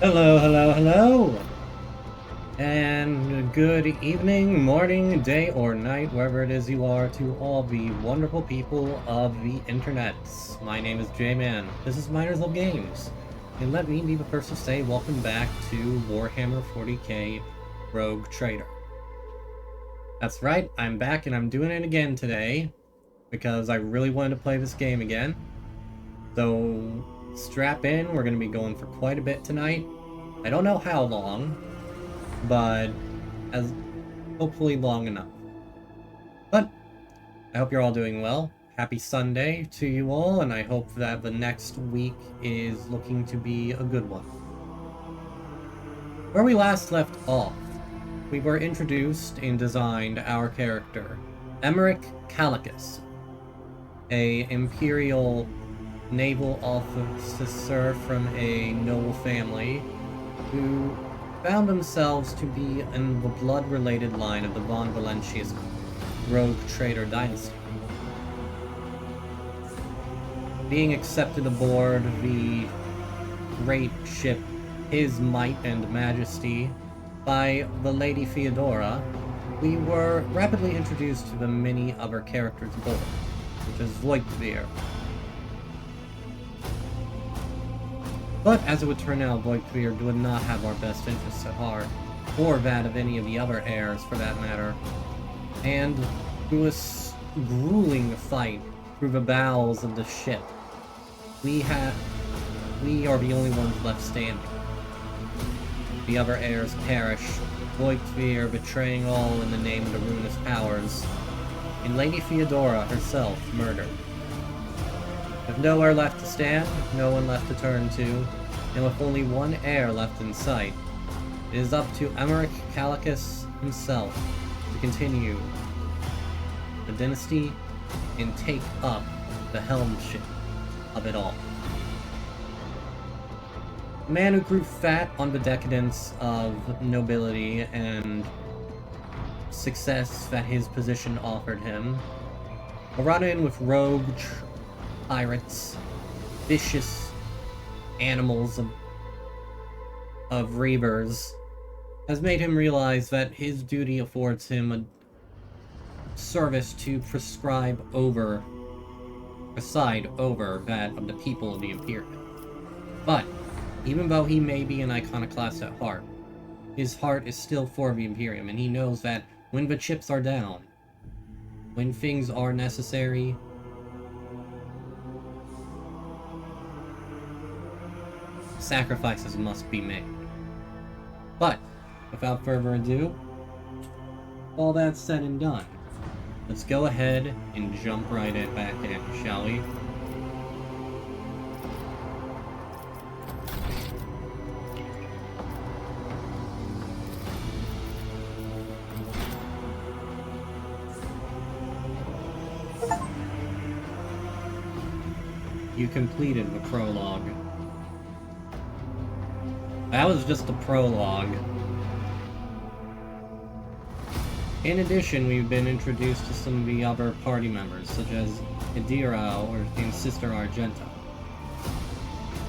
Hello, hello, hello! And good evening, morning, day, or night, wherever it is you are, to all the wonderful people of the internets. My name is J-Man. This is Miners Love Games. And let me be the first to say welcome back to Warhammer 40k Rogue Trader. That's right, I'm back and I'm doing it again today, because I really wanted to play this game again. So strap in, we're going to be going for quite a bit tonight. I don't know how long, but as hopefully long enough. But I hope you're all doing well. Happy Sunday to you all, and I hope that the next week is looking to be a good one. Where we last left off, we were introduced and designed our character, Emmerich Calicus, a Imperial naval officer from a noble family who found themselves to be in the blood-related line of the von Valentius Rogue Trader dynasty. Being accepted aboard the great ship His Might and Majesty by the Lady Theodora, we were rapidly introduced to the many other characters aboard, which is Voigtveer. But as it would turn out, Voigtveer would not have our best interests at heart, or that of any of the other heirs for that matter. And through a grueling fight through the bowels of the ship, we are the only ones left standing. The other heirs perish, Voigtveer betraying all in the name of the ruinous powers, and Lady Theodora herself murdered. With nowhere left to stand, no one left to turn to, and with only one heir left in sight, it is up to Emmerich Calicus himself to continue the dynasty and take up the helmship of it all. A man who grew fat on the decadence of nobility and success that his position offered him, a run-in with rogue pirates, vicious animals of reavers, has made him realize that his duty affords him a service to preside over that of the people of the Imperium. But, even though he may be an iconoclast at heart, his heart is still for the Imperium, and he knows that when the chips are down, when things are necessary, sacrifices must be made. But, without further ado, all that said and done, let's go ahead and jump right back in, shall we? You completed the prologue. That was just the prologue. In addition, we've been introduced to some of the other party members, such as Idira and Sister Argenta.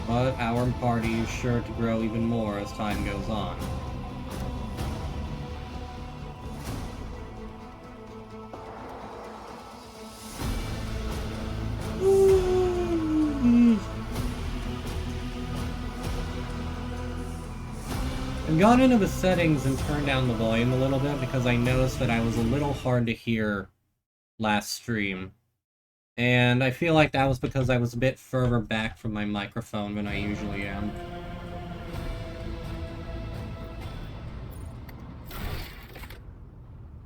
But our party is sure to grow even more as time goes on. I've gone into the settings and turned down the volume a little bit because I noticed that I was a little hard to hear last stream. And I feel like that was because I was a bit further back from my microphone than I usually am.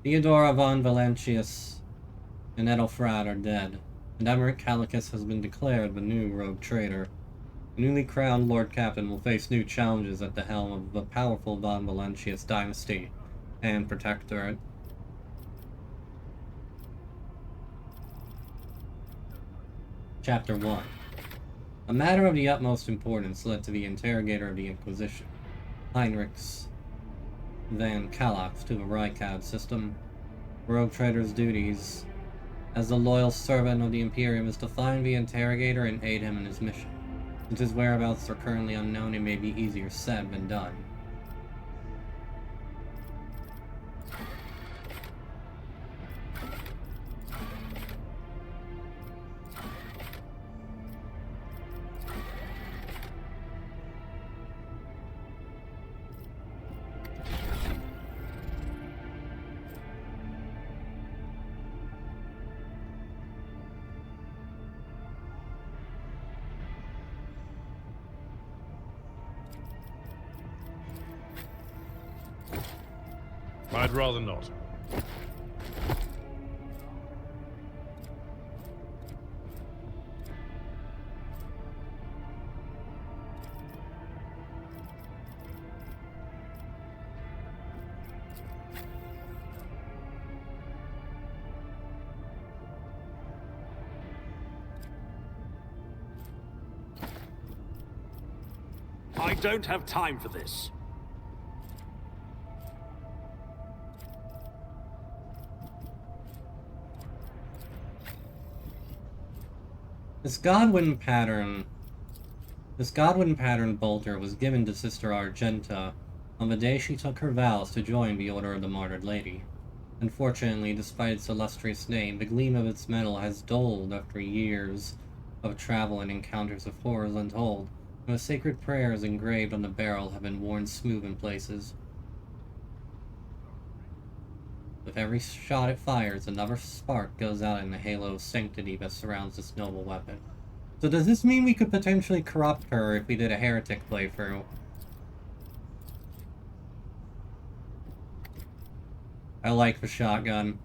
Theodora von Valentius and Edelfrad are dead, and Emmerich Calicus has been declared the new rogue trader. The newly crowned Lord Captain will face new challenges at the helm of the powerful von Valentius dynasty and protectorate. Chapter 1. A matter of the utmost importance led to the interrogator of the Inquisition, Heinrich van Kallax, to the Rykad system. Rogue Trader's duties as the loyal servant of the Imperium is to find the interrogator and aid him in his mission. Since his whereabouts are currently unknown, it may be easier said than done. I'd rather not. I don't have time for this. This Godwin pattern bolter was given to Sister Argenta on the day she took her vows to join the Order of the Martyred Lady. Unfortunately, despite its illustrious name, the gleam of its metal has dulled after years of travel and encounters of horrors untold, and the sacred prayers engraved on the barrel have been worn smooth in places. With every shot it fires, another spark goes out in the halo of sanctity that surrounds this noble weapon. So does this mean we could potentially corrupt her if we did a heretic playthrough? I like the shotgun.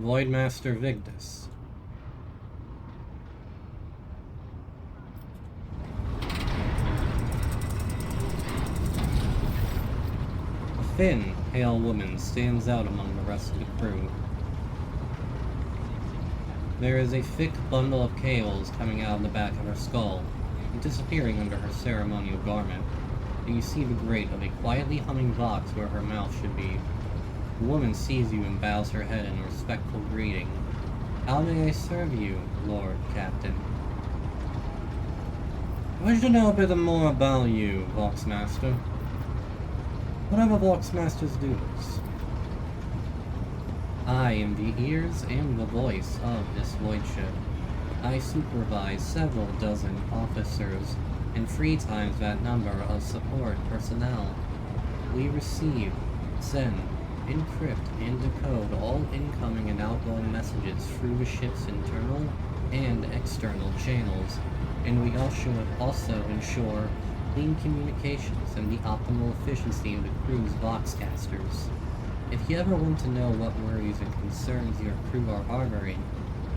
Voidmaster Vigdis. A thin, pale woman stands out among the rest of the crew. There is a thick bundle of scales coming out of the back of her skull and disappearing under her ceremonial garment, and you see the grate of a quietly humming box where her mouth should be. The woman sees you and bows her head in a respectful greeting. How may I serve you, Lord Captain? I wish to know a bit more about you, Voxmaster. What other Voxmasters do this? I am the ears and the voice of this void ship. I supervise several dozen officers and 3 times that number of support personnel. We receive, send, encrypt, and decode all incoming and outgoing messages through the ship's internal and external channels, and we also ensure clean communications and the optimal efficiency of the crew's voxcasters. If you ever want to know what worries and concerns your crew are harboring,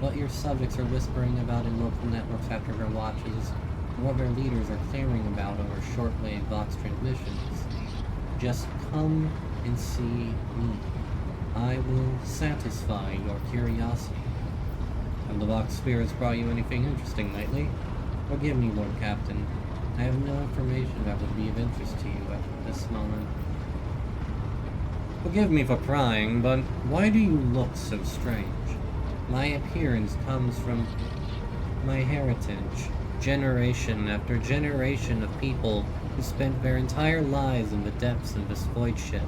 what your subjects are whispering about in local networks after their watches, or what their leaders are clamoring about over shortwave vox transmissions, just come and see me. I will satisfy your curiosity. Have the Vox spirits brought you anything interesting lately? Forgive me, Lord Captain. I have no information that would be of interest to you at this moment. Forgive me for prying, but why do you look so strange? My appearance comes from my heritage, generation after generation of people who spent their entire lives in the depths of this void ship.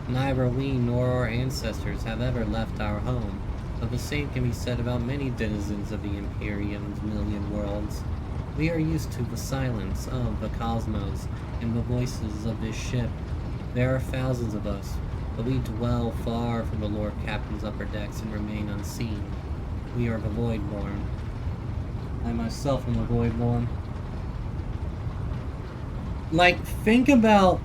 Neither we nor our ancestors have ever left our home, but the same can be said about many denizens of the Imperium's million worlds. We are used to the silence of the cosmos and the voices of this ship. There are thousands of us, but we dwell far from the Lord Captain's upper decks and remain unseen. We are the Voidborn. I myself am the Voidborn. Like, think about...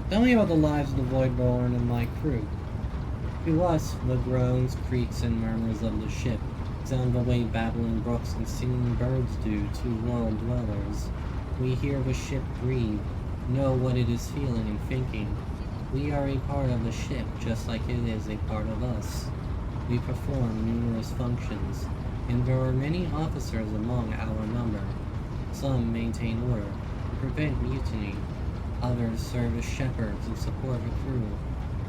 Tell me about the lives of the Voidborn and my crew. To us, the groans, creaks, and murmurs of the ship sound the way babbling brooks and singing birds do to world dwellers. We hear the ship breathe, know what it is feeling and thinking. We are a part of the ship, just like it is a part of us. We perform numerous functions, and there are many officers among our number. Some maintain order and prevent mutiny, others serve as shepherds and support the crew,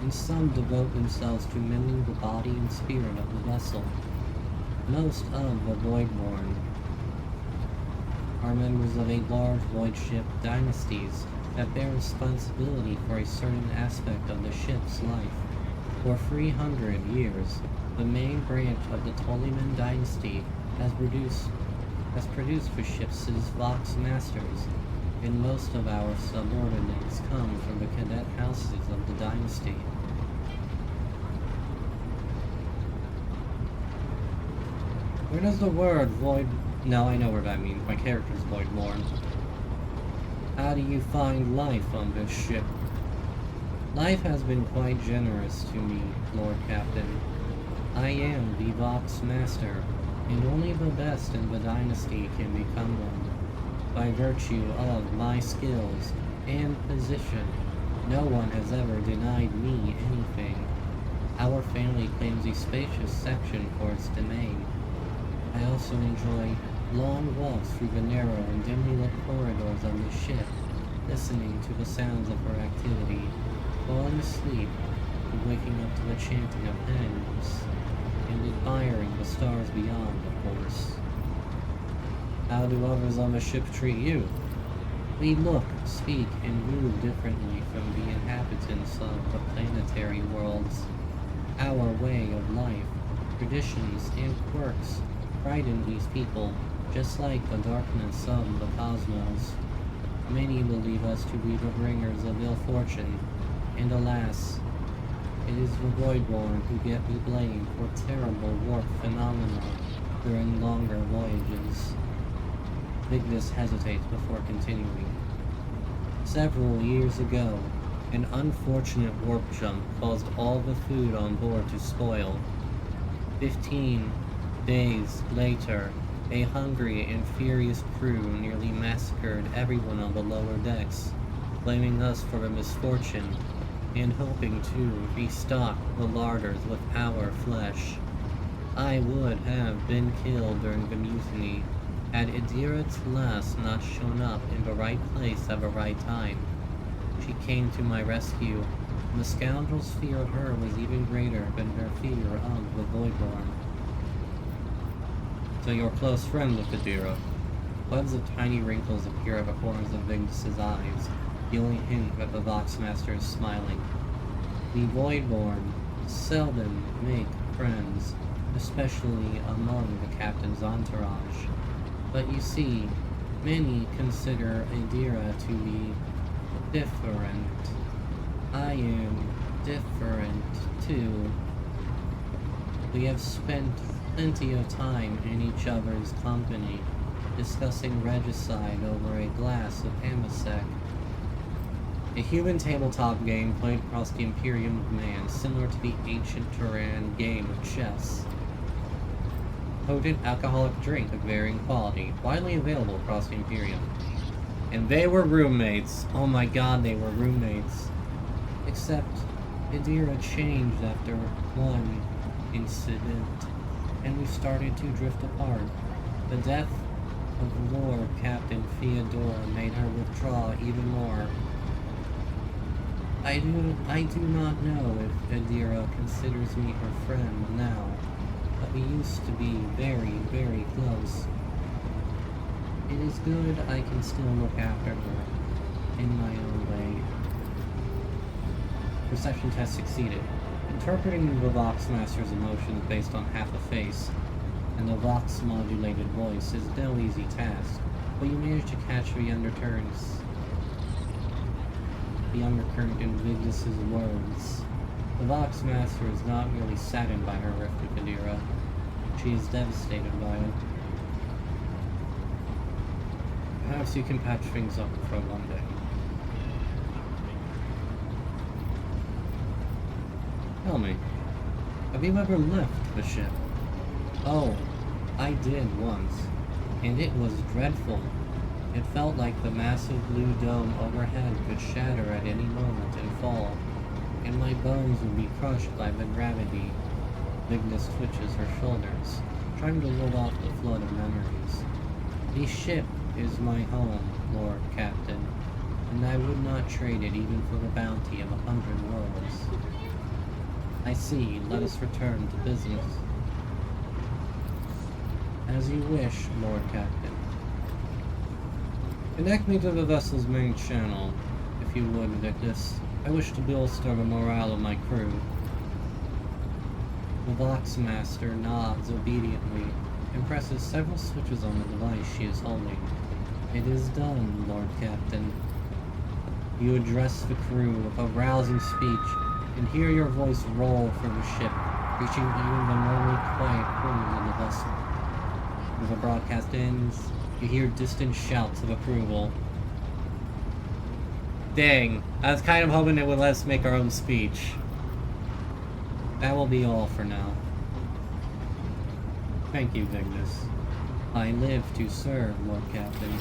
and some devote themselves to mending the body and spirit of the vessel. Most of the Voidborn are members of a large void ship dynasties that bear responsibility for a certain aspect of the ship's life. For 300 years, the main branch of the Ptoleman dynasty has produced for ships Vox Masters, and most of our subordinates come from the cadet houses of the dynasty. Where does the word void... No, I know what that means. My character's Voidborn. How do you find life on this ship? Life has been quite generous to me, Lord Captain. I am the Vox Master, and only the best in the dynasty can become one. By virtue of my skills and position, no one has ever denied me anything. Our family claims a spacious section for its domain. I also enjoy long walks through the narrow and dimly lit corridors of the ship, listening to the sounds of her activity, falling asleep, and waking up to the chanting of hymns, and admiring the stars beyond, of course. How do others on the ship treat you? We look, speak, and move differently from the inhabitants of the planetary worlds. Our way of life, traditions, and quirks frighten these people, just like the darkness of the cosmos. Many believe us to be the bringers of ill fortune, and alas, it is the Voidborn who get the blame for terrible warp phenomena during longer voyages. Vigdis hesitates before continuing. Several years ago, an unfortunate warp jump caused all the food on board to spoil. 15 days later, a hungry and furious crew nearly massacred everyone on the lower decks, blaming us for the misfortune, and hoping to restock the larders with our flesh. I would have been killed during the mutiny, had Idira Tlas not shown up in the right place at the right time. She came to my rescue, and the scoundrels' fear of her was even greater than their fear of the Voidborn. So you're a close friend with Idira. Buds of tiny wrinkles appear at the corners of Vigdis' eyes, the only hint that the Vox Master is smiling. The Voidborn seldom make friends, especially among the captain's entourage. But you see, many consider Idira to be different. I am different too. We have spent plenty of time in each other's company, discussing regicide over a glass of Amasec. A human tabletop game played across the Imperium of Man, similar to the ancient Turan game of chess. Potent alcoholic drink of varying quality, widely available across the Imperium. And they were roommates. Oh my god, they were roommates. Except, Idira changed after one incident, and we started to drift apart. The death of Lord Captain Theodora made her withdraw even more. I do not know if Idira considers me her friend now, but we used to be very, very close. It is good I can still look after her in my own way. Perception test succeeded. Interpreting the Vox Master's emotions based on half a face and the Vox modulated voice is no easy task, but you managed to catch the undercurrent in Vigdis' words. The Vox Master is not really saddened by her rift with Idira. She is devastated by it. Perhaps you can patch things up for one day. Tell me, have you ever left the ship? Oh, I did once, and it was dreadful. It felt like the massive blue dome overhead could shatter at any moment and fall, and my bones would be crushed by the gravity. Vignis twitches her shoulders, trying to ward off the flood of memories. The ship is my home, Lord Captain, and I would not trade it even for the bounty of 100 worlds. I see. Let us return to business. As you wish, Lord Captain. Connect me to the vessel's main channel, if you would, Victus. I wish to bolster the morale of my crew. The Voxmaster nods obediently and presses several switches on the device she is holding. It is done, Lord Captain. You address the crew with a rousing speech and hear your voice roll from the ship, reaching even the normally quiet crews of the vessel. As the broadcast ends, you hear distant shouts of approval. Dang, I was kind of hoping it would let us make our own speech. That will be all for now. Thank you, Vignis. I live to serve, Lord Captain.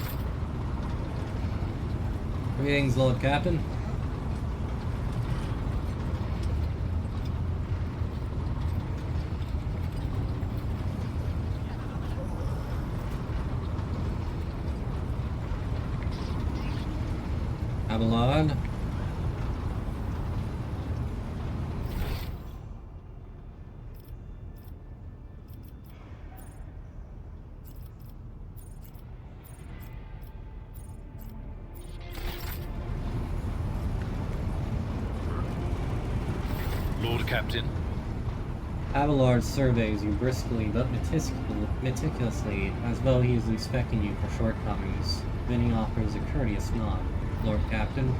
Greetings, Lord Captain. Abelard. Lord Captain. Abelard surveys you briskly but meticulously, as though he is inspecting you for shortcomings. Then he offers a courteous nod. Lord Captain.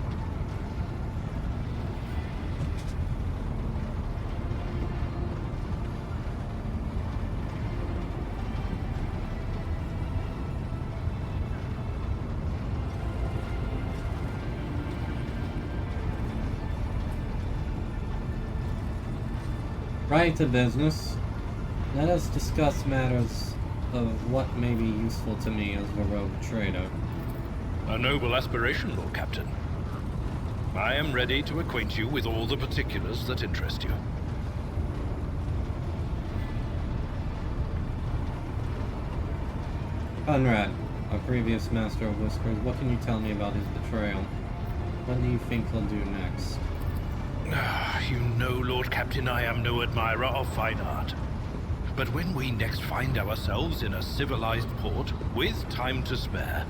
Right to business. Let us discuss matters of what may be useful to me as a rogue trader. A noble aspiration, Lord Captain. I am ready to acquaint you with all the particulars that interest you. Conrad, our previous Master of Whispers, what can you tell me about his betrayal? What do you think he'll do next? You know, Lord Captain, I am no admirer of fine art. But when we next find ourselves in a civilized port, with time to spare,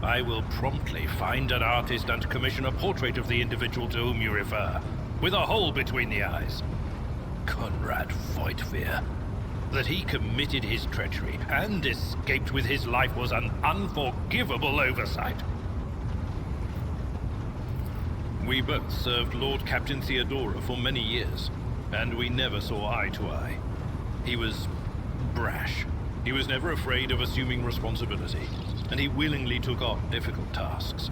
I will promptly find an artist and commission a portrait of the individual to whom you refer, with a hole between the eyes. Conrad Voigtveer. That he committed his treachery and escaped with his life was an unforgivable oversight. We both served Lord Captain Theodora for many years, and we never saw eye to eye. He was brash. He was never afraid of assuming responsibility, and he willingly took on difficult tasks.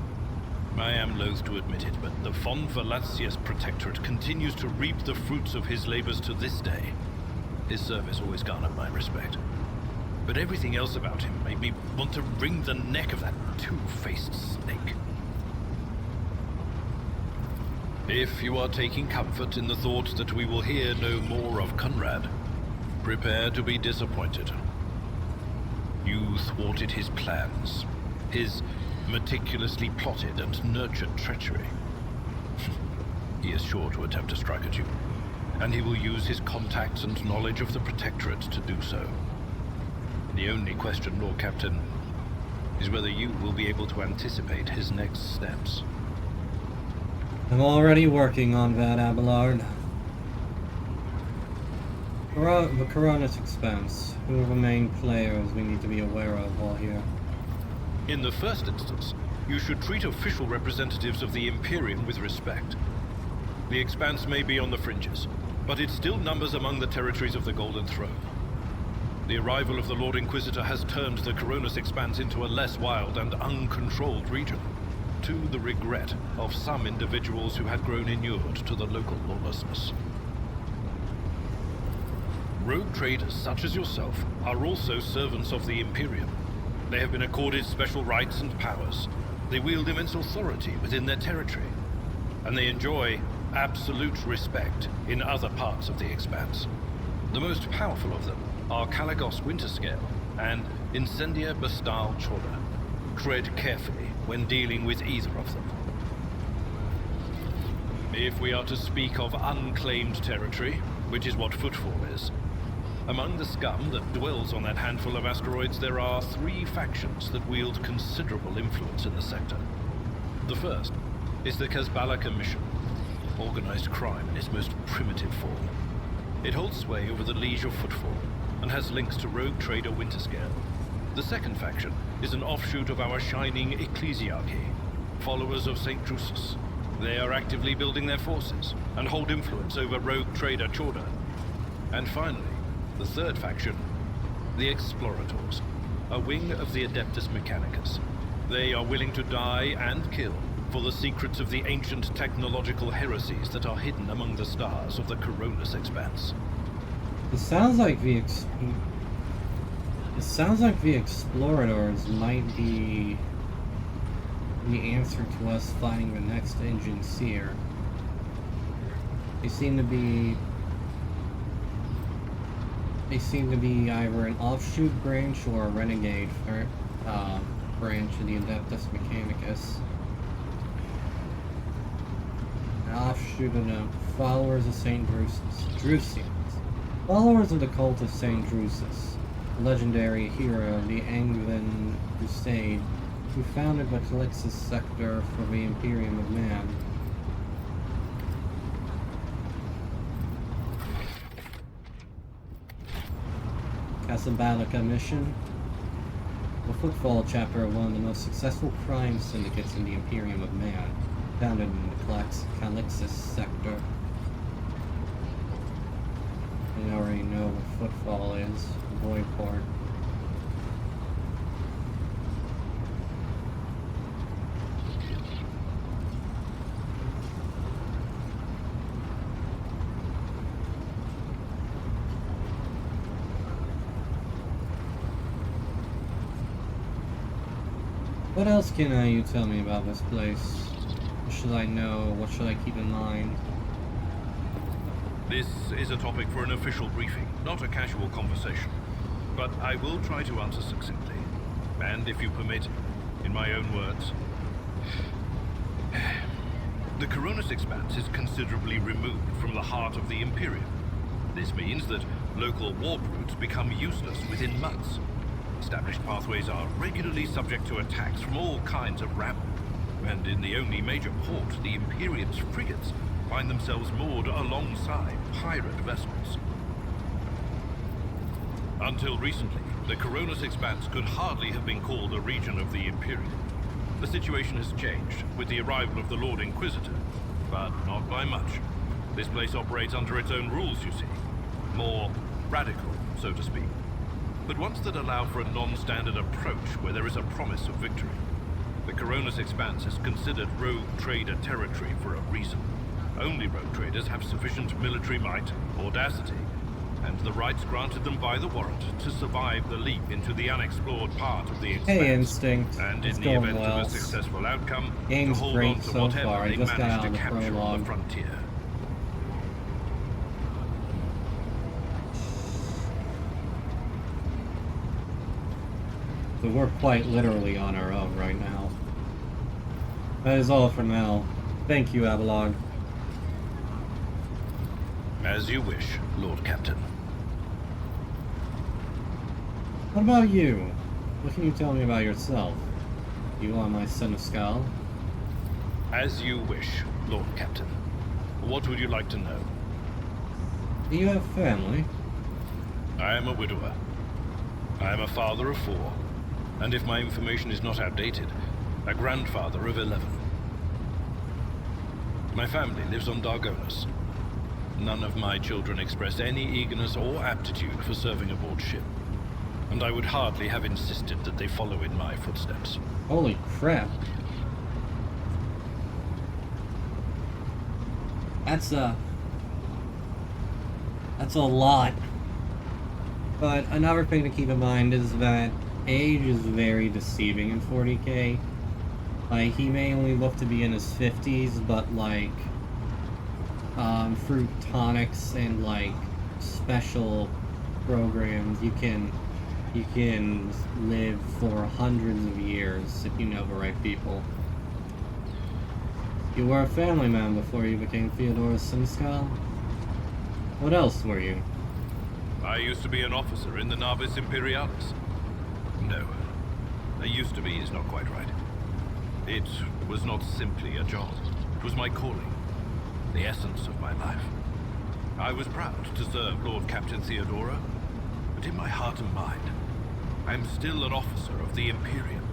I am loath to admit it, but the Von Valacius Protectorate continues to reap the fruits of his labors to this day. His service always garnered my respect. But everything else about him made me want to wring the neck of that two-faced snake. If you are taking comfort in the thought that we will hear no more of Conrad, prepare to be disappointed. You thwarted his plans, his meticulously plotted and nurtured treachery. He is sure to attempt to strike at you, and he will use his contacts and knowledge of the Protectorate to do so. The only question, Lord Captain, is whether you will be able to anticipate his next steps. I'm already working on that, Abelard. The Coronis expense. Who are the main players we need to be aware of while here? In the first instance, you should treat official representatives of the Imperium with respect. The Expanse may be on the fringes, but it still numbers among the territories of the Golden Throne. The arrival of the Lord Inquisitor has turned the Coronis Expanse into a less wild and uncontrolled region, to the regret of some individuals who had grown inured to the local lawlessness. Rogue traders such as yourself are also servants of the Imperium. They have been accorded special rights and powers. They wield immense authority within their territory, and they enjoy absolute respect in other parts of the Expanse. The most powerful of them are Caligos Winterscale and Incendia Bastal Chorda. Tread carefully when dealing with either of them. If we are to speak of unclaimed territory, which is what Footfall is, among the scum that dwells on that handful of asteroids, there are 3 factions that wield considerable influence in the sector. The first is the Kazbalaka Mission, organized crime in its most primitive form. It holds sway over the Liege of Footfall, and has links to rogue trader Winterscale. The second faction is an offshoot of our shining ecclesiarchy, followers of St. Drusus. They are actively building their forces, and hold influence over rogue trader Chorda. And finally, the third faction, the Explorators, a wing of the Adeptus Mechanicus. They are willing to die and kill for the secrets of the ancient technological heresies that are hidden among the stars of the Coronis Expanse. It sounds like the Explorators might be the answer to us finding the next engine seer. They seem to be either an offshoot branch or a renegade branch of the Adeptus Mechanicus. An offshoot of the followers of St. Drusians. Followers of the cult of St. Drusus, a legendary hero of the Angevin Crusade, who founded the Calixus sector for the Imperium of Man. Casablanca Mission. The Footfall chapter of one of the most successful crime syndicates in the Imperium of Man, founded in the Calixus sector. You already know what Footfall is. Voidport. What else can you tell me about this place? What should I know? What should I keep in mind? This is a topic for an official briefing, not a casual conversation. But I will try to answer succinctly. And if you permit, in my own words. The Coronis Expanse is considerably removed from the heart of the Imperium. This means that local warp routes become useless within months. Established pathways are regularly subject to attacks from all kinds of rabble. And in the only major port, the Imperium's frigates find themselves moored alongside pirate vessels. Until recently, the Coronis Expanse could hardly have been called a region of the Imperium. The situation has changed with the arrival of the Lord Inquisitor, but not by much. This place operates under its own rules, you see. More radical, so to speak. But ones that allow for a non-standard approach where there is a promise of victory. The Coronis Expanse is considered rogue trader territory for a reason. Only rogue traders have sufficient military might, audacity, and the rights granted them by the warrant to survive the leap into the unexplored part of the Expanse. Hey, Instinct. And it's in the going event well. of a successful outcome, Game's to hold great on to so whatever far. I they just got manage out to of the capture on prologue. the frontier. So we're quite literally on our own right now. That is all for now. Thank you, Avalon. As you wish, Lord Captain. What about you? What can you tell me about yourself? You are my son of Skal? As you wish, Lord Captain. What would you like to know? Do you have family? I am a widower. I am a father of 4. And if my information is not outdated, a grandfather of 11. My family lives on Dargonus. None of my children express any eagerness or aptitude for serving aboard ship. And I would hardly have insisted that they follow in my footsteps. Holy crap. That's a lot. But another thing to keep in mind is that age is very deceiving in 40k. Like, he may only look to be in his 50s, but like, through tonics and like special programs. You can live for hundreds of years if you know the right people. You were a family man before you became Theodorus Simskull? What else were you? I used to be an officer in the Navis Imperialis. No, I used to be is not quite right. It was not simply a job. It was my calling, the essence of my life. I was proud to serve Lord Captain Theodora, but in my heart and mind, I am still an officer of the Imperium.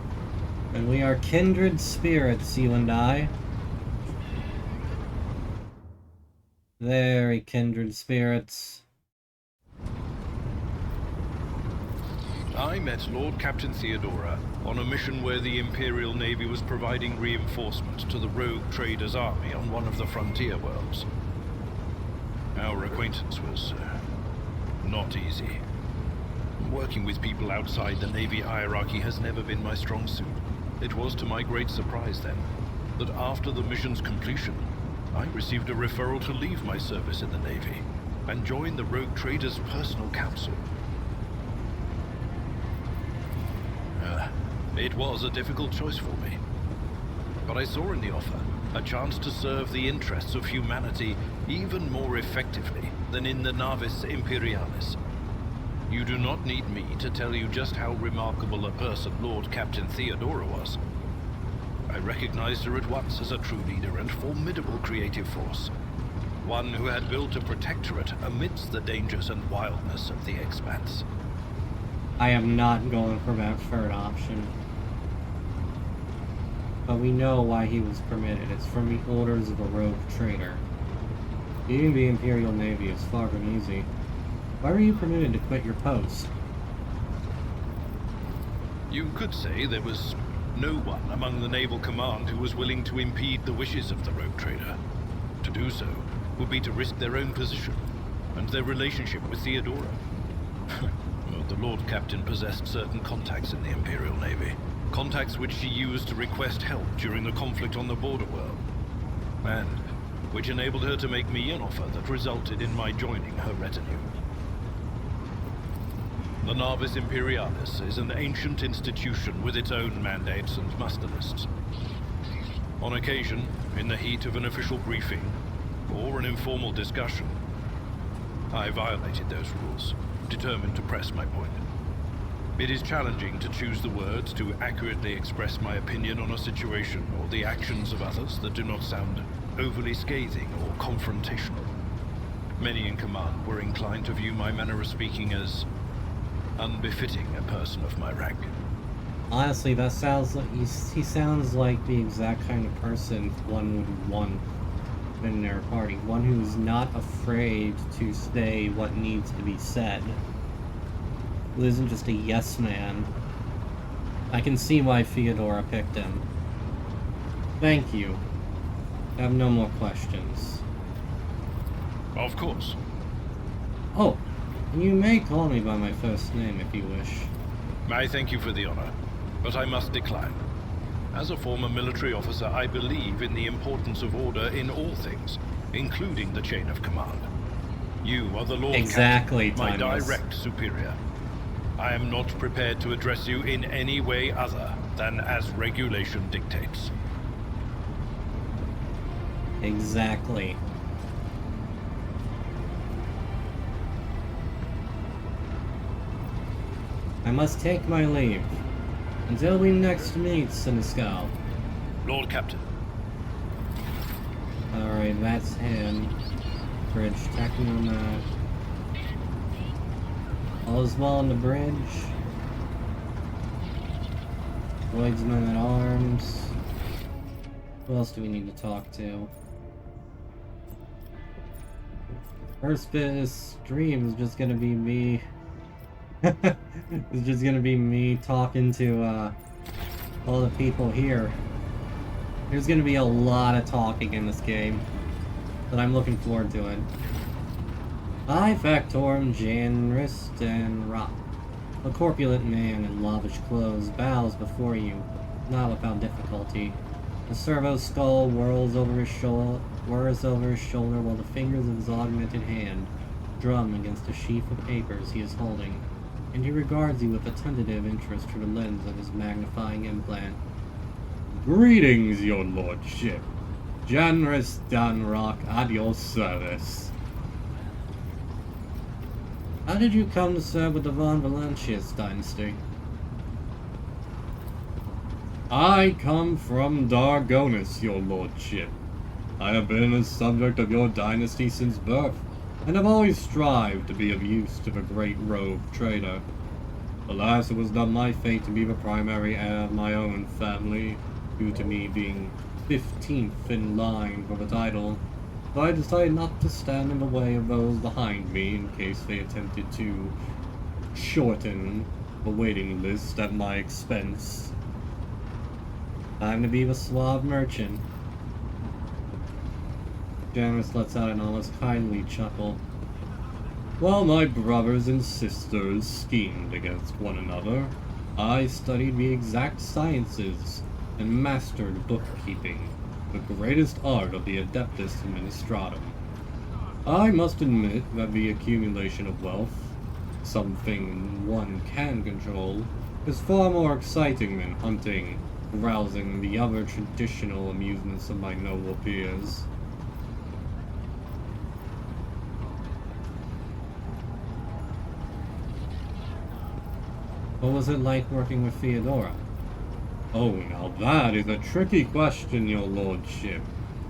And we are kindred spirits, you and I. Very kindred spirits. I met Lord Captain Theodora on a mission where the Imperial Navy was providing reinforcement to the rogue traders' army on one of the frontier worlds. Our acquaintance was not easy. Working with people outside the Navy hierarchy has never been my strong suit. It was to my great surprise then, that after the mission's completion, I received a referral to leave my service in the Navy and join the rogue traders' personal council. It was a difficult choice for me, but I saw in the offer a chance to serve the interests of humanity even more effectively than in the Navis Imperialis. You do not need me to tell you just how remarkable a person Lord Captain Theodora was. I recognized her at once as a true leader and formidable creative force. One who had built a protectorate amidst the dangers and wildness of the expanse. I am not going for that third option. But we know why he was permitted. It's from the orders of a rogue trader. Leading the Imperial Navy is far from easy. Why were you permitted to quit your post? You could say there was no one among the naval command who was willing to impede the wishes of the rogue trader. To do so would be to risk their own position and their relationship with Theodora. Well, the Lord Captain possessed certain contacts in the Imperial Navy. Contacts which she used to request help during the conflict on the border world. And which enabled her to make me an offer that resulted in my joining her retinue. The Navis Imperialis is an ancient institution with its own mandates and muster lists. On occasion, in the heat of an official briefing, or an informal discussion, I violated those rules, determined to press my point. It is challenging to choose the words to accurately express my opinion on a situation or the actions of others that do not sound overly scathing or confrontational. Many in command were inclined to view my manner of speaking as unbefitting a person of my rank. Honestly, that sounds like he sounds like the exact kind of person one would want in their party. One who's not afraid to say what needs to be said. Who isn't just a yes man. I can see why Theodora picked him. Thank you. I have no more questions. Of course. Oh, you may call me by my first name if you wish. I thank you for the honor, but I must decline. As a former military officer, I believe in the importance of order in all things, including the chain of command. You are the Lord Exactly, Captain, my Timeless. direct superior. I am not prepared to address you in any way other than as regulation dictates. Exactly. I must take my leave. Until we next meet, Siniscal. Lord Captain. Alright, that's him. Bridge Technomat. All is well on the bridge. Lloyd's Men at Arms. Who else do we need to talk to? First bit of this stream is just gonna be me. It's just gonna be me talking to all the people here. There's gonna be a lot of talking in this game, but I'm looking forward to it. I Factorum Janrist and Rock. A corpulent man in lavish clothes bows before you, not without difficulty. The servo skull whirls over his shoulder while the fingers of his augmented hand drum against a sheaf of papers he is holding, and he regards you with a tentative interest through the lens of his magnifying implant. Greetings, your lordship. Generous Dunrock at your service. How did you come to serve with the Von Valancius dynasty? I come from Dargonis, your lordship. I have been a subject of your dynasty since birth, and have always strived to be of use to the great rogue trader. Alas, it was not my fate to be the primary heir of my own family, due to me being 15th in line for the title, so I decided not to stand in the way of those behind me in case they attempted to shorten the waiting list at my expense. Time to be the suave merchant. Janice lets out an almost kindly chuckle. While my brothers and sisters schemed against one another, I studied the exact sciences and mastered bookkeeping, the greatest art of the Adeptus Administratum. I must admit that the accumulation of wealth, something one can control, is far more exciting than hunting, rousing the other traditional amusements of my noble peers. What was it like working with Theodora? Oh, now that is a tricky question, your lordship.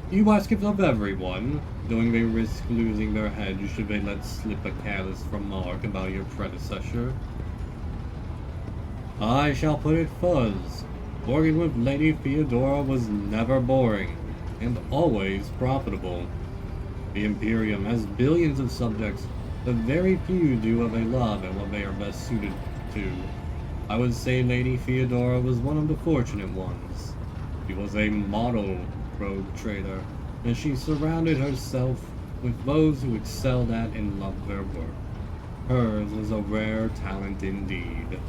You ask it of everyone, knowing they risk losing their heads should they let slip a careless remark about your predecessor. I shall put it thus. Working with Lady Theodora was never boring, and always profitable. The Imperium has billions of subjects, but very few do what they love and what they are best suited to. I would say Lady Theodora was one of the fortunate ones. She was a model rogue trader, and she surrounded herself with those who excelled at and loved their work. Hers was a rare talent indeed.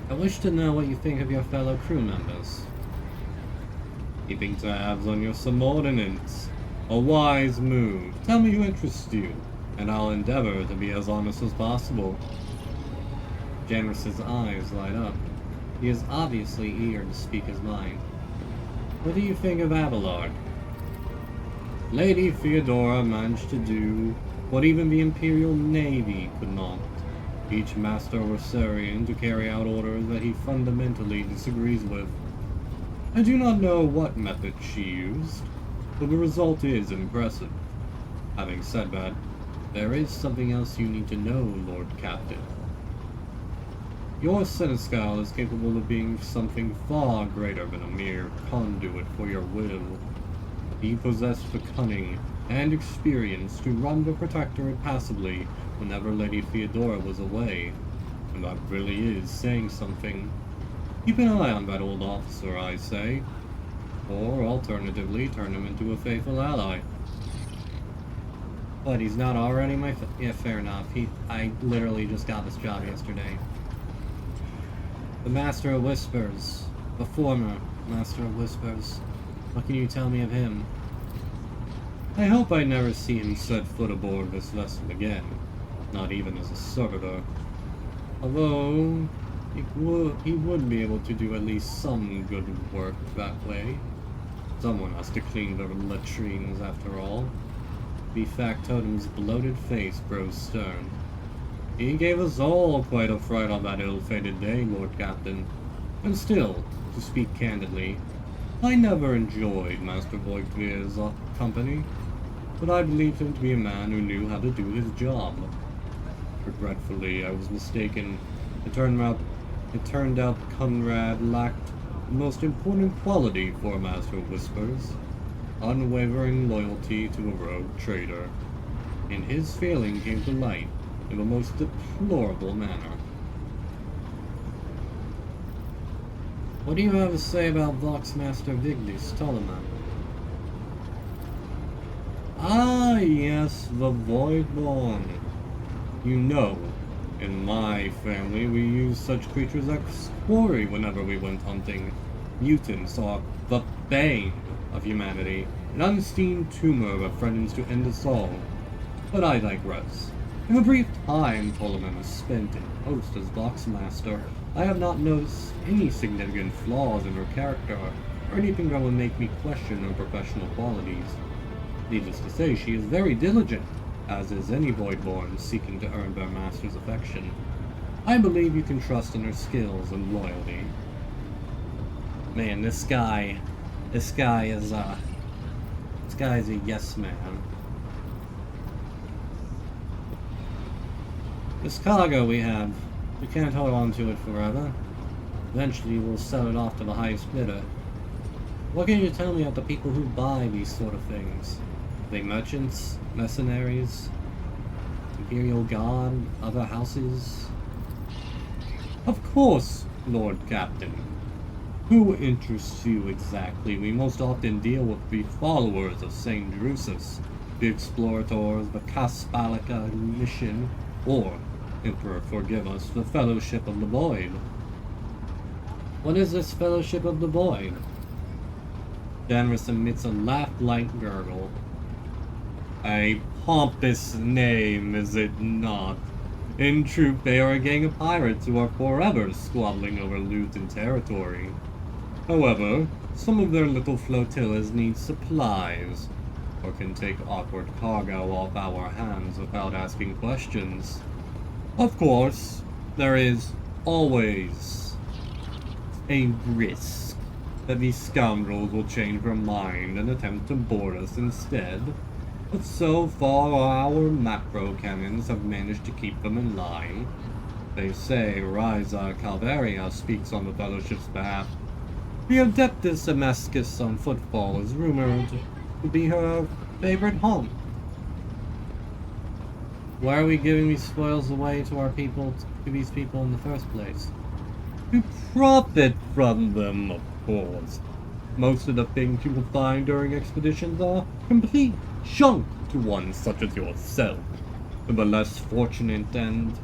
I wish to know what you think of your fellow crew members. Keeping tabs on your subordinates. A wise move. Tell me who interests you, and I'll endeavor to be as honest as possible. Janris's eyes light up. He is obviously eager to speak his mind. What do you think of Abelard? Lady Theodora managed to do what even the Imperial Navy could not. Each master Rossarian to carry out orders that he fundamentally disagrees with. I do not know what method she used, but the result is impressive. Having said that, there is something else you need to know, Lord Captain. Your Seneschal is capable of being something far greater than a mere conduit for your will. He possessed the cunning and experience to run the Protectorate passively whenever Lady Theodora was away, and that really is saying something. Keep an eye on that old officer, I say, or alternatively turn him into a faithful ally. But he's not already my yeah, fair enough. I literally just got this job yesterday. The Master of Whispers. The former Master of Whispers. What can you tell me of him? I hope I never see him set foot aboard this vessel again. Not even as a servitor. Although, he would be able to do at least some good work that way. Someone has to clean the latrines after all. The factotum's bloated face grows stern. He gave us all quite a fright on that ill-fated day, Lord Captain. And still, to speak candidly, I never enjoyed Master Voigtvir's company, but I believed him to be a man who knew how to do his job. Regretfully, I was mistaken. It turned out Conrad lacked the most important quality for a Master of Whispers: unwavering loyalty to a rogue trader. And his failing came to light in the most deplorable manner. What do you have to say about Voxmaster Vigdis Toloman? Ah, yes, the Voidborn. You know, in my family we used such creatures as quarry whenever we went hunting. Mutants are the bane of humanity, An unseen tumor threatens to end us all. But I digress. In the brief time Tolman has spent in post as Boxmaster, I have not noticed any significant flaws in her character, or anything that would make me question her professional qualities. Needless to say, she is very diligent, as is any Voidborn seeking to earn their master's affection. I believe you can trust in her skills and loyalty. Man, this guy is a yes man. This cargo we can't hold on to it forever. Eventually we'll sell it off to the highest bidder. What can you tell me of the people who buy these sort of things? Are they merchants, mercenaries, Imperial Guard, other houses? Of course, Lord Captain. Who interests you exactly? We most often deal with the followers of St. Drusus, the Explorators, the Caspalica Mission, or, Emperor forgive us, the Fellowship of the Void. What is this Fellowship of the Void? Danvers emits a laugh-like gurgle. A pompous name, is it not? In truth, they are a gang of pirates who are forever squabbling over loot and territory. However, some of their little flotillas need supplies, or can take awkward cargo off our hands without asking questions. Of course, there is always a risk that these scoundrels will change their mind and attempt to board us instead. But so far our macro cannons have managed to keep them in line. They say Ryza Calvaria speaks on the Fellowship's behalf. The Adeptus Damascus on Footfall is rumored to be her favorite haunt. Why are we giving these spoils away to these people in the first place? To profit from them, of course. Most of the things you will find during expeditions are complete junk to one such as yourself. The less fortunate and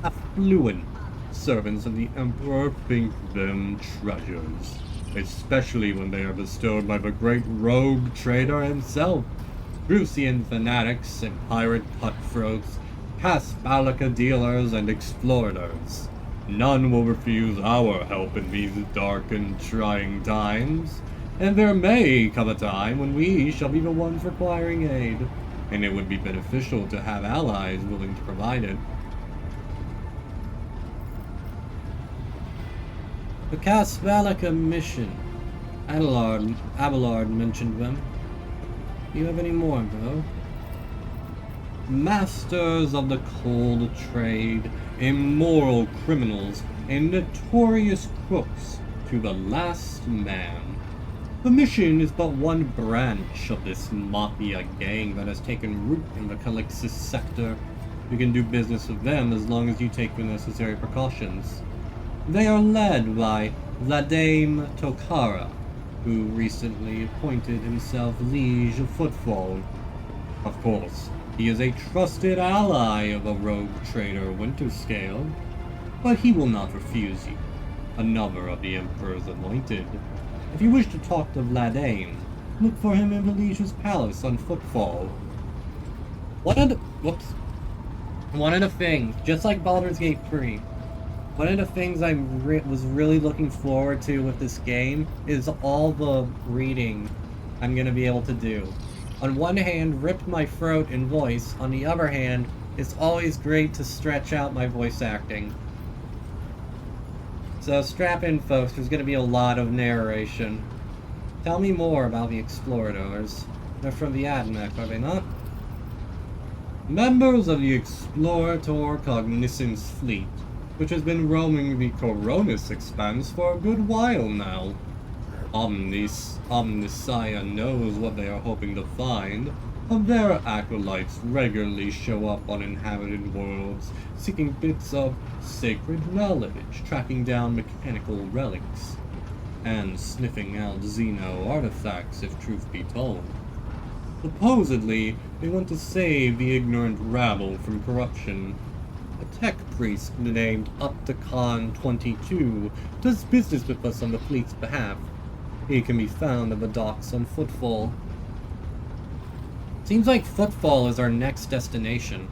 affluent servants of the Emperor think them treasures, especially when they are bestowed by the great rogue trader himself. Drusian fanatics and pirate cutthroats, Caspalica dealers and exploiters. None will refuse our help in these dark and trying times, and there may come a time when we shall be the ones requiring aid, and it would be beneficial to have allies willing to provide it. The Caspalica mission. Abelard mentioned them. Do you have any more, bro? Masters of the cold trade, immoral criminals, and notorious crooks to the last man. The mission is but one branch of this mafia gang that has taken root in the Calixis sector. You can do business with them as long as you take the necessary precautions. They are led by Vladame Tokara, who recently appointed himself Liege of Footfall. Of course, he is a trusted ally of a rogue trader Winterscale, but he will not refuse you, another of the Emperor's anointed. If you wish to talk to Vladame, look for him in the Liege's palace on Footfall. One of the things, just like Baldur's Gate 3, one of the things I was really looking forward to with this game is all the reading I'm going to be able to do. On one hand, rip my throat and voice. On the other hand, it's always great to stretch out my voice acting. So strap in, folks. There's going to be a lot of narration. Tell me more about the Explorators. They're from the Admech, are they not? Members of the Explorator Cognizance Fleet, which has been roaming the Coronis Expanse for a good while now. Omnissiah knows what they are hoping to find. Their acolytes regularly show up on inhabited worlds, seeking bits of sacred knowledge, tracking down mechanical relics, and sniffing out Xeno artifacts if truth be told. Supposedly, they want to save the ignorant rabble from corruption. A tech priest named Upticon22 does business with us on the fleet's behalf. He can be found at the docks on Footfall. Seems like Footfall is our next destination.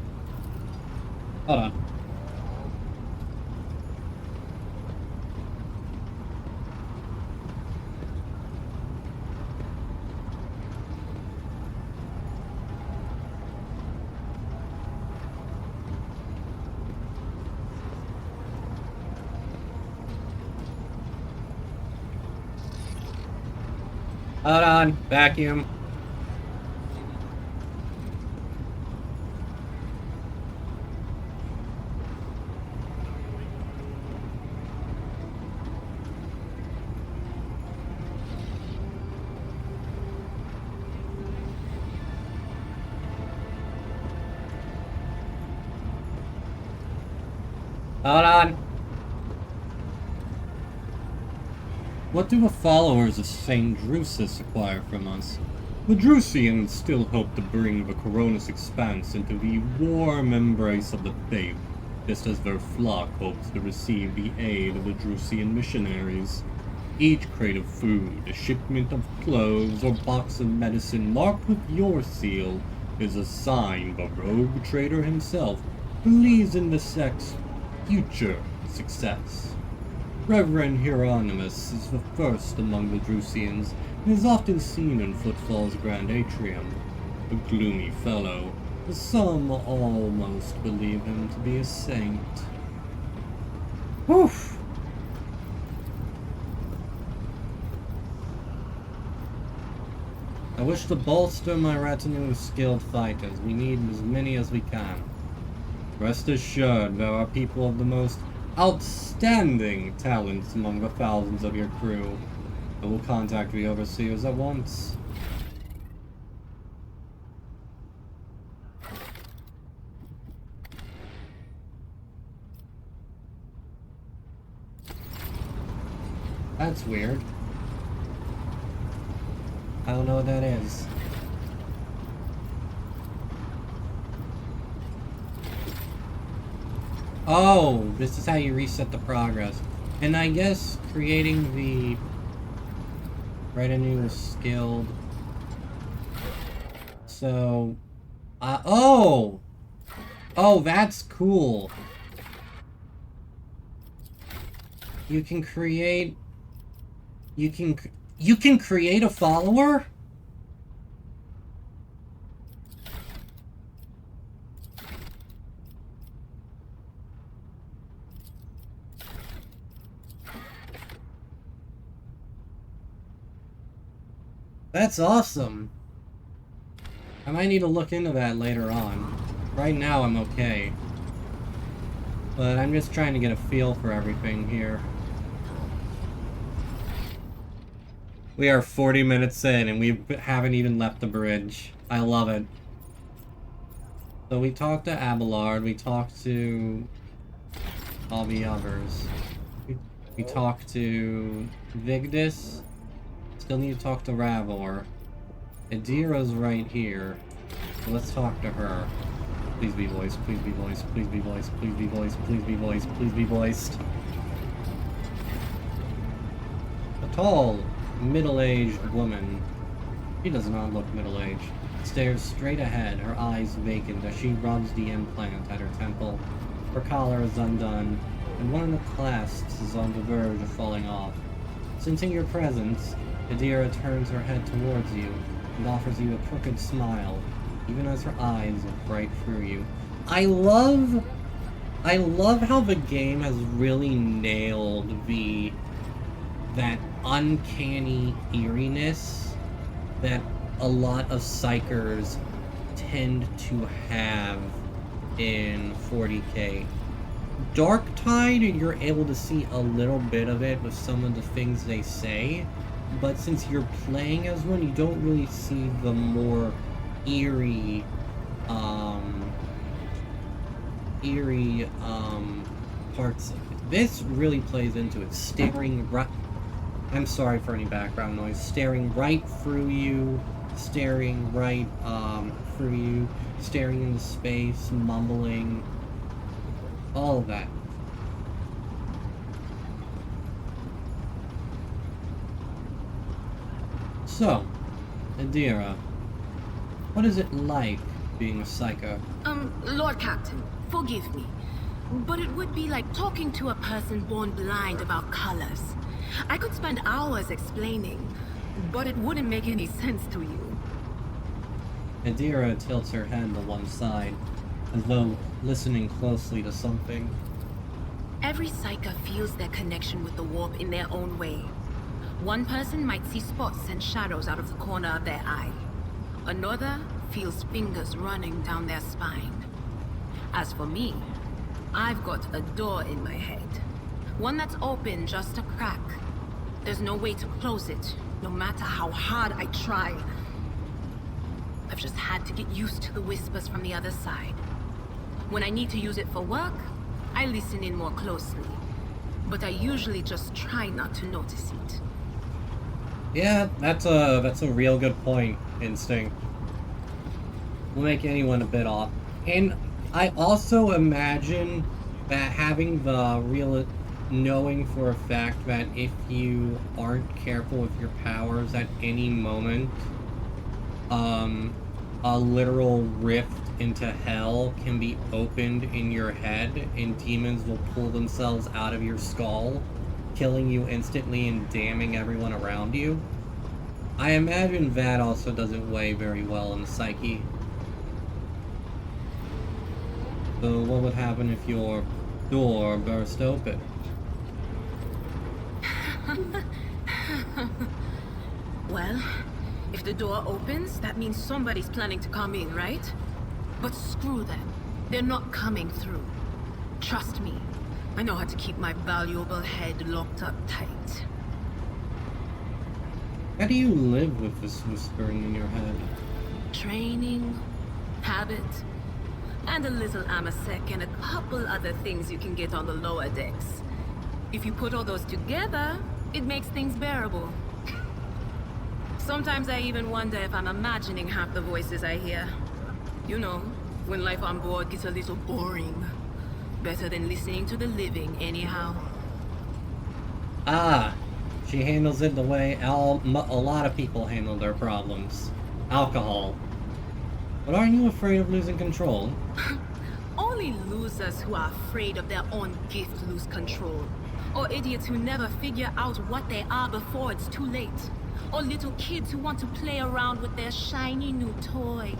Hold on. Hold on. Vacuum. Hold on. What do the followers of St. Drusus require from us? The Drusians still hope to bring the Coronis Expanse into the warm embrace of the faith, just as their flock hopes to receive the aid of the Drusian missionaries. Each crate of food, a shipment of clothes, or box of medicine marked with your seal is a sign the rogue trader himself believes in the sect's future success. Reverend Hieronymus is the first among the Drusians, and is often seen in Footfall's grand atrium. A gloomy fellow, some almost believe him to be a saint. Whew! I wish to bolster my retinue of skilled fighters. We need as many as we can. Rest assured, there are people of the most outstanding talents among the thousands of your crew. I will contact the overseers at once. That's weird. I don't know what that is. Oh, this is how you reset the progress. And I guess creating the retinue is skilled. So, oh! Oh, that's cool. You can create... You can create a follower? That's awesome. I might need to look into that later on. Right now I'm okay. But I'm just trying to get a feel for everything here. We are 40 minutes in and we haven't even left the bridge. I love it. So we talked to Abelard, we talked to all the others. We talked to Vigdis. Still need to talk to Ravor. Adira's right here. So let's talk to her. Please be voiced, please be voiced, please be voiced, please be voiced, please be voiced, please be voiced. A tall, middle-aged woman. She does not look middle-aged. Stares straight ahead, her eyes vacant as she rubs the implant at her temple. Her collar is undone, and one of the clasps is on the verge of falling off. Sensing your presence, Adira turns her head towards you and offers you a crooked smile, even as her eyes look right through you. I love how the game has really nailed that uncanny eeriness that a lot of psychers tend to have in 40k. Darktide, you're able to see a little bit of it with some of the things they say, but since you're playing as one, you don't really see the more eerie parts of it. This really plays into it, staring right... I'm sorry for any background noise. Staring right through you, staring right through you, staring into space, mumbling, all of that. So, Adira, What is it like being a psycho? Lord Captain, forgive me. But it would be like talking to a person born blind about colors. I could spend hours explaining, but it wouldn't make any sense to you. Adira tilts her head to one side, as though listening closely to something. Every psyker feels their connection with the warp in their own way. One person might see spots and shadows out of the corner of their eye. Another feels fingers running down their spine. As for me, I've got a door in my head. One that's open just a crack. There's no way to close it, no matter how hard I try. I've just had to get used to the whispers from the other side. When I need to use it for work, I listen in more closely. But I usually just try not to notice it. Yeah, that's a real good point, Instinct. Will make anyone a bit off. And I also imagine that having the real knowing for a fact that if you aren't careful with your powers at any moment, a literal rift into hell can be opened in your head and demons will pull themselves out of your skull, killing you instantly and damning everyone around you. I imagine that also doesn't weigh very well in the psyche. So what would happen if your door burst open? Well, if the door opens, that means somebody's planning to come in, right? But screw them. They're not coming through. Trust me, I know how to keep my valuable head locked up tight. How do you live with this whispering in your head? Training, habit, and a little amasec and a couple other things you can get on the lower decks. If you put all those together, it makes things bearable. Sometimes I even wonder if I'm imagining half the voices I hear. You know, when life on board gets a little boring. Better than listening to the living, anyhow. Ah, she handles it the way a lot of people handle their problems. Alcohol. But aren't you afraid of losing control? Only losers who are afraid of their own gift lose control. Or idiots who never figure out what they are before it's too late. Or little kids who want to play around with their shiny new toy.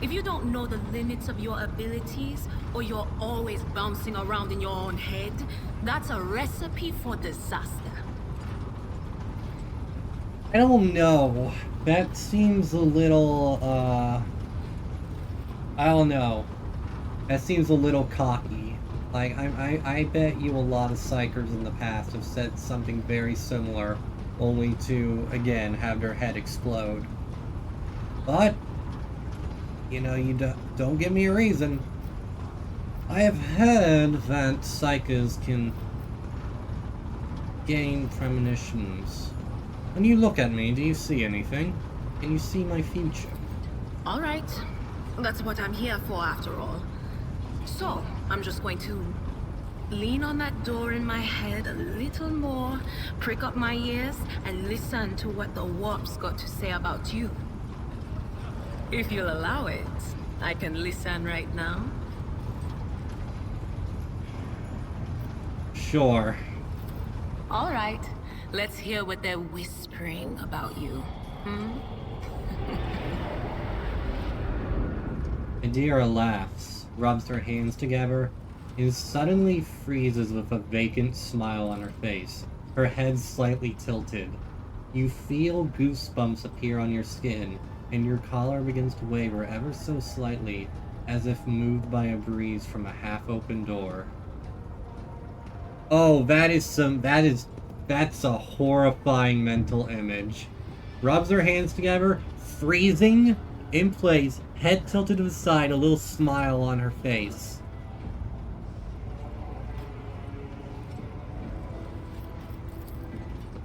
If you don't know the limits of your abilities, or you're always bouncing around in your own head, that's a recipe for disaster. I don't know. That seems a little, I don't know. That seems a little cocky. Like, I bet you a lot of psychers in the past have said something very similar, only to, again, have their head explode. But, you know, you don't give me a reason. I have heard that psychers can gain premonitions. When you look at me, do you see anything? Can you see my future? All right. That's what I'm here for, after all. So, I'm just going to lean on that door in my head a little more, prick up my ears, and listen to what the warp's got to say about you. If you'll allow it, I can listen right now. Sure. All right. Let's hear what they're whispering about you. Adira laughs, rubs her hands together, and suddenly freezes with a vacant smile on her face, her head slightly tilted. You feel goosebumps appear on your skin, and your collar begins to waver ever so slightly, as if moved by a breeze from a half-open door. Oh, that's a horrifying mental image. Rubs her hands together, freezing in place, head tilted to the side, a little smile on her face.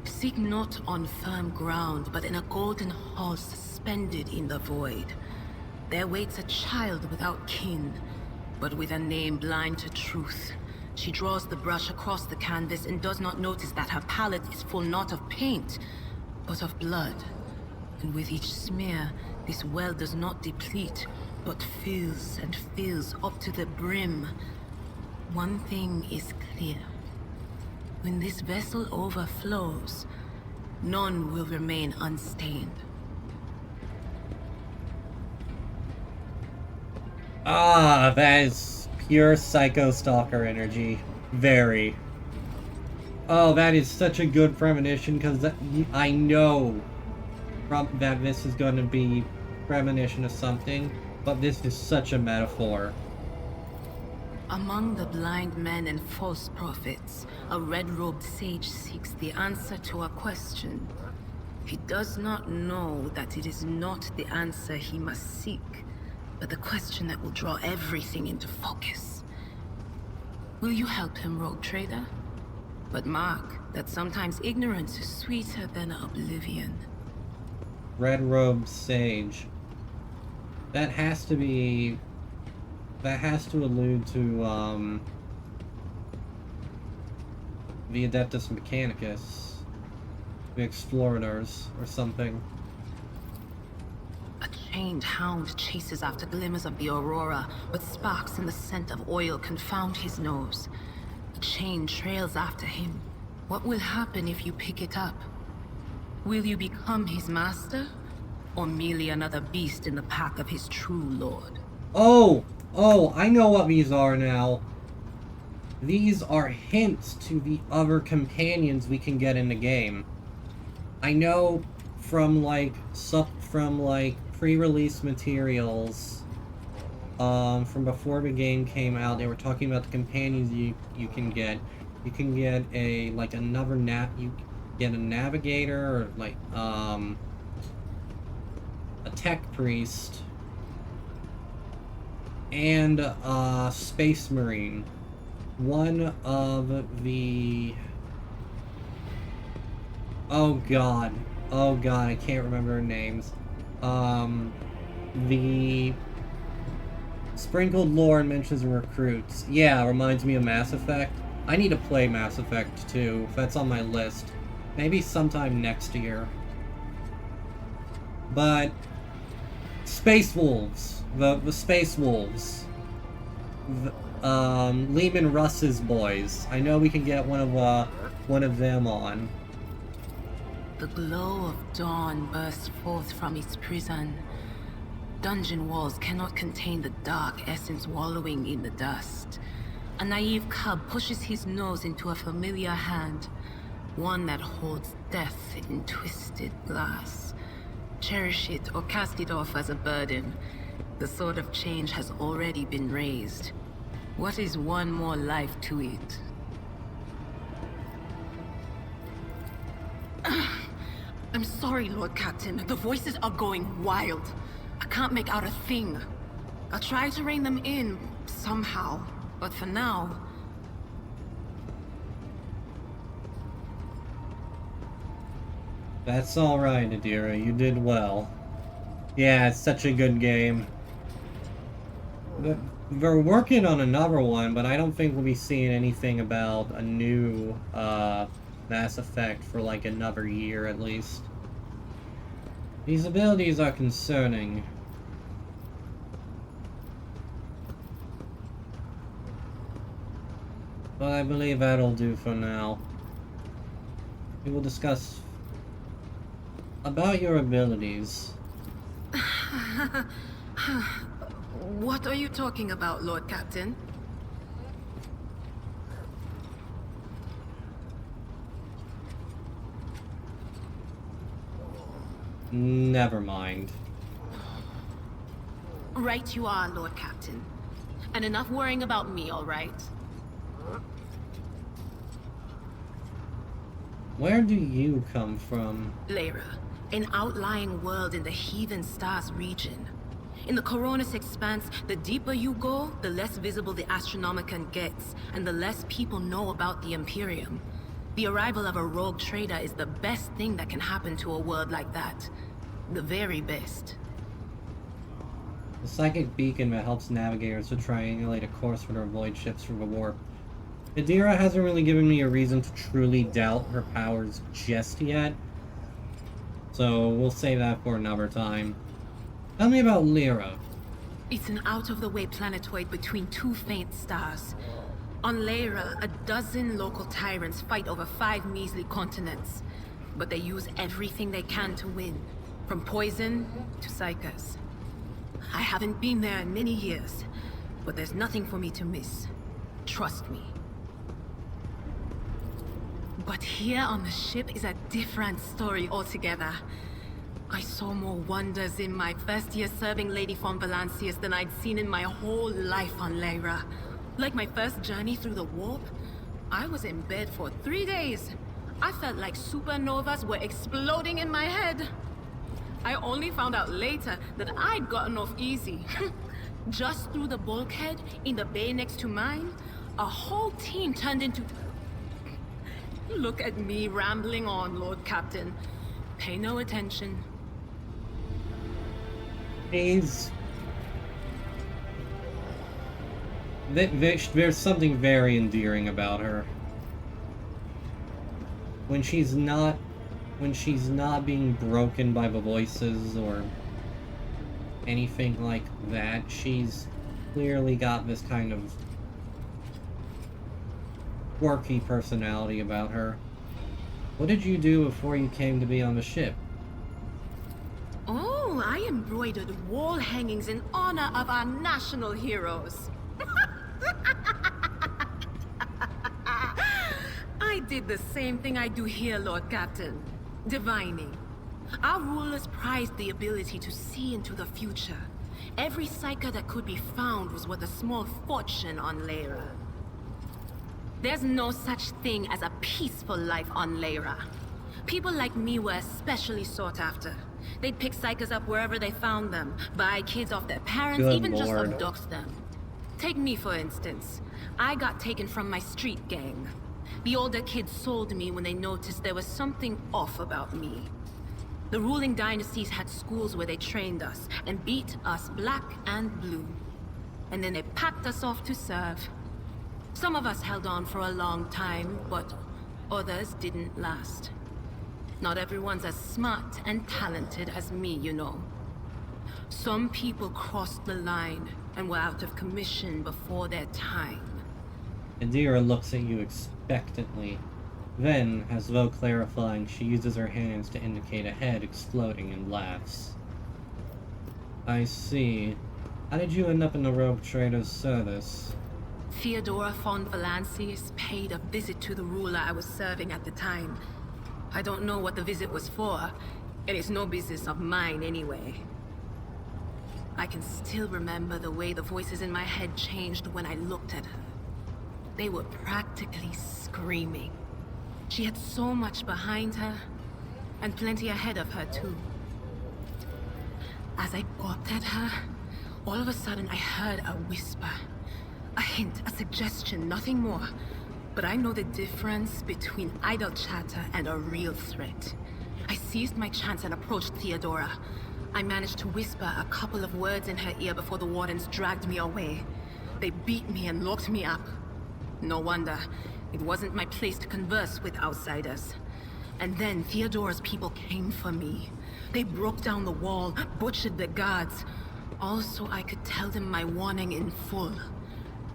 Seek not on firm ground, but in a golden hall suspended in the void. There waits a child without kin, but with a name blind to truth. She draws the brush across the canvas and does not notice that her palette is full not of paint, but of blood. And with each smear, This well does not deplete, but fills and fills up to the brim. One thing is clear. When this vessel overflows, none will remain unstained. Ah, that is pure Psycho Stalker energy. Very. Oh, that is such a good premonition, because I know that this is going to be premonition of something, but this is such a metaphor. Among the blind men and false prophets, a red-robed sage seeks the answer to a question. He does not know that it is not the answer he must seek, but the question that will draw everything into focus. Will you help him, rogue trader? But mark that sometimes ignorance is sweeter than oblivion. Red-robed sage. That has to be... That has to allude to, the Adeptus Mechanicus. The Explorators, or something. A chained hound chases after glimmers of the aurora, but sparks and the scent of oil confound his nose. The chain trails after him. What will happen if you pick it up? Will you become his master? Or merely another beast in the pack of his true lord? Oh, I know what these are now. These are hints to the other companions we can get in the game. I know from pre-release materials, from before the game came out, they were talking about the companions you can get. You can get you get a navigator, or a tech priest, and a space marine. One of the... Oh god, I can't remember their names. The sprinkled lore and mentions of recruits. Yeah, reminds me of Mass Effect. I need to play Mass Effect 2, if that's on my list. Maybe sometime next year. But Space Wolves. The Space Wolves. Lehman Russ's boys. I know we can get one of them on. The glow of dawn bursts forth from its prison. Dungeon walls cannot contain the dark essence wallowing in the dust. A naive cub pushes his nose into a familiar hand, one that holds death in twisted glass. Cherish it or cast it off as a burden. The sword of change has already been raised. What is one more life to it? I'm sorry, Lord Captain. The voices are going wild. I can't make out a thing. I'll try to rein them in, somehow. But for now... That's alright, Adira. You did well. Yeah, it's such a good game. They're working on another one, but I don't think we'll be seeing anything about a new, Mass Effect for like another year at least. These abilities are concerning. But I believe that'll do for now. We will discuss about your abilities. What are you talking about, Lord Captain? Never mind. Right you are, Lord Captain. And enough worrying about me, all right? Where do you come from? Lyra, an outlying world in the Heathen Stars region. In the Coronis Expanse, the deeper you go, the less visible the Astronomicon gets, and the less people know about the Imperium. The arrival of a rogue trader is the best thing that can happen to a world like that. The very best. The psychic beacon that helps navigators to triangulate a course for their void ships through the warp. Adira hasn't really given me a reason to truly doubt her powers just yet. So we'll save that for another time. Tell me about Lyra. It's an out-of-the-way planetoid between two faint stars. On Lyra, a dozen local tyrants fight over 5 measly continents. But they use everything they can to win, from poison to psychers. I haven't been there in many years, but there's nothing for me to miss. Trust me. But here on the ship is a different story altogether. I saw more wonders in my first year serving Lady von Valancius than I'd seen in my whole life on Lyra. Like my first journey through the warp, I was in bed for 3 days. I felt like supernovas were exploding in my head. I only found out later that I'd gotten off easy. Just through the bulkhead in the bay next to mine, a whole team turned into... Look at me rambling on, Lord Captain. Pay no attention. There's something very endearing about her. When she's not being broken by the voices or anything like that, she's clearly got this kind of quirky personality about her. What did you do before you came to be on the ship? Oh, I embroidered wall hangings in honor of our national heroes. I did the same thing I do here, Lord Captain. Divining. Our rulers prized the ability to see into the future. Every psyker that could be found was worth a small fortune on Lyra. There's no such thing as a peaceful life on Lyra. People like me were especially sought after. They'd pick psychers up wherever they found them, buy kids off their parents, Good even just Lord. abduct them. Take me, for instance. I got taken from my street gang. The older kids sold me when they noticed there was something off about me. The ruling dynasties had schools where they trained us and beat us black and blue. And then they packed us off to serve. Some of us held on for a long time, but others didn't last. Not everyone's as smart and talented as me, you know. Some people crossed the line and were out of commission before their time. Indira looks at you expectantly. Then, as though clarifying, she uses her hands to indicate a head exploding and laughs. I see. How did you end up in the Rogue Trader's service? Theodora von Valancius paid a visit to the ruler I was serving at the time. I don't know what the visit was for, and it's no business of mine anyway. I can still remember the way the voices in my head changed when I looked at her. They were practically screaming. She had so much behind her, and plenty ahead of her too. As I gawped at her, all of a sudden I heard a whisper. A hint, a suggestion, nothing more. But I know the difference between idle chatter and a real threat. I seized my chance and approached Theodora. I managed to whisper a couple of words in her ear before the wardens dragged me away. They beat me and locked me up. No wonder. It wasn't my place to converse with outsiders. And then Theodora's people came for me. They broke down the wall, butchered the guards. Also, I could tell them my warning in full.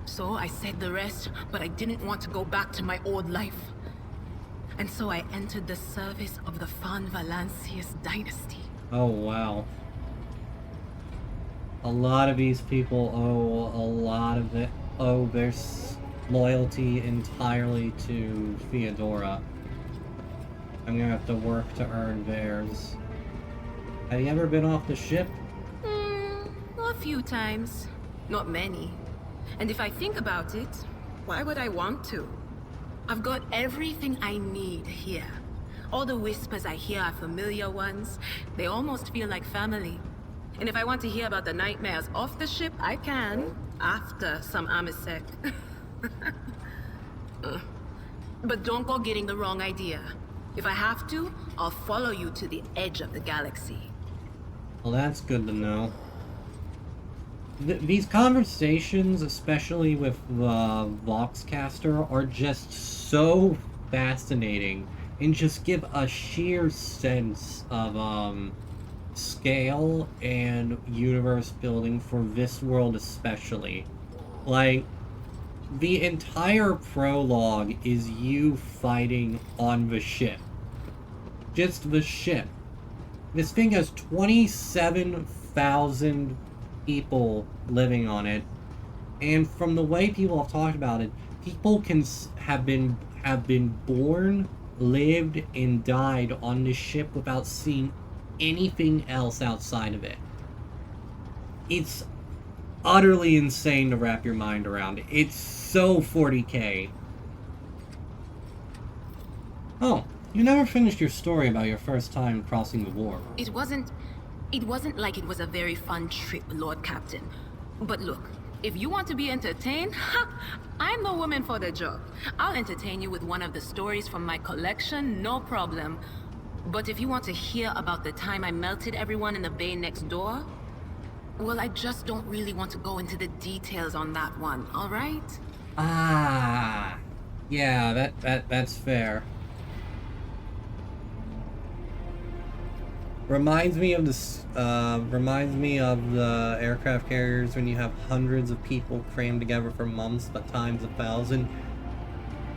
So I said the rest, but I didn't want to go back to my old life. And so I entered the service of the von Valancius dynasty. Oh, wow. A lot of these people owe their loyalty entirely to Theodora. I'm gonna have to work to earn theirs. Have you ever been off the ship? A few times. Not many. And if I think about it, why would I want to? I've got everything I need here. All the whispers I hear are familiar ones. They almost feel like family. And if I want to hear about the nightmares off the ship, I can. After some Amisec. But don't go getting the wrong idea. If I have to, I'll follow you to the edge of the galaxy. Well, that's good to know. These conversations, especially with the Voxcaster, are just so fascinating and just give a sheer sense of scale and universe building for this world especially. Like, the entire prologue is you fighting on the ship. Just the ship. This thing has 27,000 people living on it, and from the way people have talked about it, people have been born, lived, and died on this ship without seeing anything else outside of it. It's utterly insane to wrap your mind around. It's so 40K. Oh, you never finished your story about your first time crossing the warp. It wasn't like it was a very fun trip, Lord Captain. But look, if you want to be entertained, I'm the woman for the job. I'll entertain you with one of the stories from my collection, no problem. But if you want to hear about the time I melted everyone in the bay next door, well, I just don't really want to go into the details on that one, alright? Ah, yeah, that's fair. Reminds me of the aircraft carriers when you have hundreds of people crammed together for months, but times 1,000.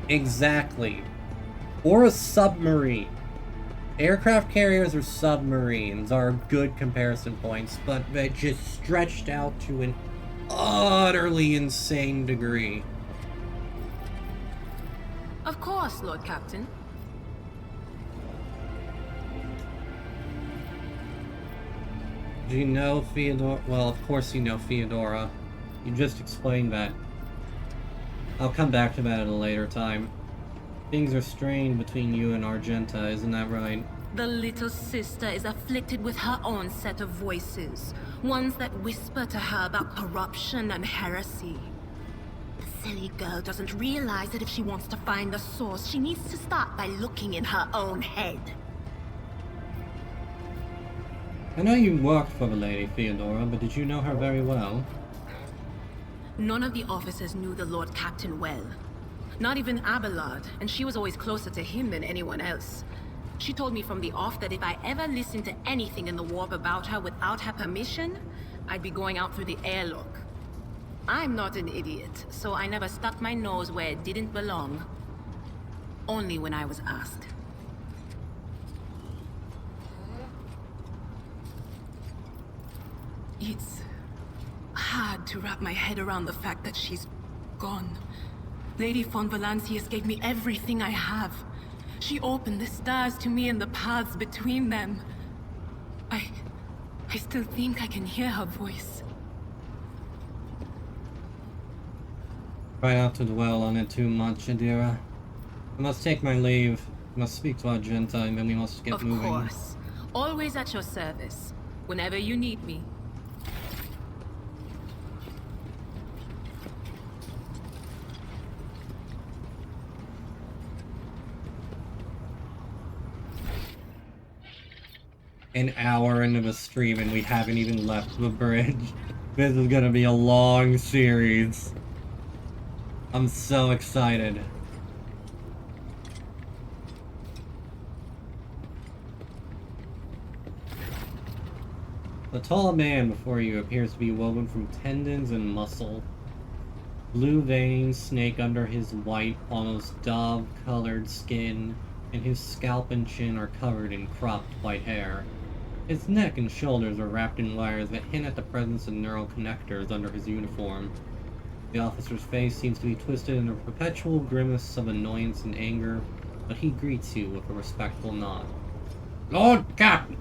Exactly. Or a submarine. Aircraft carriers or submarines are good comparison points, but they're just stretched out to an utterly insane degree. Of course, Lord Captain. Do you know Theodora? Well, of course you know Theodora. You just explained that. I'll come back to that at a later time. Things are strained between you and Argenta, isn't that right? The little sister is afflicted with her own set of voices. Ones that whisper to her about corruption and heresy. The silly girl doesn't realize that if she wants to find the source, she needs to start by looking in her own head. I know you worked for the Lady Theodora, but did you know her very well? None of the officers knew the Lord Captain well. Not even Abelard, and she was always closer to him than anyone else. She told me from the off that if I ever listened to anything in the warp about her without her permission, I'd be going out through the airlock. I'm not an idiot, so I never stuck my nose where it didn't belong. Only when I was asked. It's hard to wrap my head around the fact that she's gone. Lady von Valancius gave me everything I have. She opened the stars to me and the paths between them. I still think I can hear her voice. Try not to dwell on it too much, Adira. I must take my leave. I must speak to Argenta, and then we must get moving. Of course. Always at your service. Whenever you need me. An hour into the stream and we haven't even left the bridge. This is gonna be a long series. I'm so excited. The tall man before you appears to be woven from tendons and muscle. Blue veins snake under his white, almost dove-colored skin, and his scalp and chin are covered in cropped white hair. His neck and shoulders are wrapped in wires that hint at the presence of neural connectors under his uniform. The officer's face seems to be twisted in a perpetual grimace of annoyance and anger, but he greets you with a respectful nod. Lord Captain,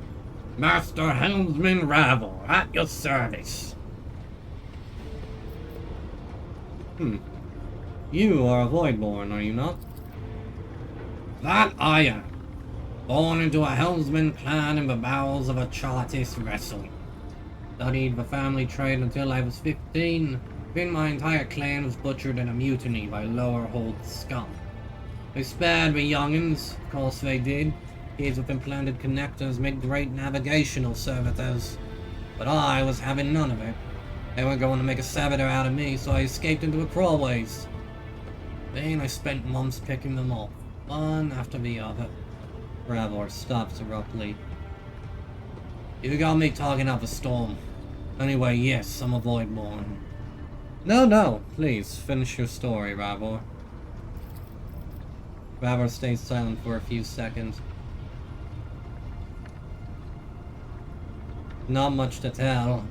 Master Helmsman Ravel, at your service. You are a Voidborn, are you not? That I am. Born into a helmsman clan in the bowels of a Chartist vessel. Studied the family trade until I was 15, then my entire clan was butchered in a mutiny by lower hold scum. They spared the young'uns, of course they did. Kids with implanted connectors make great navigational servitors. But I was having none of it. They were going to make a servitor out of me, so I escaped into the crawlways. Then I spent months picking them off, one after the other. Ravor stops abruptly. You got me talking up a storm. Anyway, yes, I'm a Voidborn. No, please, finish your story, Ravor. Ravor stays silent for a few seconds. Not much to tell.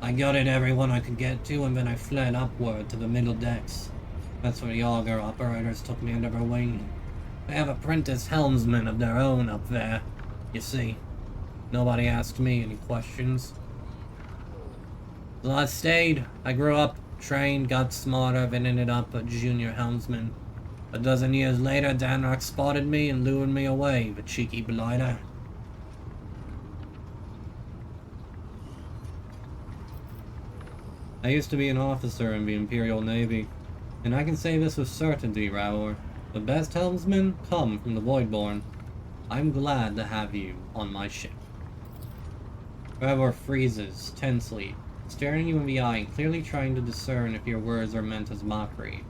I gutted everyone I could get to, and then I fled upward to the middle decks. That's where the auger operators took me under their wing. They have apprentice helmsmen of their own up there. You see, nobody asked me any questions. So I stayed. I grew up, trained, got smarter, then ended up a junior helmsman. A dozen years later, Danrock spotted me and lured me away, the cheeky blighter. I used to be an officer in the Imperial Navy, and I can say this with certainty, Raor. The best helmsmen come from the Voidborn. I'm glad to have you on my ship. Raor freezes, tensely, staring you in the eye and clearly trying to discern if your words are meant as mockery.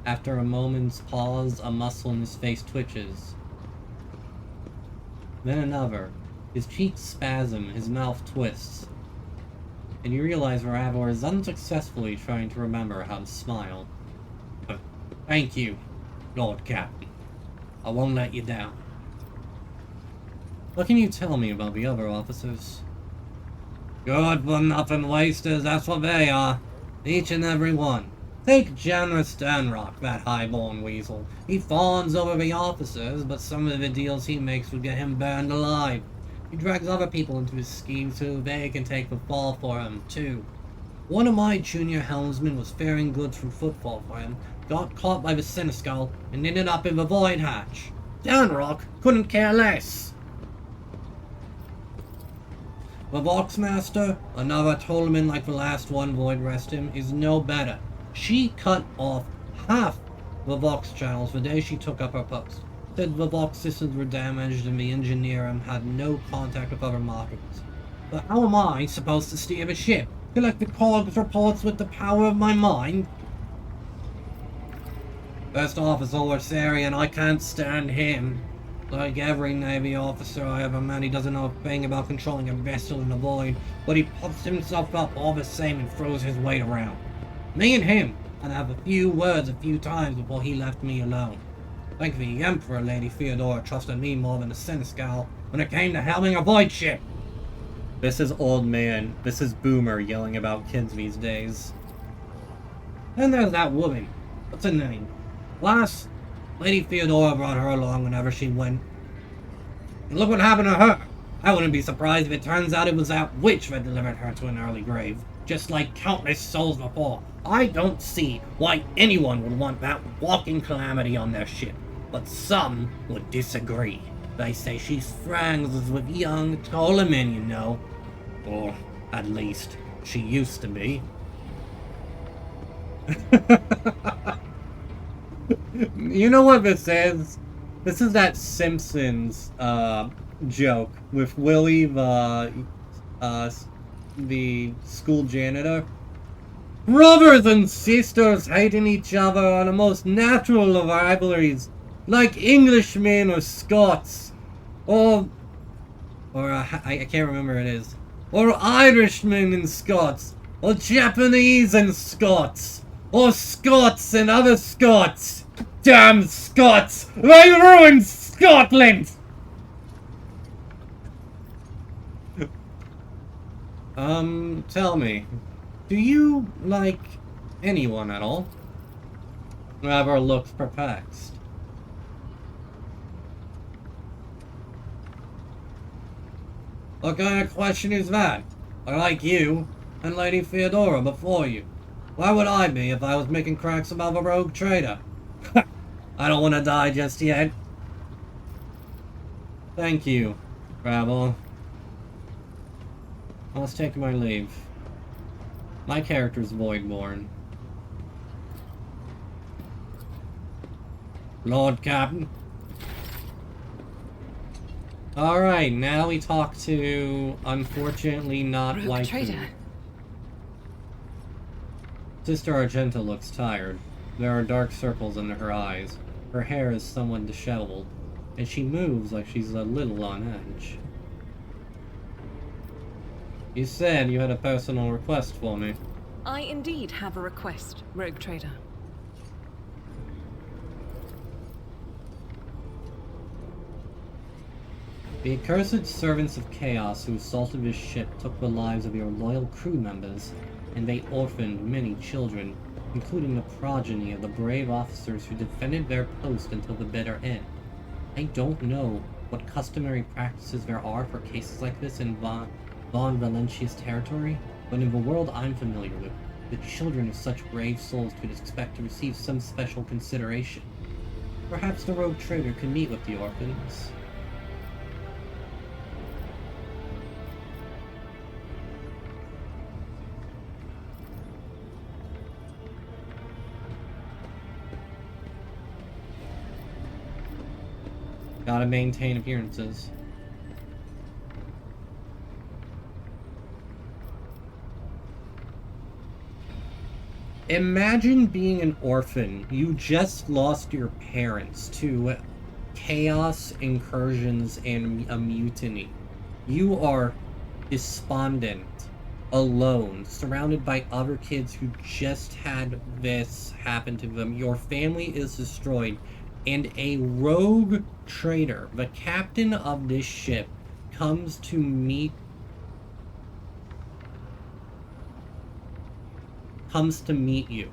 After a moment's pause, a muscle in his face twitches. Then another. His cheeks spasm, his mouth twists. And you realize Ravor is unsuccessfully trying to remember how to smile. But thank you, Lord Captain. I won't let you down. What can you tell me about the other officers? Good for nothing wasters, that's what they are. Each and every one. Take Generous Danrock, that highborn weasel. He fawns over the officers, but some of the deals he makes would get him burned alive. He drags other people into his schemes so they can take the fall for him, too. One of my junior helmsmen was faring goods from footfall for him, got caught by the Siniskull, and ended up in the Void Hatch. Danrock couldn't care less. The Voxmaster, another Tolman like the last one, Void rest him, is no better. She cut off half the Vox channels the day she took up her post. Said the Vox systems were damaged and the engineer had no contact with other modules. But how am I supposed to steer the ship? Collect the COGS reports with the power of my mind? First Officer Orsarian, I can't stand him. Like every Navy officer I ever met, he doesn't know a thing about controlling a vessel in the void, but he puts himself up all the same and throws his weight around. Me and him had have a few words a few times before he left me alone. Like the Emperor, Lady Theodora trusted me more than the Siniskull when it came to helming a void ship. This is old man. This is Boomer yelling about kids these days. Then there's that woman. What's her name? Last, Lady Theodora brought her along whenever she went. And look what happened to her. I wouldn't be surprised if it turns out it was that witch that delivered her to an early grave. Just like countless souls before. I don't see why anyone would want that walking calamity on their ship. But some would disagree. They say she's friends with young Ptolemy, you know. Or, at least, she used to be. You know what this is? This is that Simpsons joke with Willie, the school janitor. Brothers and sisters hating each other are the most natural of rivalries, like Englishmen or Scots, or I can't remember what it is, or Irishmen and Scots, or Japanese and Scots, or Scots and other Scots. Damn Scots! They ruined Scotland! Tell me, do you like anyone at all? Ravor looks perplexed. What kind of question is that? I like you, and Lady Theodora before you. Why would I be if I was making cracks about a rogue trader? I don't want to die just yet. Thank you, Ravor. I must take my leave. My character's Voidborn. Lord Captain. Alright, now we talk to, unfortunately not Rogue waifu. trader. Sister Argenta looks tired. There are dark circles under her eyes. Her hair is somewhat disheveled, and she moves like she's a little on edge. You said you had a personal request for me. I indeed have a request, Rogue Trader. The accursed servants of chaos who assaulted this ship took the lives of your loyal crew members, and they orphaned many children, including the progeny of the brave officers who defended their post until the bitter end. I don't know what customary practices there are for cases like this in Von Valentia's territory, but in the world I'm familiar with, the children of such brave souls could expect to receive some special consideration. Perhaps the Rogue Trader could meet with the orphans. Gotta maintain appearances. Imagine being an orphan. You just lost your parents to chaos, incursions, and a mutiny. You are despondent, alone, surrounded by other kids who just had this happen to them. Your family is destroyed, and a rogue trader, the captain of this ship, comes to meet you.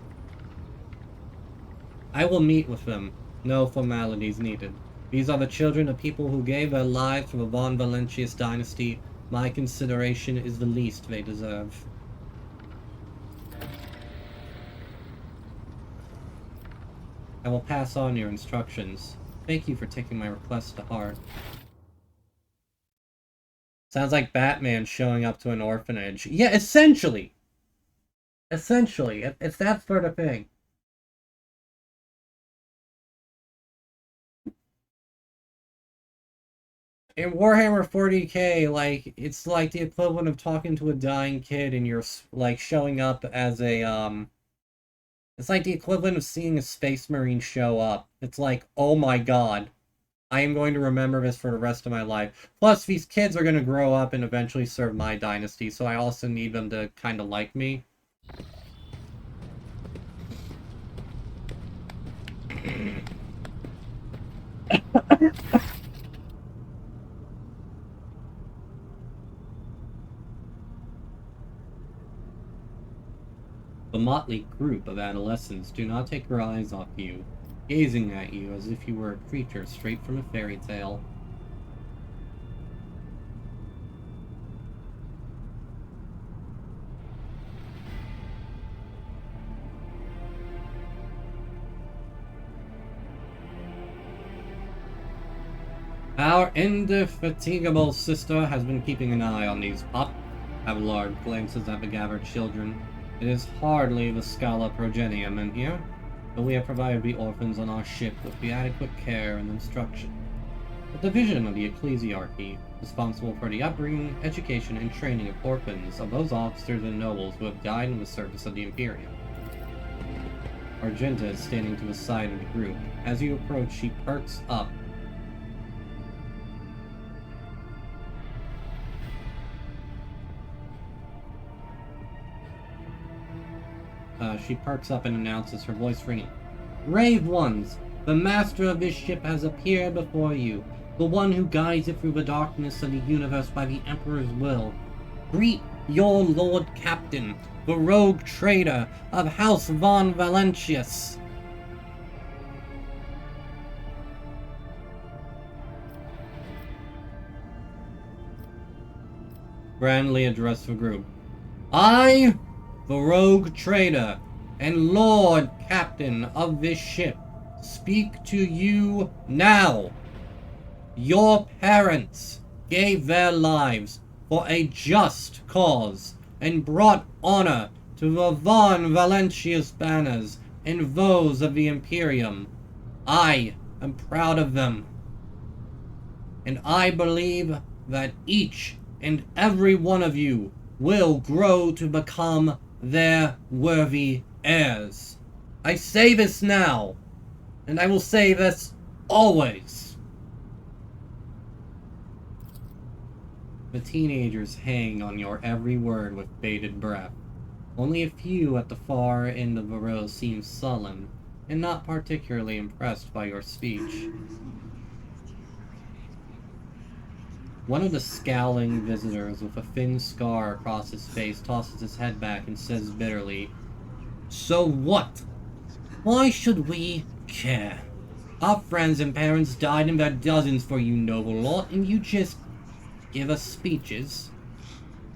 I will meet with them. No formalities needed. These are the children of people who gave their lives for the Von Valentius dynasty. My consideration is the least they deserve. I will pass on your instructions. Thank you for taking my request to heart. Sounds like Batman showing up to an orphanage. Yeah, essentially! Essentially, it's that sort of thing. In Warhammer 40k, like, it's like the equivalent of talking to a dying kid and you're, like, showing up as a, it's like the equivalent of seeing a Space Marine show up. It's like, oh my god, I am going to remember this for the rest of my life. Plus, these kids are going to grow up and eventually serve my dynasty, so I also need them to kind of like me. The motley group of adolescents do not take their eyes off you, gazing at you as if you were a creature straight from a fairy tale. Our indefatigable sister has been keeping an eye on these pup. Abelard glances at the gathered children. It is hardly the Scala progenium in here, but we have provided the orphans on our ship with the adequate care and instruction. The division of the ecclesiarchy, responsible for the upbringing, education, and training of orphans of those officers and nobles who have died in the service of the Imperium. Argenta is standing to the side of the group. As you approach, she perks up. She perks up and announces, her voice ringing. Brave ones, the master of this ship has appeared before you, the one who guides it through the darkness of the universe by the Emperor's will. Greet your Lord Captain, the rogue trader of House Von Valentius. Grandly addressed the group. I, the rogue trader, and Lord Captain of this ship, speak to you now. Your parents gave their lives for a just cause and brought honor to the Von Valentius banners and those of the Imperium. I am proud of them, and I believe that each and every one of you will grow to become their worthy heirs. I say this now, and I will say this always. The teenagers hang on your every word with bated breath. Only a few at the far end of the row seem sullen, and not particularly impressed by your speech. One of the scowling visitors with a thin scar across his face tosses his head back and says bitterly, "So what? Why should we care? Our friends and parents died in their dozens for you, noble lot, and you just give us speeches."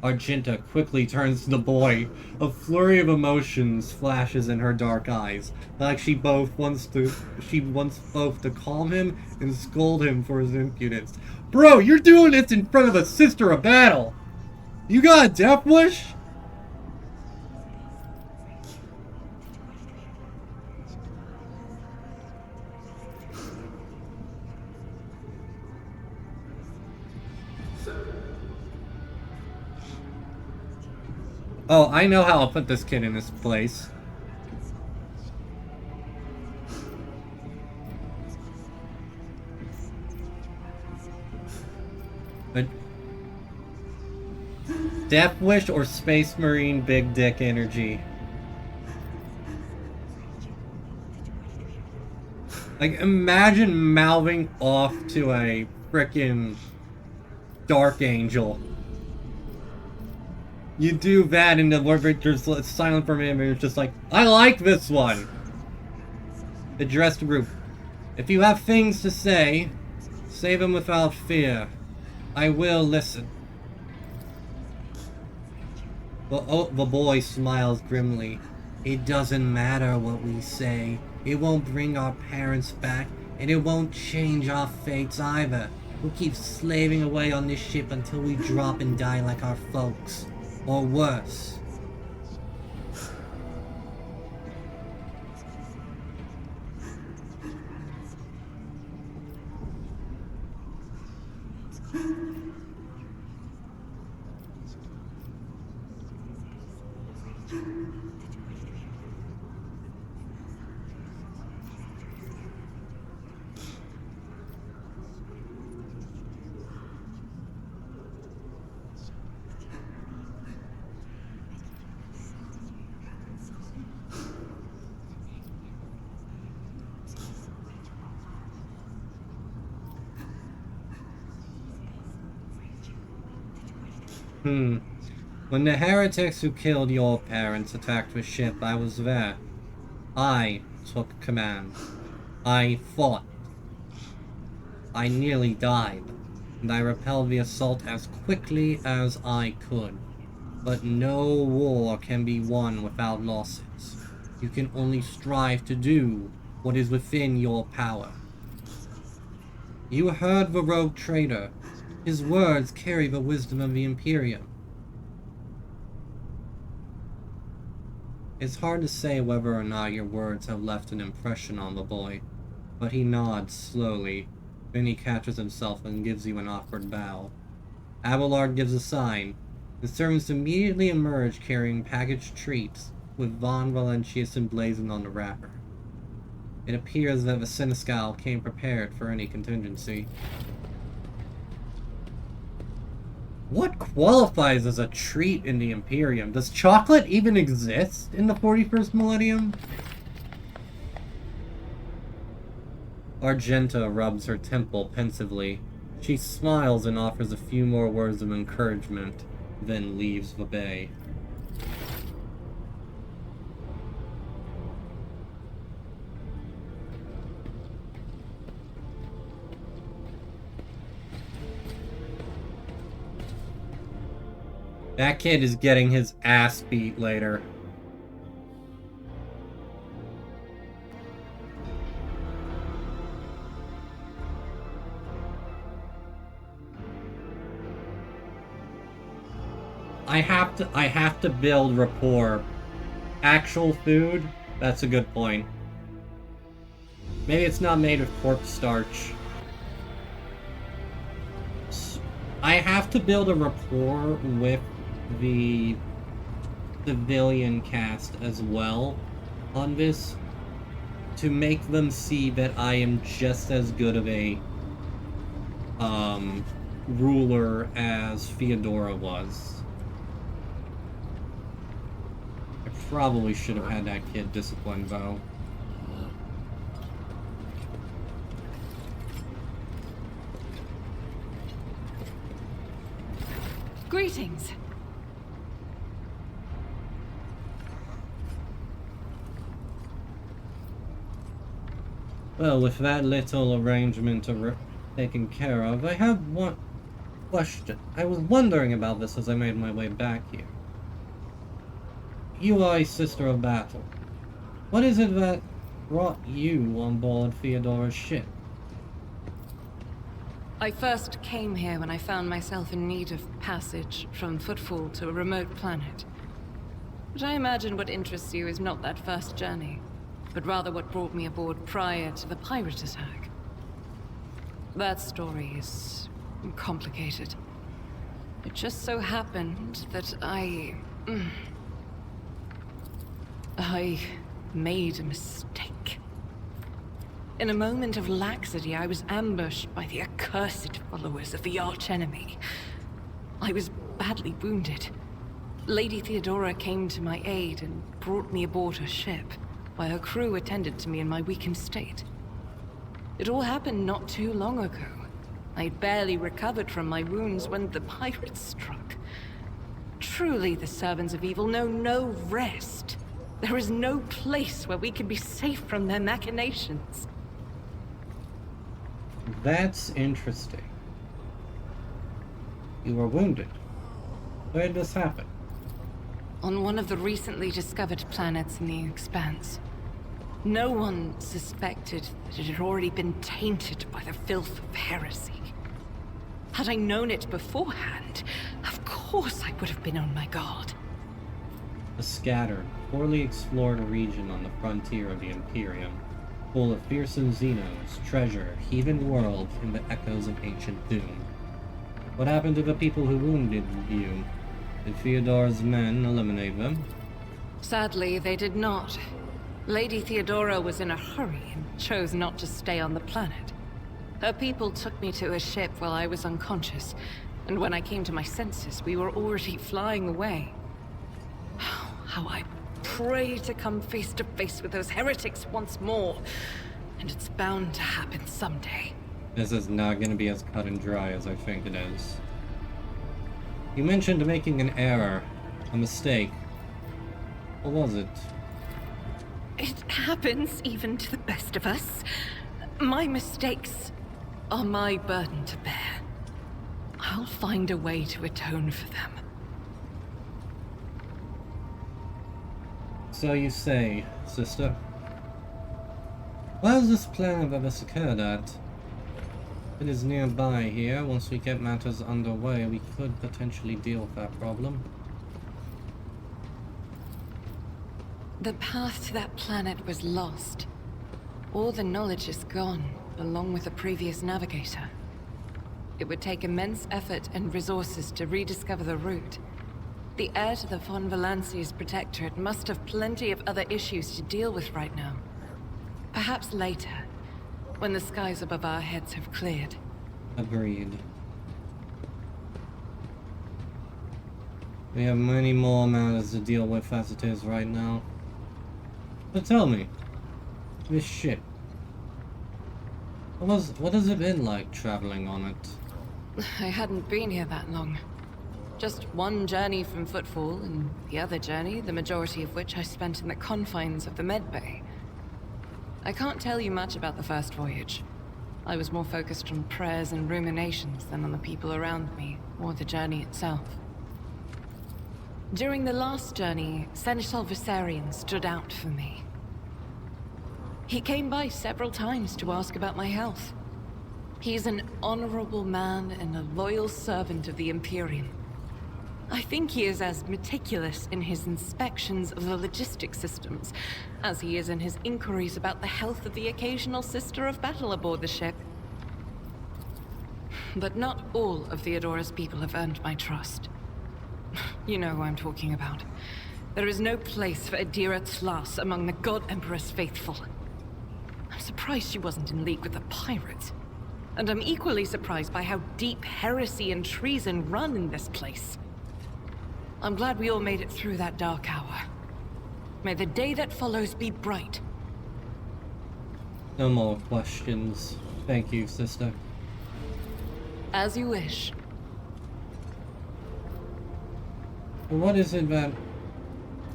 Argenta quickly turns to the boy. A flurry of emotions flashes in her dark eyes, like she wants both to calm him and scold him for his impudence. Bro, you're doing this in front of a sister of battle! You got a death wish? Oh, I know how I'll put this kid in his place. But Death Wish or Space Marine Big Dick Energy? Like, imagine mouthing off to a frickin' Dark Angel. You do that and the Lord Victor's silent for a minute and it's just like, I like this one! Address the group. If you have things to say, say them without fear. I will listen. The boy smiles grimly. It doesn't matter what we say. It won't bring our parents back, and it won't change our fates either. We'll keep slaving away on this ship until we drop and die like our folks. Or worse. When the heretics who killed your parents attacked the ship, I was there. I took command. I fought. I nearly died, and I repelled the assault as quickly as I could. But no war can be won without losses. You can only strive to do what is within your power. You heard the rogue trader. His words carry the wisdom of the Imperium. It's hard to say whether or not your words have left an impression on the boy, but he nods slowly. Then he catches himself and gives you an awkward bow. Abelard gives a sign. The servants immediately emerge carrying packaged treats, with Von Valentius emblazoned on the wrapper. It appears that the Senescal came prepared for any contingency. What qualifies as a treat in the Imperium? Does chocolate even exist in the 41st millennium? Argenta rubs her temple pensively. She smiles and offers a few more words of encouragement, then leaves the bay. That kid is getting his ass beat later. I have to build rapport. Actual food? That's a good point. Maybe it's not made of corpse starch. I have to build a rapport with the civilian cast as well on this to make them see that I am just as good of a ruler as Theodora was. I probably should have had that kid disciplined, though. Greetings. Well, with that little arrangement taken care of, I have one question. I was wondering about this as I made my way back here. You are a sister of battle. What is it that brought you on board Theodora's ship? I first came here when I found myself in need of passage from Footfall to a remote planet. But I imagine what interests you is not that first journey, but rather what brought me aboard prior to the pirate attack. That story is complicated. It just so happened that I made a mistake. In a moment of laxity, I was ambushed by the accursed followers of the archenemy. I was badly wounded. Lady Theodora came to my aid and brought me aboard her ship, while her crew attended to me in my weakened state. It all happened not too long ago. I had barely recovered from my wounds when the pirates struck. Truly, the servants of evil know no rest. There is no place where we can be safe from their machinations. That's interesting. You were wounded. Where did this happen? On one of the recently discovered planets in the Expanse. No one suspected that it had already been tainted by the filth of heresy. Had I known it beforehand, of course I would have been on my guard. A scattered, poorly explored region on the frontier of the Imperium, full of fearsome Xenos, treasure, heathen world, and the echoes of ancient doom. What happened to the people who wounded you? Did Theodora's men eliminate them? Sadly, they did not. Lady Theodora was in a hurry and chose not to stay on the planet. Her people took me to a ship while I was unconscious, and when I came to my senses, we were already flying away. How I pray to come face to face with those heretics once more, and it's bound to happen someday. This is not going to be as cut and dry as I think it is. You mentioned making an error, a mistake. What was it? It happens even to the best of us. My mistakes are my burden to bear. I'll find a way to atone for them. So you say, sister. Where is this planet that this occurred at? It is nearby here. Once we get matters underway, we could potentially deal with that problem. The path to that planet was lost. All the knowledge is gone, along with the previous navigator. It would take immense effort and resources to rediscover the route. The heir to the von Valanci's protectorate must have plenty of other issues to deal with right now. Perhaps later, when the skies above our heads have cleared. Agreed. We have many more matters to deal with as it is right now. But tell me, this ship, what has it been like traveling on it? I hadn't been here that long. Just one journey from Footfall, and the other journey, the majority of which I spent in the confines of the Medbay. I can't tell you much about the first voyage. I was more focused on prayers and ruminations than on the people around me, or the journey itself. During the last journey, Seneschal Viserion stood out for me. He came by several times to ask about my health. He's an honorable man and a loyal servant of the Imperium. I think he is as meticulous in his inspections of the logistic systems as he is in his inquiries about the health of the occasional sister of battle aboard the ship. But not all of Theodora's people have earned my trust. You know who I'm talking about. There is no place for Adira Tlas among the God Emperor's faithful. I'm surprised she wasn't in league with the pirates. And I'm equally surprised by how deep heresy and treason run in this place. I'm glad we all made it through that dark hour. May the day that follows be bright. No more questions. Thank you, sister. As you wish. What is it that...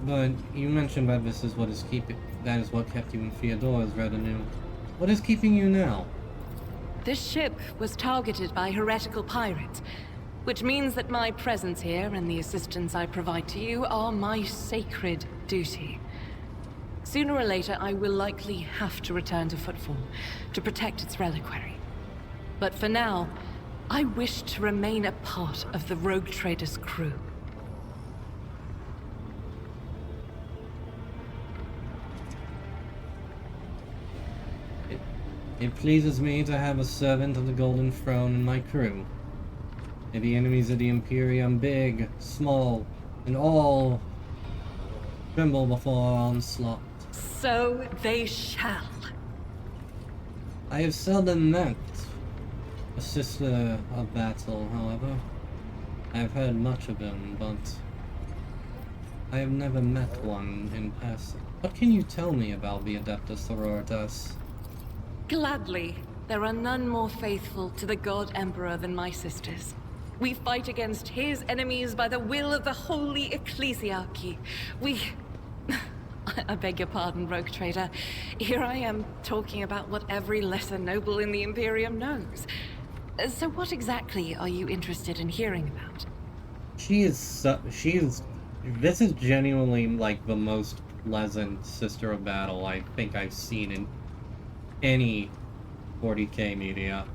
But you mentioned that this is what is keeping... That is what kept you in Theodora's retinue. What is keeping you now? This ship was targeted by heretical pirates, which means that my presence here and the assistance I provide to you are my sacred duty. Sooner or later, I will likely have to return to Footfall to protect its reliquary. But for now, I wish to remain a part of the Rogue Trader's crew. It pleases me to have a servant of the Golden Throne in my crew. May the enemies of the Imperium, big, small, and all tremble before our onslaught. So they shall. I have seldom met a sister of battle, however. I have heard much of them, but I have never met one in person. What can you tell me about the Adeptus Sororitas? Gladly. There are none more faithful to the God Emperor than my sisters. We fight against his enemies by the will of the Holy Ecclesiarchy. I beg your pardon, Rogue Trader. Here I am talking about what every lesser noble in the Imperium knows. So what exactly are you interested in hearing about? This is genuinely like the most pleasant Sister of Battle I think I've seen in any 40k media.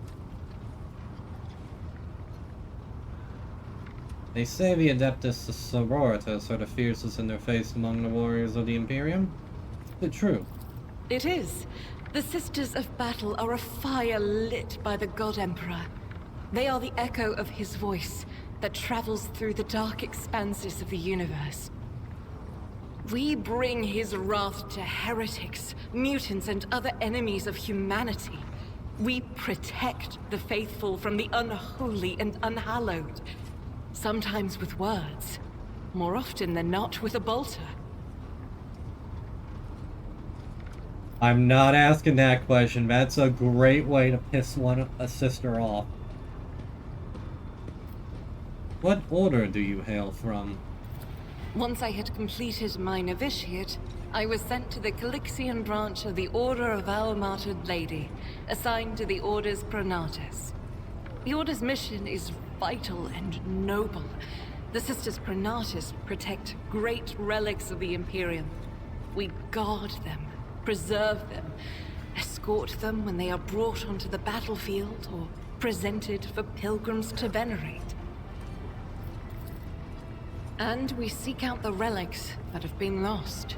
They say the Adeptus Sororitas are the fiercest in their face among the warriors of the Imperium. Is it true? It is. The Sisters of Battle are a fire lit by the God Emperor. They are the echo of his voice that travels through the dark expanses of the universe. We bring his wrath to heretics, mutants, and other enemies of humanity. We protect the faithful from the unholy and unhallowed. Sometimes with words, more often than not with a bolter. I'm not asking that question. That's a great way to piss a sister off. What order do you hail from? Once I had completed my novitiate, I was sent to the Calixian branch of the Order of Our Martyred Lady, assigned to the Order's Pronatus. The Order's mission is vital and noble. The Sisters Pronatus protect great relics of the Imperium. We guard them, preserve them, escort them when they are brought onto the battlefield or presented for pilgrims to venerate. And we seek out the relics that have been lost.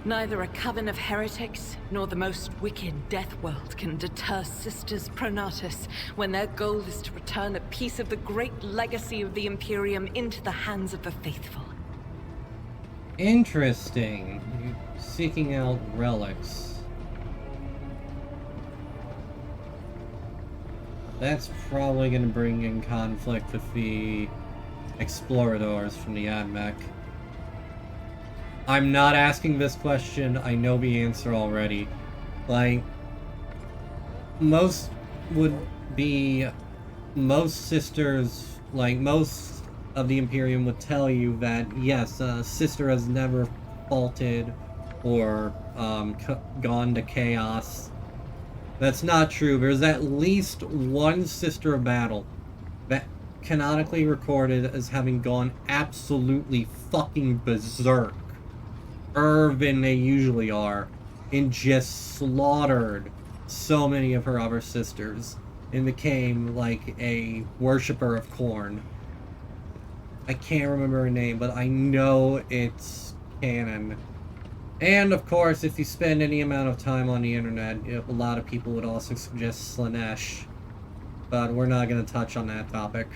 Neither a coven of heretics nor the most wicked death world can deter Sisters Pronatus when their goal is to return a piece of the great legacy of the Imperium into the hands of the faithful. Interesting. You're seeking out relics. That's probably going to bring in conflict with the exploradors from the AdMech. I'm not asking this question, I know the answer already. Like, most sisters, like, most of the Imperium would tell you that, yes, a sister has never faulted or gone to chaos. That's not true. There's at least one Sister of Battle that canonically recorded as having gone absolutely fucking berserk, than they usually are, and just slaughtered so many of her other sisters and became like a worshipper of corn. I can't remember her name, but I know it's canon. And of course, if you spend any amount of time on the internet, a lot of people would also suggest Slanesh, but we're not going to touch on that topic.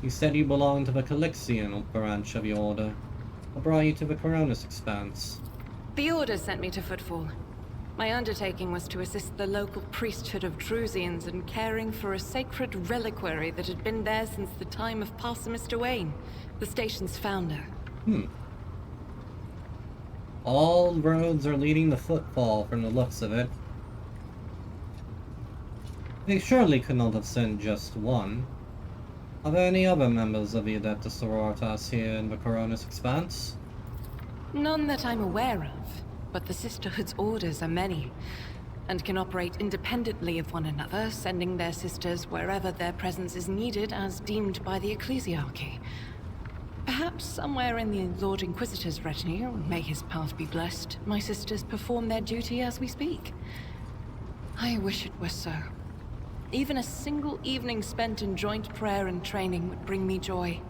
You said you belong to the Calixian branch of the Order. What brought you to the Coronis Expanse? The Order sent me to Footfall. My undertaking was to assist the local priesthood of Drusians in caring for a sacred reliquary that had been there since the time of Pastor Mr. Wayne, the station's founder. All roads are leading to Footfall from the looks of it. They surely could not have sent just one. Are there any other members of the Adeptus Sororitas here in the Coronis Expanse? None that I'm aware of, but the Sisterhood's orders are many, and can operate independently of one another, sending their sisters wherever their presence is needed as deemed by the Ecclesiarchy. Perhaps somewhere in the Lord Inquisitor's retinue, may his path be blessed, my sisters perform their duty as we speak. I wish it were so. Even a single evening spent in joint prayer and training would bring me joy.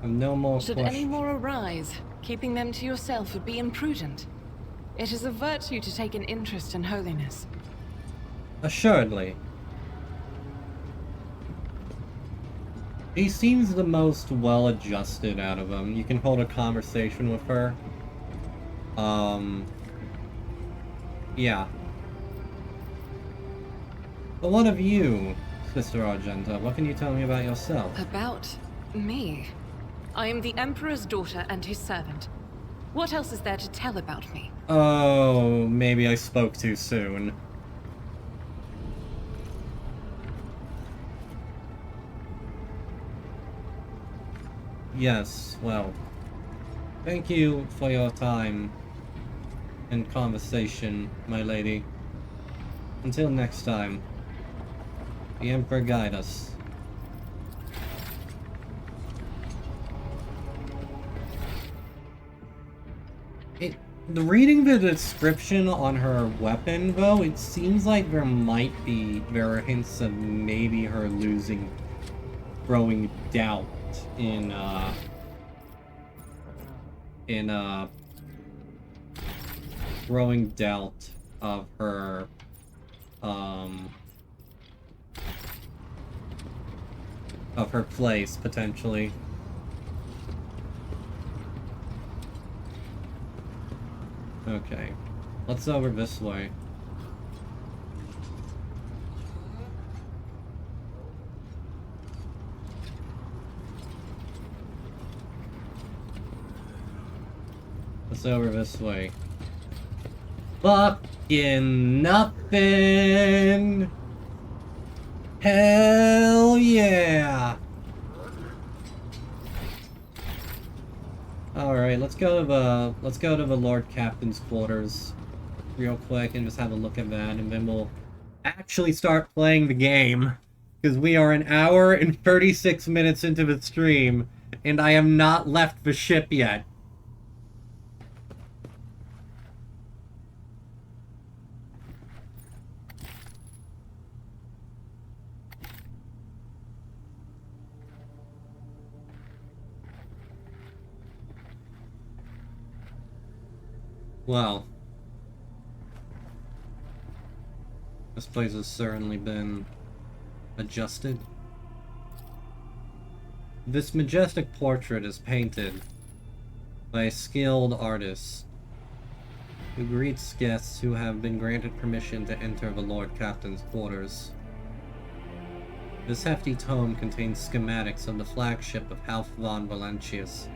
And no more Should any more arise, keeping them to yourself would be imprudent. It is a virtue to take an interest in holiness. Assuredly. She seems the most well-adjusted out of them. You can hold a conversation with her. Yeah. But what of you, Sister Argenta? What can you tell me about yourself? About me? I am the Emperor's daughter and his servant. What else is there to tell about me? Oh, maybe I spoke too soon. Yes, well, thank you for your time and conversation, my lady. Until next time, the Emperor guide us. Reading the description on her weapon, though, it seems like there are hints of maybe her growing doubt in growing doubt of her, of her place, potentially. Okay, let's over this way. Let's over this way. Fucking nothing! Hell yeah! Alright, let's go to the Lord Captain's quarters real quick and just have a look at that, and then we'll actually start playing the game. Because we are 1 hour and 36 minutes into the stream, and I have not left the ship yet. Well, this place has certainly been adjusted. This majestic portrait is painted by a skilled artist who greets guests who have been granted permission to enter the Lord Captain's quarters. This hefty tome contains schematics of the flagship of House von Valentius,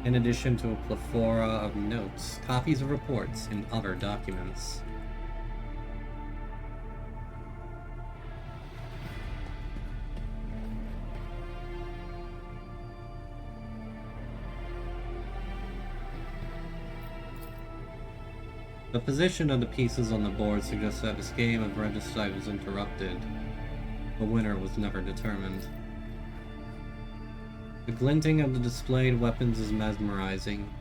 in addition to a plethora of notes, copies of reports, and other documents. The position of the pieces on the board suggests that this game of regicide was interrupted. The winner was never determined. The glinting of the displayed weapons is mesmerizing.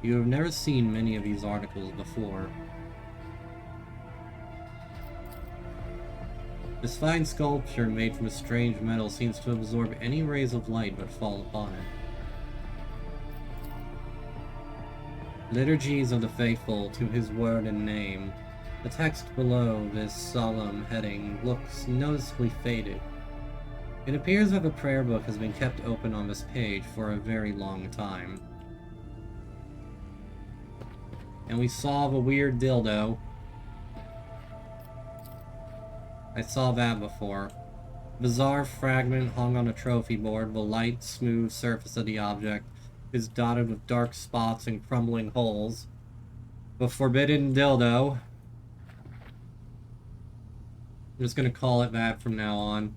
You have never seen many of these articles before. This fine sculpture made from a strange metal seems to absorb any rays of light that fall upon it. Liturgies of the Faithful to His Word and Name. The text below this solemn heading looks noticeably faded. It appears that the prayer book has been kept open on this page for a very long time. And we solve a weird dildo. I saw that before. Bizarre fragment hung on a trophy board. The light, smooth surface of the object is dotted with dark spots and crumbling holes. The forbidden dildo. I'm just gonna call it that from now on.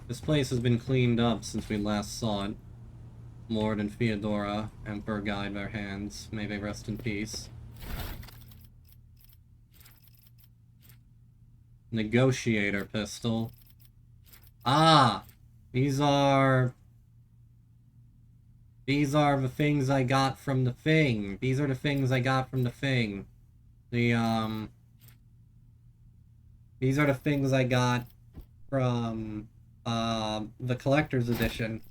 This place has been cleaned up since we last saw it. Lord and Theodora, Emperor guide their hands. May they rest in peace. Negotiator pistol. Ah! These are the things I got from the thing. These are the things I got from the thing. These are the things I got from, the collector's edition.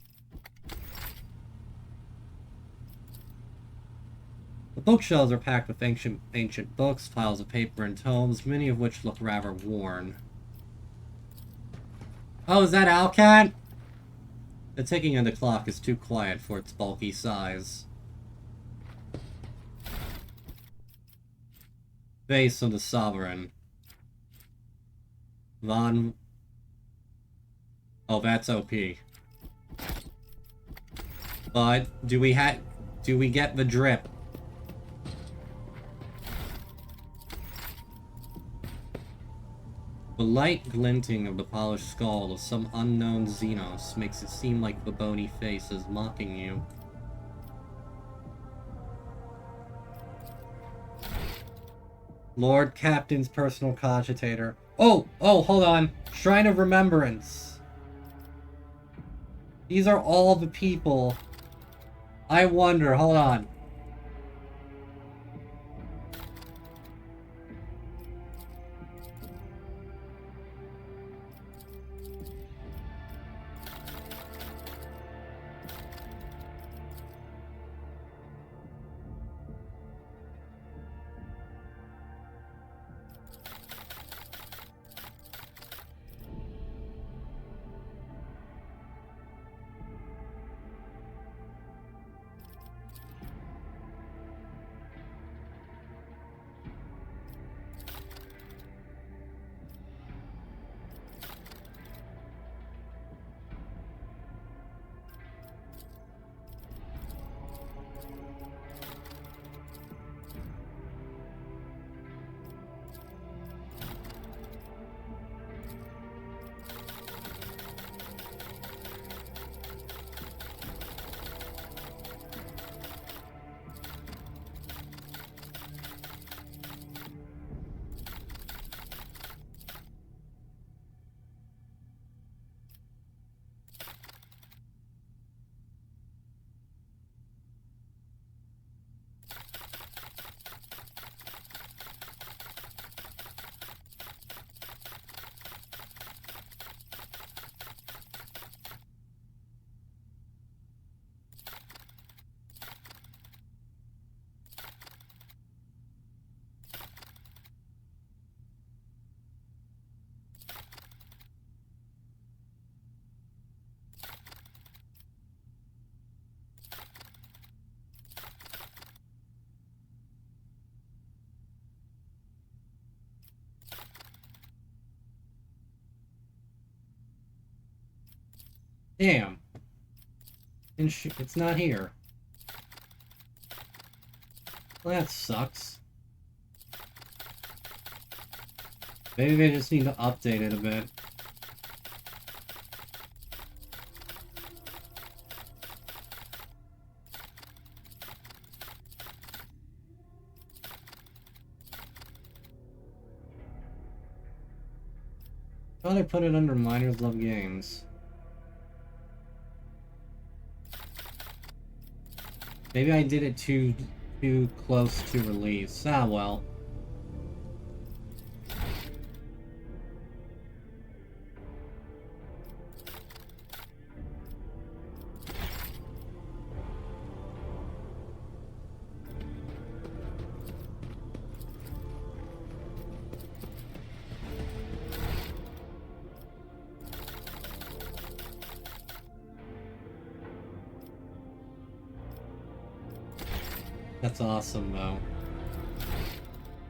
The bookshelves are packed with ancient books, piles of paper and tomes, many of which look rather worn. Oh, is that Alcat? The ticking of the clock is too quiet for its bulky size. Face of the Sovereign. Oh, that's OP. But, do we get the drip? The light glinting of the polished skull of some unknown Xenos makes it seem like the bony face is mocking you. Lord Captain's personal cogitator. Oh, hold on. Shrine of Remembrance. These are all the people. I wonder, hold on. Damn. It's not here. Well, that sucks. Maybe they just need to update it a bit. I thought I put it under Miners Love Games. Maybe I did it too close to release. Ah, well. That's awesome, though.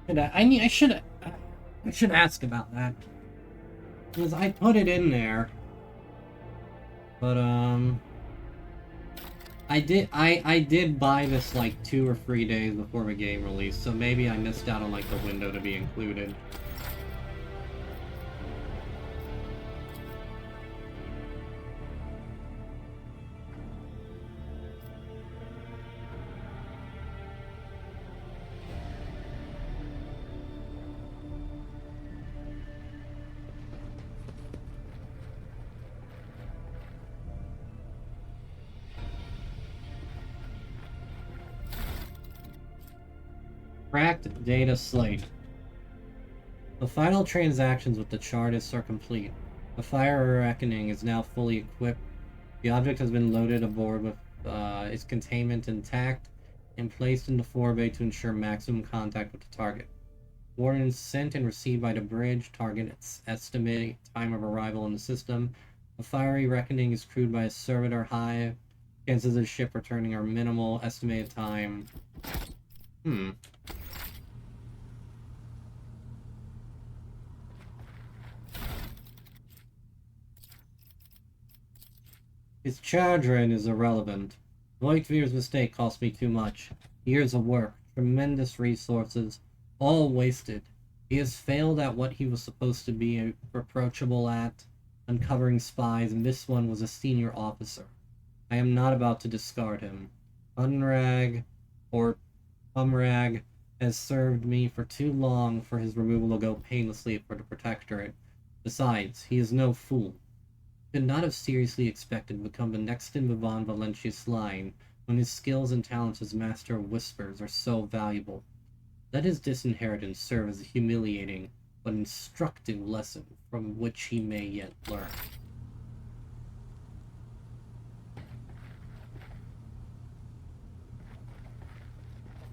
And I should ask about that. Because I put it in there. But, I did buy this, like, 2 or 3 days before the game released, so maybe I missed out on, like, the window to be included. Cracked data slate. The final transactions with the Chartists are complete. The Fire Reckoning is now fully equipped. The object has been loaded aboard with its containment intact and placed in the forebay to ensure maximum contact with the target. Warnings sent and received by the bridge. Target's estimated time of arrival in the system. The Fiery Reckoning is crewed by a servitor hive. Chances of the ship returning are minimal. Estimated time. His chagrin is irrelevant. Voigtvir's mistake cost me too much. Years of work, tremendous resources, all wasted. He has failed at what he was supposed to be reproachable at, uncovering spies, and this one was a senior officer. I am not about to discard him. Unrag, or Umrag, has served me for too long for his removal to go painlessly for the Protectorate. Besides, he is no fool. Could not have seriously expected to become the next in the Von Valentius line when his skills and talents as Master of Whispers are so valuable. Let his disinheritance serve as a humiliating but instructive lesson from which he may yet learn.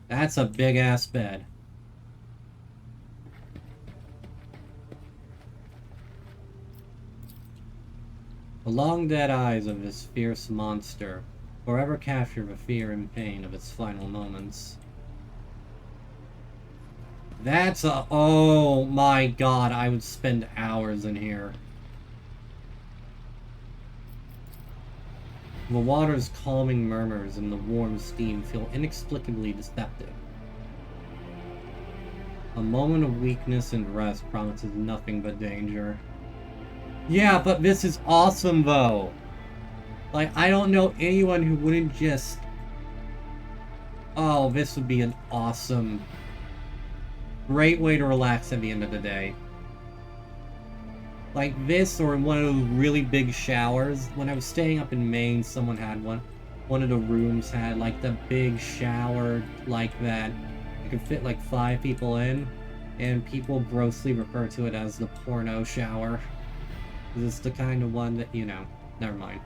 That's a big-ass bed. The long dead eyes of this fierce monster forever capture the fear and pain of its final moments. That's a... oh my god, I would spend hours in here. The water's calming murmurs and the warm steam feel inexplicably deceptive. A moment of weakness and rest promises nothing but danger. Yeah, but this is awesome, though. Like, I don't know anyone who wouldn't just... oh, this would be an awesome... great way to relax at the end of the day. Like this, or in one of those really big showers. When I was staying up in Maine, someone had one. One of the rooms had, like, the big shower like that. It could fit, like, 5 people in. And people grossly refer to it as the porno shower. It's the kind of one that, you know, never mind.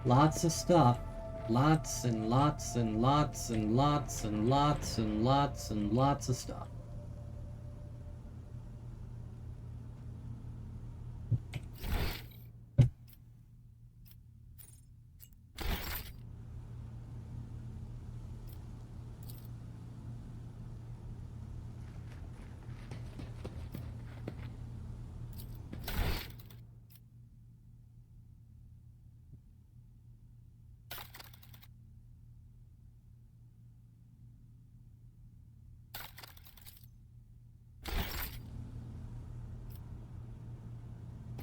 Lots of stuff. Lots and lots and lots and lots and lots and lots and lots of stuff.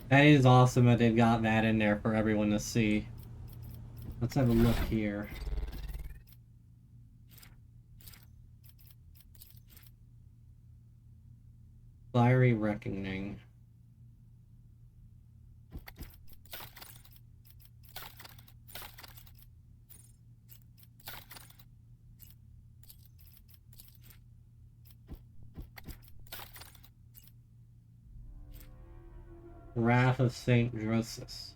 That is awesome that they've got that in there for everyone to see. Let's have a look here. Fiery Reckoning. Wrath of Saint Drusus.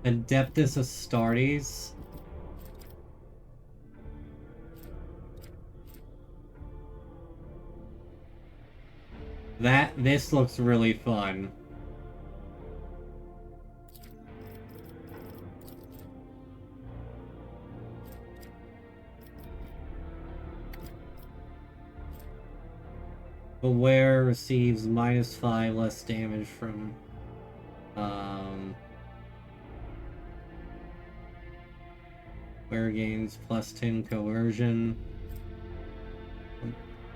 Adeptus Astartes. This looks really fun. Beware receives -5 less damage from Wear gains +10 coercion.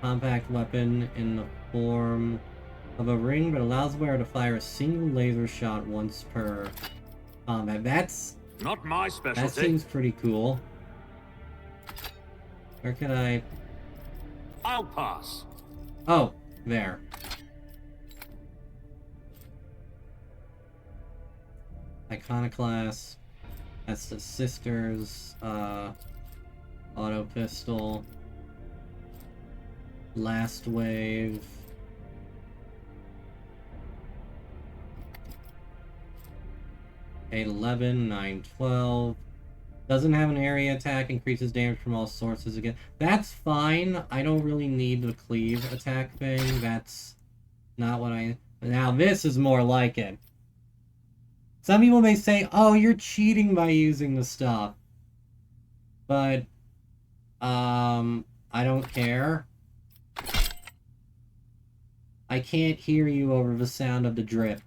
Compact weapon in the form of a ring, but allows the wearer to fire a single laser shot once per combat. That's not my specialty. That seems pretty cool. Where can I? I'll pass. Oh, there. Iconoclast. That's the Sisters. Auto pistol. Last wave. (8-11, 9-12). Doesn't have an area attack, increases damage from all sources again. That's fine. I don't really need the cleave attack thing. That's not what I... Now this is more like it. Some people may say, oh, you're cheating by using the stuff. But, I don't care. I can't hear you over the sound of the drip.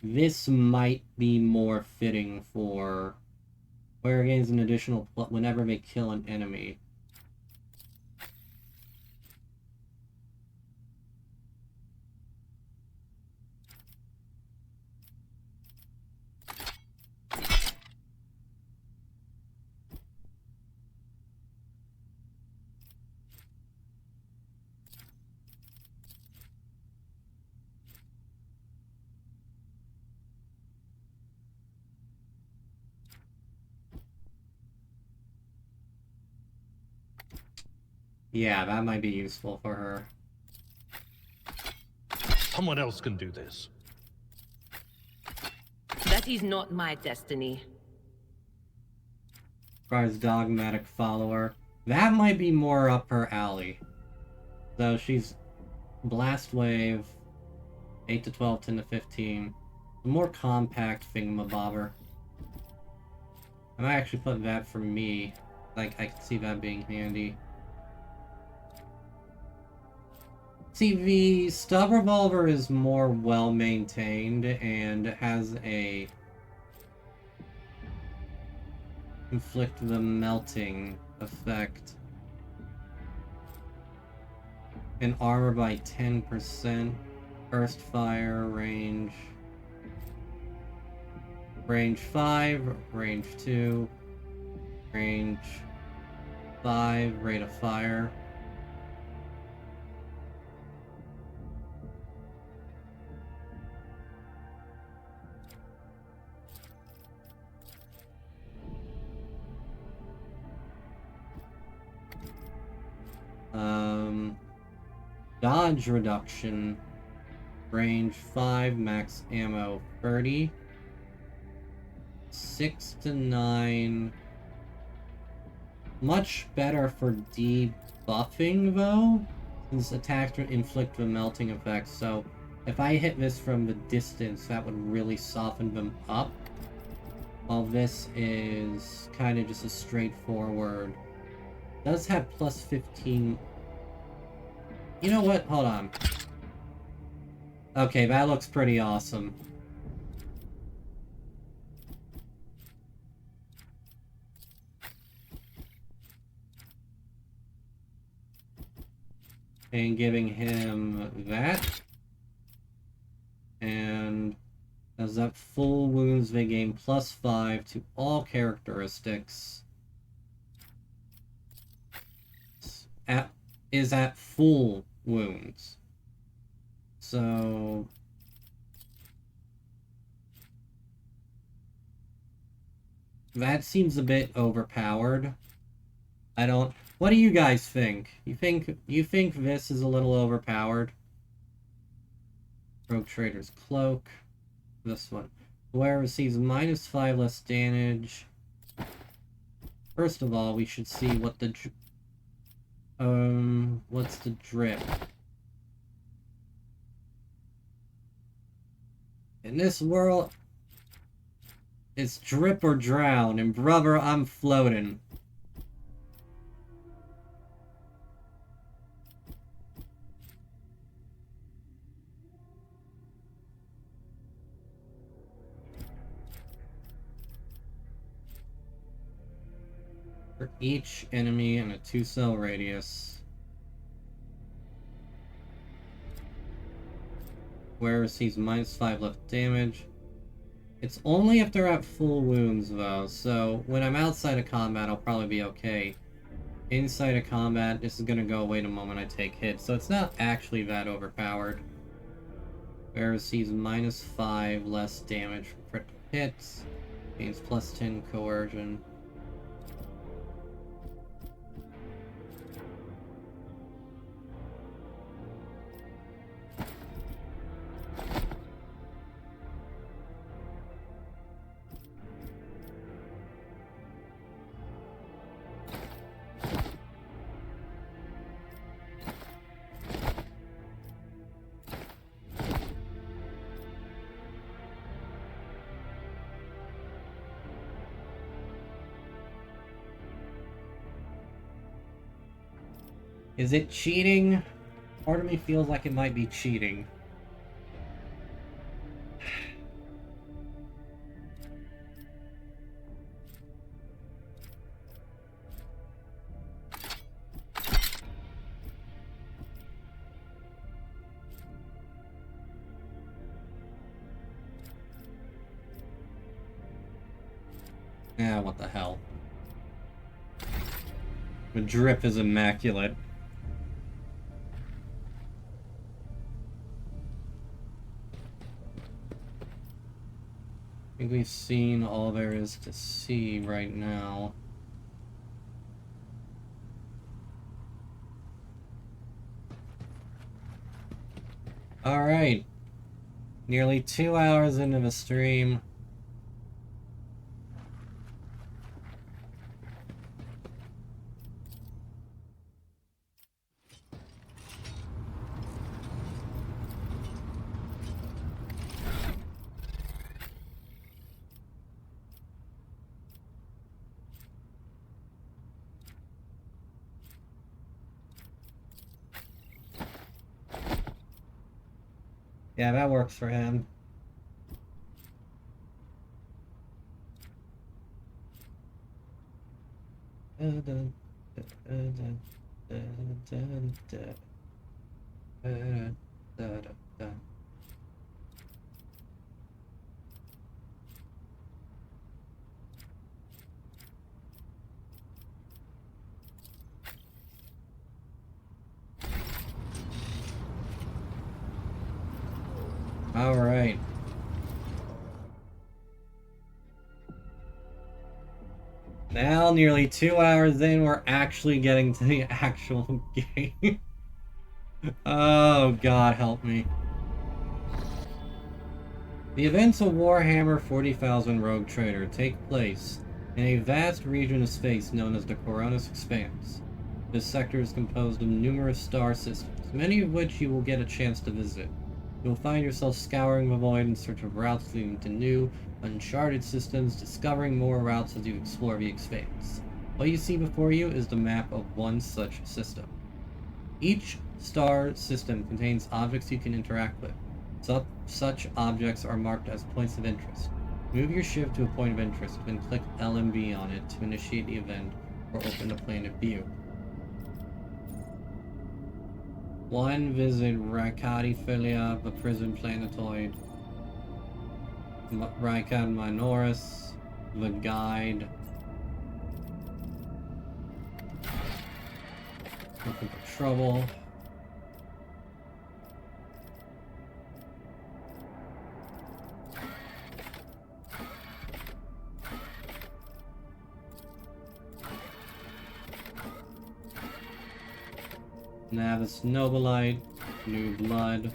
This might be more fitting for where it gains an additional whenever they kill an enemy. Yeah, that might be useful for her. Someone else can do this. That is not my destiny. Requires dogmatic follower. That might be more up her alley. So she's blast wave, 8-12, 10-15. A more compact thingamabobber. I might actually put that for me. Like, I can see that being handy. See, the stub revolver is more well-maintained and has a inflict the melting effect. And armor by 10%. Burst fire, range 5, range 2, range 5, rate of fire. Dodge reduction, range 5, max ammo 30, 6-9. Much better for debuffing though, since attacks would inflict the melting effect. So if I hit this from the distance, that would really soften them up. While this is kind of just a straightforward. Does have +15. You know what? Hold on. Okay, that looks pretty awesome. And giving him that. And at full wounds, they gain +5 to all characteristics. Is at full wounds. So that seems a bit overpowered. What do you guys think? You think this is a little overpowered? Rogue Trader's Cloak. This one. Where receives -5 less damage. First of all, we should see what the what's the drip? In this world, it's drip or drown, and brother, I'm floating. For each enemy in a 2-cell radius. Where receives -5 left damage. It's only if they're at full wounds, though, so when I'm outside of combat, I'll probably be okay. Inside of combat, this is gonna go away the moment I take hits, so it's not actually that overpowered. Where receives -5 less damage from critical hits. Gains +10 coercion. Is it cheating? Part of me feels like it might be cheating. Yeah, what the hell. The drip is immaculate. I think we've seen all there is to see right now. Alright. Nearly 2 hours into the stream. Yeah, that works for him. All right. Now, nearly 2 hours in, we're actually getting to the actual game. Oh, God help me. The events of Warhammer 40,000 Rogue Trader take place in a vast region of space known as the Coronis Expanse. This sector is composed of numerous star systems, many of which you will get a chance to visit. You'll find yourself scouring the void in search of routes leading to new, uncharted systems, discovering more routes as you explore the expanse. What you see before you is the map of one such system. Each star system contains objects you can interact with. Such objects are marked as points of interest. Move your ship to a point of interest, then click LMB on it to initiate the event or open the planet view. 1. Visit Rakati Philia, the prison planetoid. Rykon Minoris, the guide. Looking for trouble. Navis Nobilite, New Blood.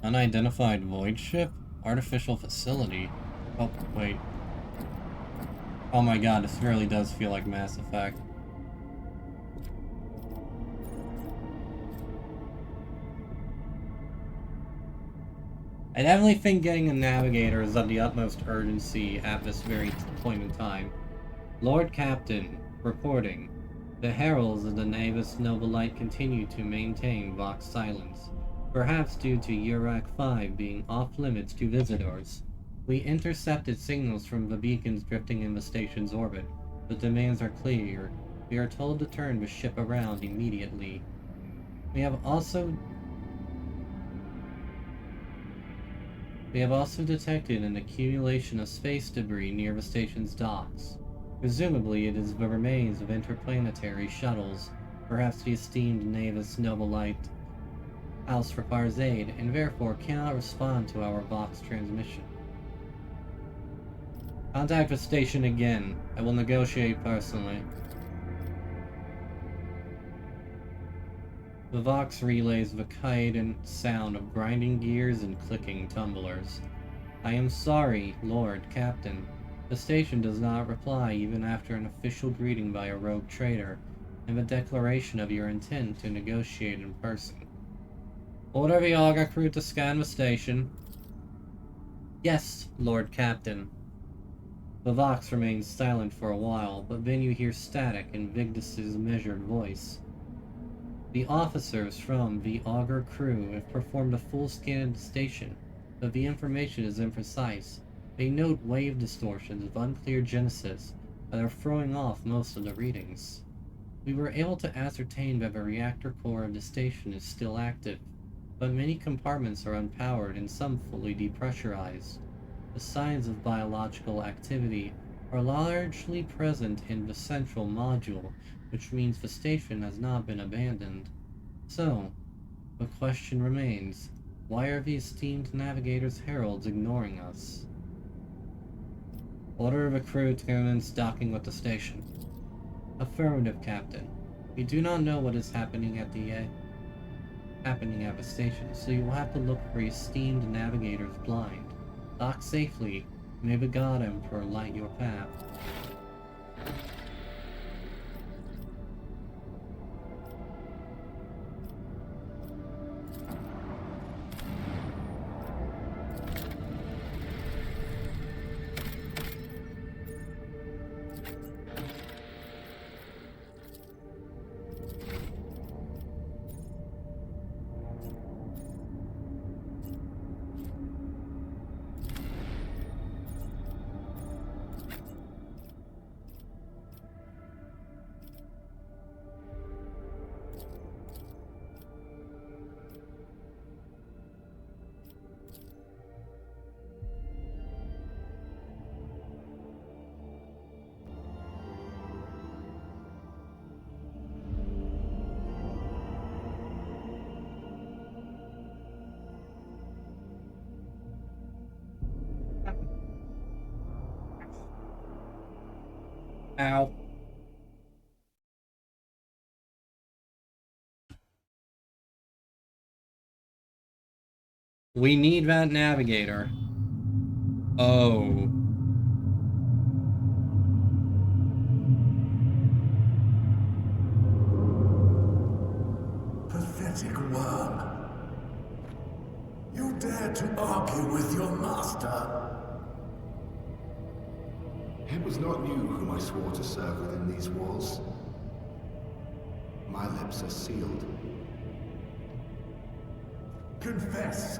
Unidentified void ship? Artificial facility? Oh, wait. Oh my god, this really does feel like Mass Effect. I definitely think getting a navigator is of the utmost urgency at this very point in time. Lord Captain, reporting. The heralds of the Navis Nobilite continue to maintain Vox silence, perhaps due to Urak 5 being off-limits to visitors. We intercepted signals from the beacons drifting in the station's orbit. The demands are clear. We are told to turn the ship around immediately. We have also detected an accumulation of space debris near the station's docks. Presumably, it is the remains of interplanetary shuttles. Perhaps the esteemed Navis Nobilite House requires aid, and therefore cannot respond to our Vox transmission. Contact the station again. I will negotiate personally. The Vox relays the chident sound of grinding gears and clicking tumblers. I am sorry, Lord Captain. The station does not reply even after an official greeting by a rogue trader, and the declaration of your intent to negotiate in person. Order the Augur crew to scan the station. Yes, Lord Captain. The Vox remains silent for a while, but then you hear static in Vigdis's measured voice. The officers from the Augur crew have performed a full scan of the station, but the information is imprecise. They note wave distortions of unclear genesis that are throwing off most of the readings. We were able to ascertain that the reactor core of the station is still active, but many compartments are unpowered and some fully depressurized. The signs of biological activity are largely present in the central module, which means the station has not been abandoned. So, the question remains, why are the esteemed navigator's heralds ignoring us? Order the crew to commence docking with the station. Affirmative, Captain. We do not know what is happening at the station, so you will have to look for esteemed navigator's blind. Dock safely. May the God Emperor light your path. Ow. We need that navigator. Oh. Pathetic worm. You dare to argue with your master? It was not you whom I swore to serve within these walls. My lips are sealed. Confess.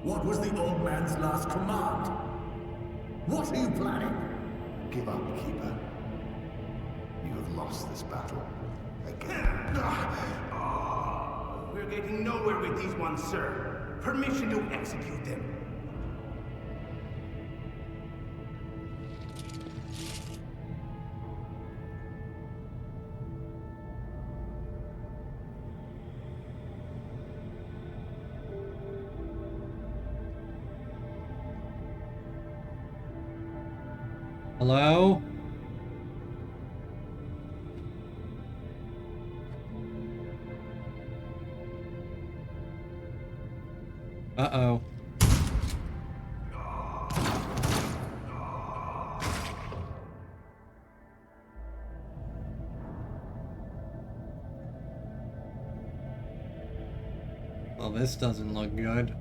What was the old man's last command? What are you planning? Give up, Keeper. You have lost this battle. Again. We're getting nowhere with these ones, sir. Permission to execute them. Hello? Uh-oh. Well, this doesn't look good.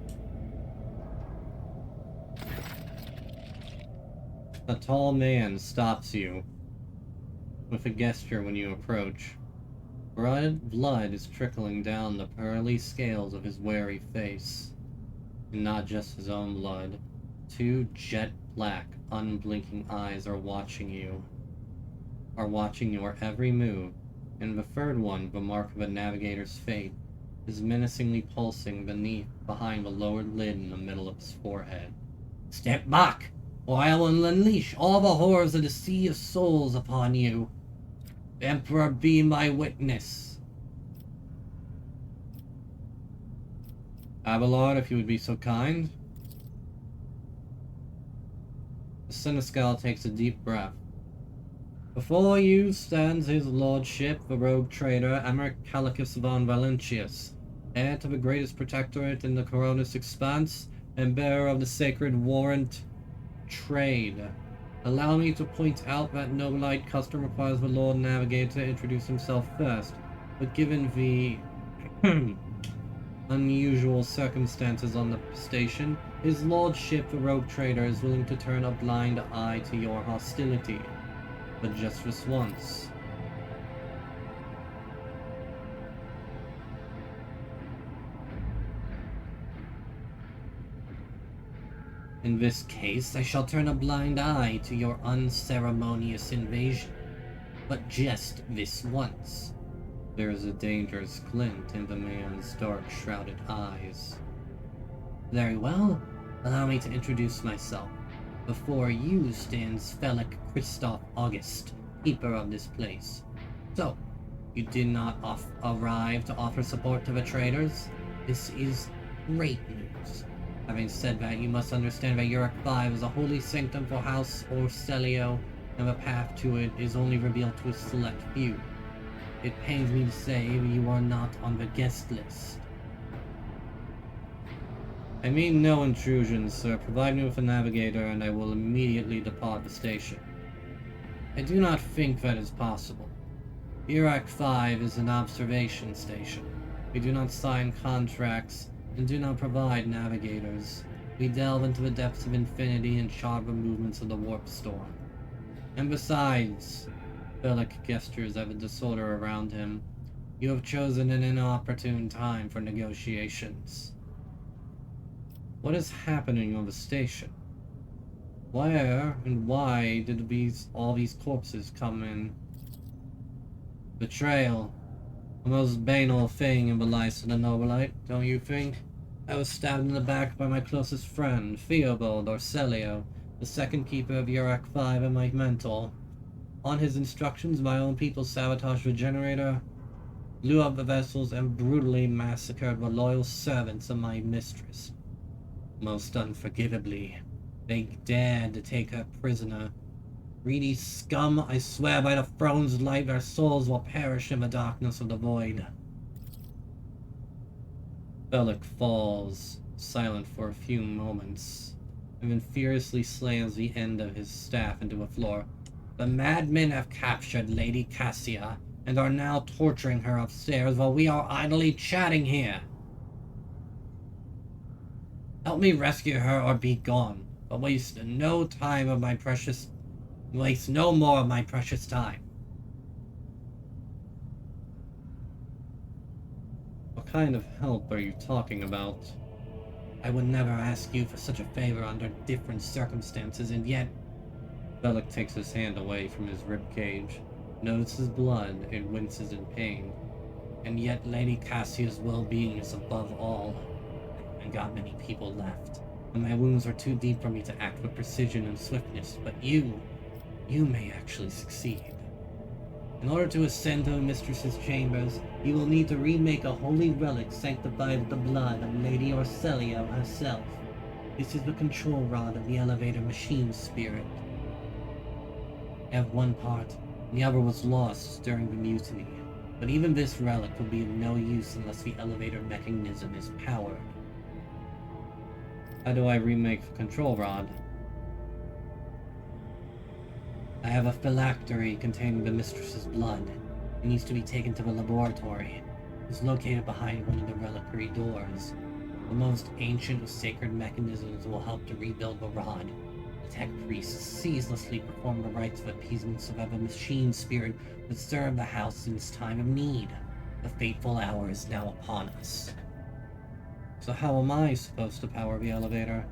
A tall man stops you with a gesture when you approach. Blood is trickling down the pearly scales of his wary face. And not just his own blood. Two jet black, unblinking eyes are watching your every move, and the third one, the mark of a navigator's fate, is menacingly pulsing behind the lowered lid in the middle of his forehead. Step back, or I will unleash all the horrors of the Sea of Souls upon you. Emperor, be my witness. Abelard, if you would be so kind. The Seneschal takes a deep breath. Before you stands his lordship, the rogue trader, Emeric Calicus von Valentius, heir to the greatest protectorate in the Coronis expanse, and bearer of the sacred warrant trade. Allow me to point out that Nobilite custom requires the Lord Navigator to introduce himself first, but given the unusual circumstances on the station, his lordship, the rogue trader, is willing to turn a blind eye to your hostility, but just this once. In this case, I shall turn a blind eye to your unceremonious invasion, but just this once. There is a dangerous glint in the man's dark, shrouded eyes. Very well. Allow me to introduce myself. Before you stands Felic Christoph August, keeper of this place. So, you did not arrive to offer support to the traders? This is great news. Having said that, you must understand that Uric 5 is a holy sanctum for House Orcelio, and the path to it is only revealed to a select few. It pains me to say you are not on the guest list. I mean no intrusion, sir. Provide me with a navigator and I will immediately depart the station. I do not think that is possible. Iraq 5 is an observation station. We do not sign contracts and do not provide navigators. We delve into the depths of infinity and chart the movements of the warp storm. And besides, Bellic gestures at the disorder around him, you have chosen an inopportune time for negotiations. What is happening on the station? Where and why did all these corpses come in? Betrayal. The most banal thing in the life of the Nobilite, don't you think? I was stabbed in the back by my closest friend, Theobald Orcelio, the second keeper of Uric 5 and my mentor. On his instructions, my own people sabotaged the generator, blew up the vessels, and brutally massacred the loyal servants of my mistress. Most unforgivably, they dared to take her prisoner. Greedy scum, I swear by the throne's light their souls will perish in the darkness of the void. Bellic falls, silent for a few moments, and then furiously slams the end of his staff into the floor. The madmen have captured Lady Cassia, and are now torturing her upstairs while we are idly chatting here. Help me rescue her or be gone, but waste no more of my precious time. What kind of help are you talking about? I would never ask you for such a favor under different circumstances, and yet... Bellic takes his hand away from his ribcage, notices blood, and winces in pain. And yet Lady Cassia's well-being is above all. I haven't got many people left, and my wounds are too deep for me to act with precision and swiftness, but you may actually succeed. In order to ascend to a mistress's chambers, you will need to remake a holy relic sanctified with the blood of Lady Orcelia herself. This is the control rod of the elevator machine spirit. I have one part, and the other was lost during the mutiny. But even this relic will be of no use unless the elevator mechanism is powered. How do I remake the control rod? I have a phylactery containing the mistress's blood. It needs to be taken to the laboratory. It's located behind one of the reliquary doors. The most ancient of sacred mechanisms will help to rebuild the rod. The tech priests ceaselessly perform the rites of appeasement so that the machine spirit would serve the house in its time of need. The fateful hour is now upon us. So how am I supposed to power the elevator?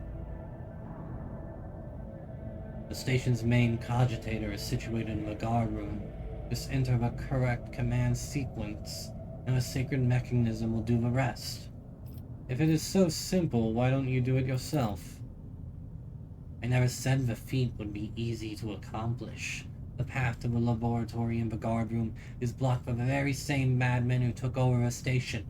The station's main cogitator is situated in the guard room. Just enter the correct command sequence, and a sacred mechanism will do the rest. If it is so simple, why don't you do it yourself? I never said the feat would be easy to accomplish. The path to the laboratory and the guard room is blocked by the very same madmen who took over the station.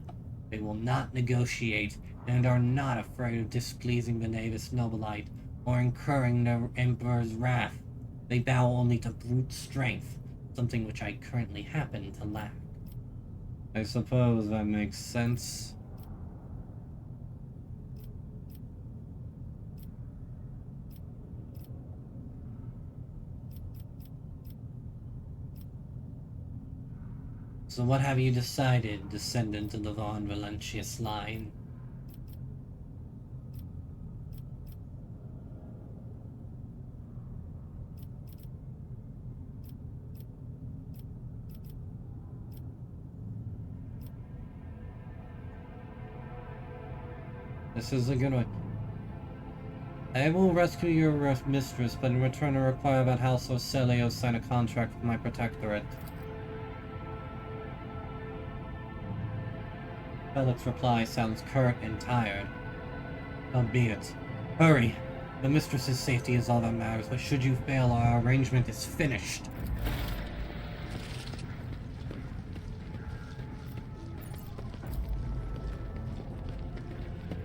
They will not negotiate, and are not afraid of displeasing the Navis Nobilite, or incurring the Emperor's wrath. They bow only to brute strength, something which I currently happen to lack. I suppose that makes sense. So what have you decided, descendant of the Von Valentius line? This is a good one. I will rescue your mistress, but in return I require that House Orcelio sign a contract with my protectorate. Felix's reply sounds curt and tired. Albeit. Hurry! The mistress's safety is all that matters, but should you fail, our arrangement is finished.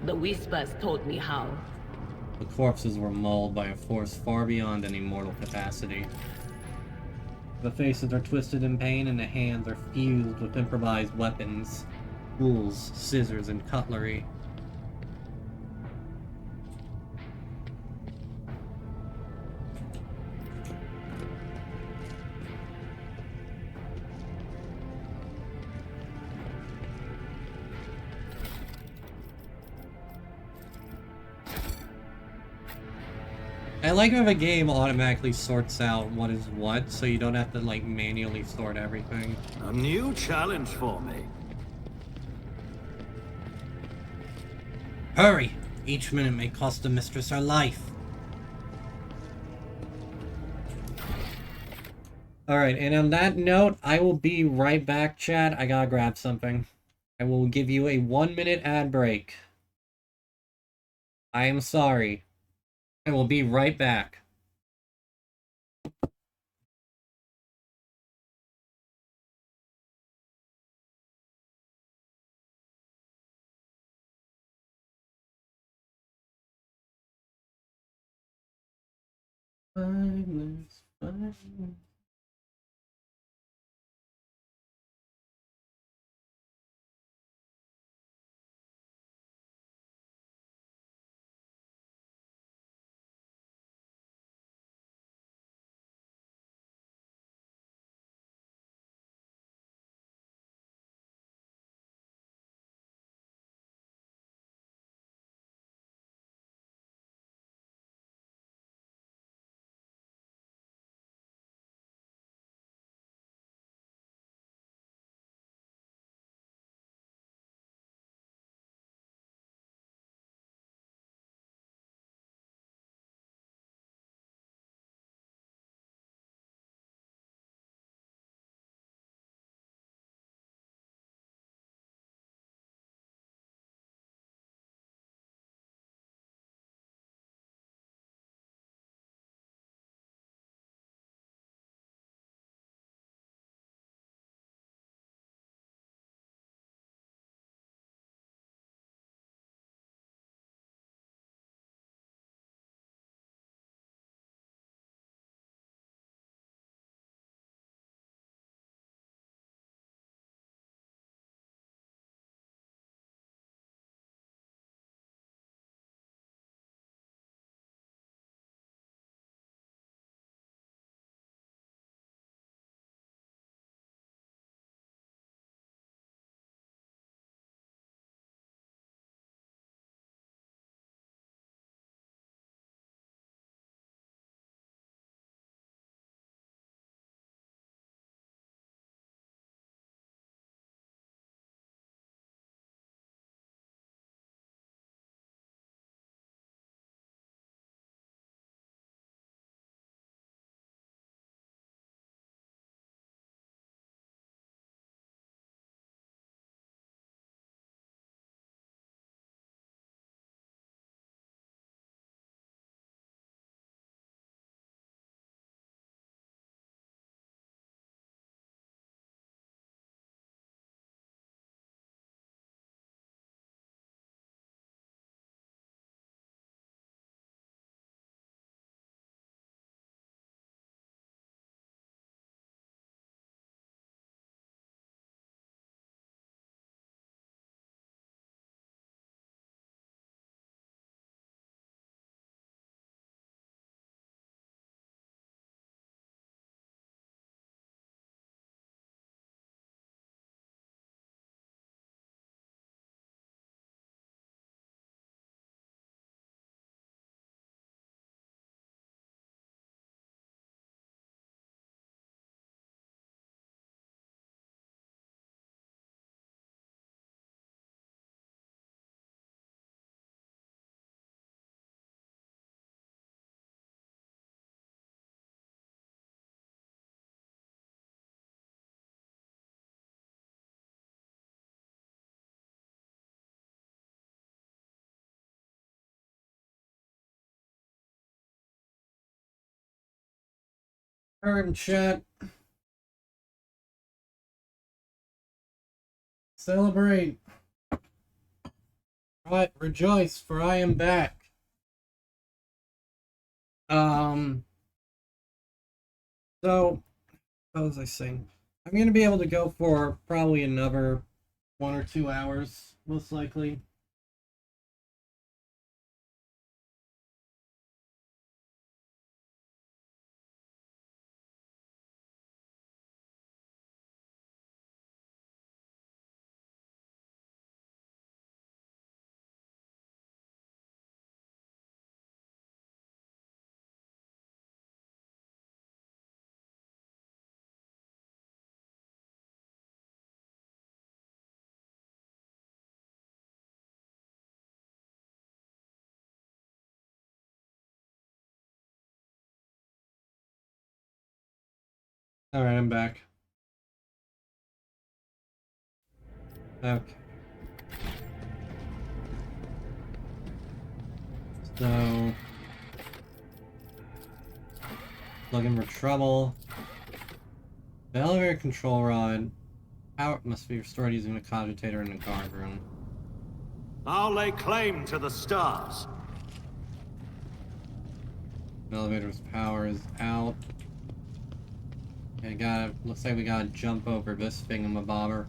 The whispers told me how. The corpses were mauled by a force far beyond any mortal capacity. The faces are twisted in pain and the hands are fused with improvised weapons. Tools, scissors, and cutlery. I like how the game automatically sorts out what is what, so you don't have to, like, manually sort everything. A new challenge for me. Hurry! Each minute may cost the mistress her life. Alright, and on that note, I will be right back, chat. I gotta grab something. I will give you a 1-minute ad break. I am sorry. I will be right back. Five minutes. Turn, chat. Celebrate. Right, rejoice, for I am back. So, what was I saying? I'm gonna be able to go for probably another 1 or 2 hours, most likely. Alright, I'm back. Okay. So, looking for trouble. The elevator control rod. Power must be restored using a cogitator in the guard room. I'll lay claim to the stars. The elevator's power is out. Okay, looks like we gotta jump over this thingamabobber.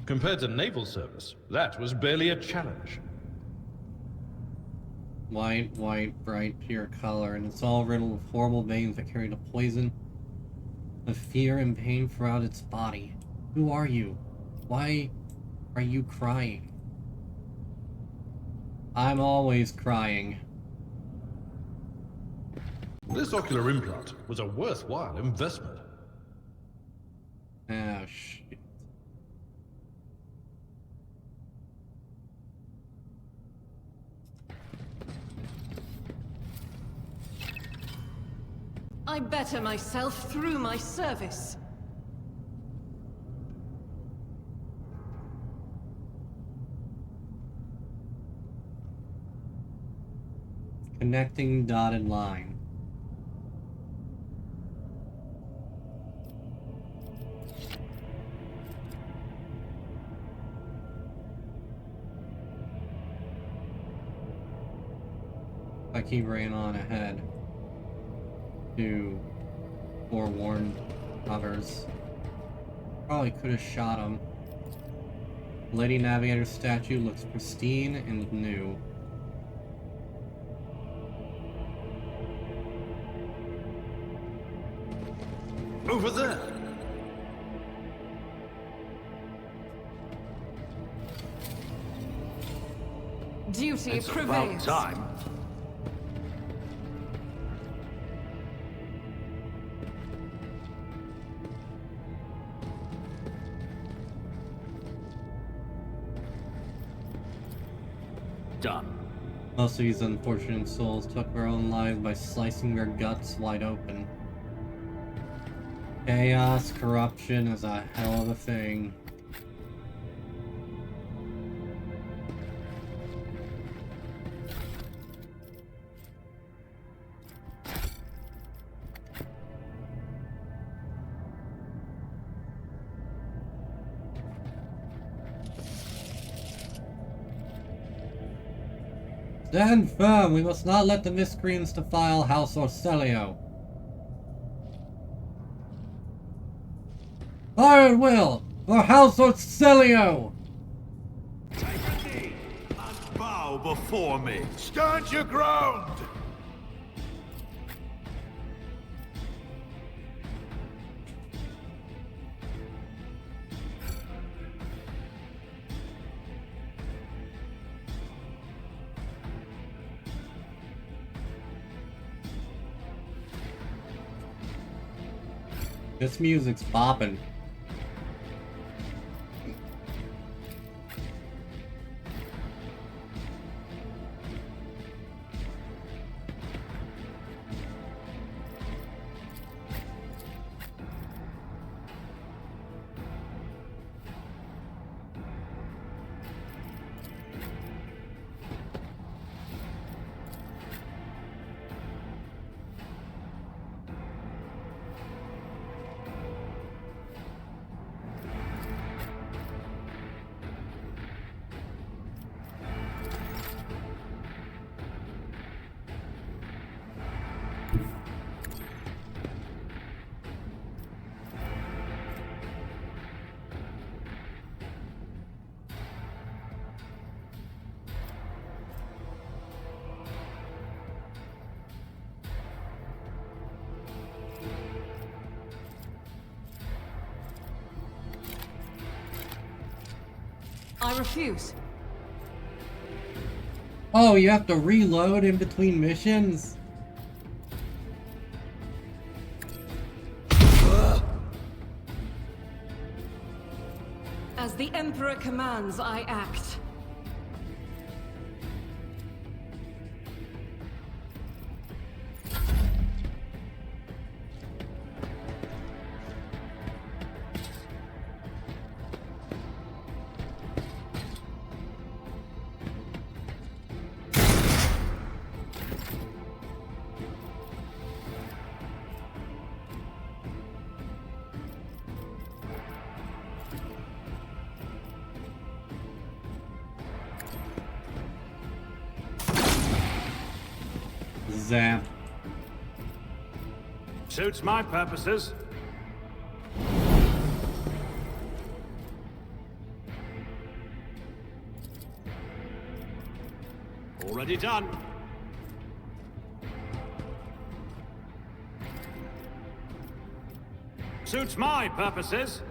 Compared to naval service, that was barely a challenge. White, bright, pure color, and it's all riddled with horrible veins that carry the poison of fear and pain throughout its body. Who are you? Why are you crying? I'm always crying. This ocular implant was a worthwhile investment. Ah, shit. I better myself through my service. Connecting dotted line. Like he ran on ahead to forewarn others. Probably could have shot him. Lady Navigator's statue looks pristine and new. Over there. Duty It's about prevails. time. Done. Most of these unfortunate souls took their own lives by slicing their guts wide open. Chaos, corruption is a hell of a thing. Stand firm! We must not let the miscreants defile House Orcelio. Fire at will! For House Orcelio! Take a knee and bow before me. Stand your ground! This music's bopping. I refuse. Oh, you have to reload in between missions? As the Emperor commands, I act. Zap. Suits my purposes. Already done. Suits my purposes.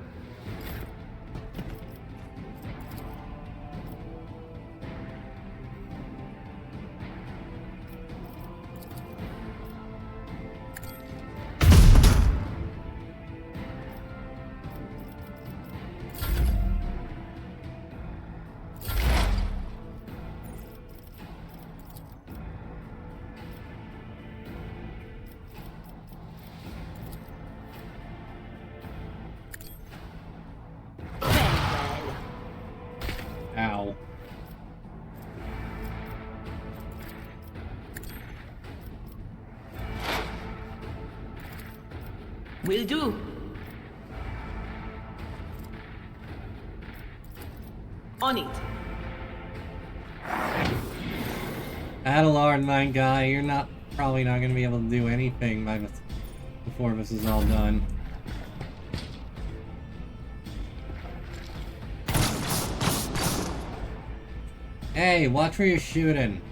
Ow. Will do. On it. Adelar, my guy, you're probably not gonna be able to do anything before this is all done. Hey, watch where you're shooting.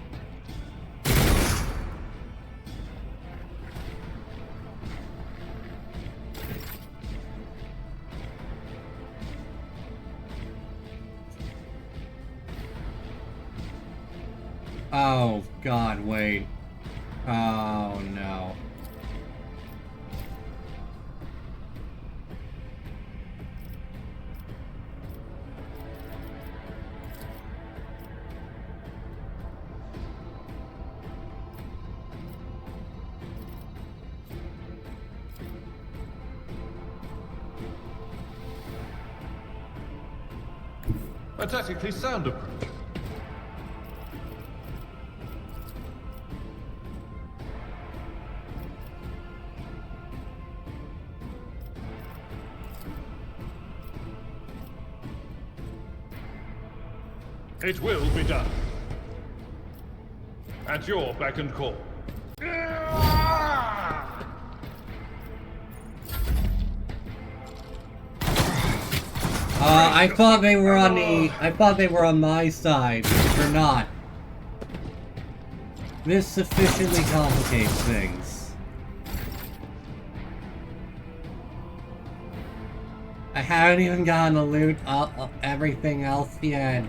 Oh, God, wait. Oh, no. A tactically sound approach. It will be done. At your beck and call. I thought they were on my side, but they're not. This sufficiently complicates things. I haven't even gotten to loot everything else yet.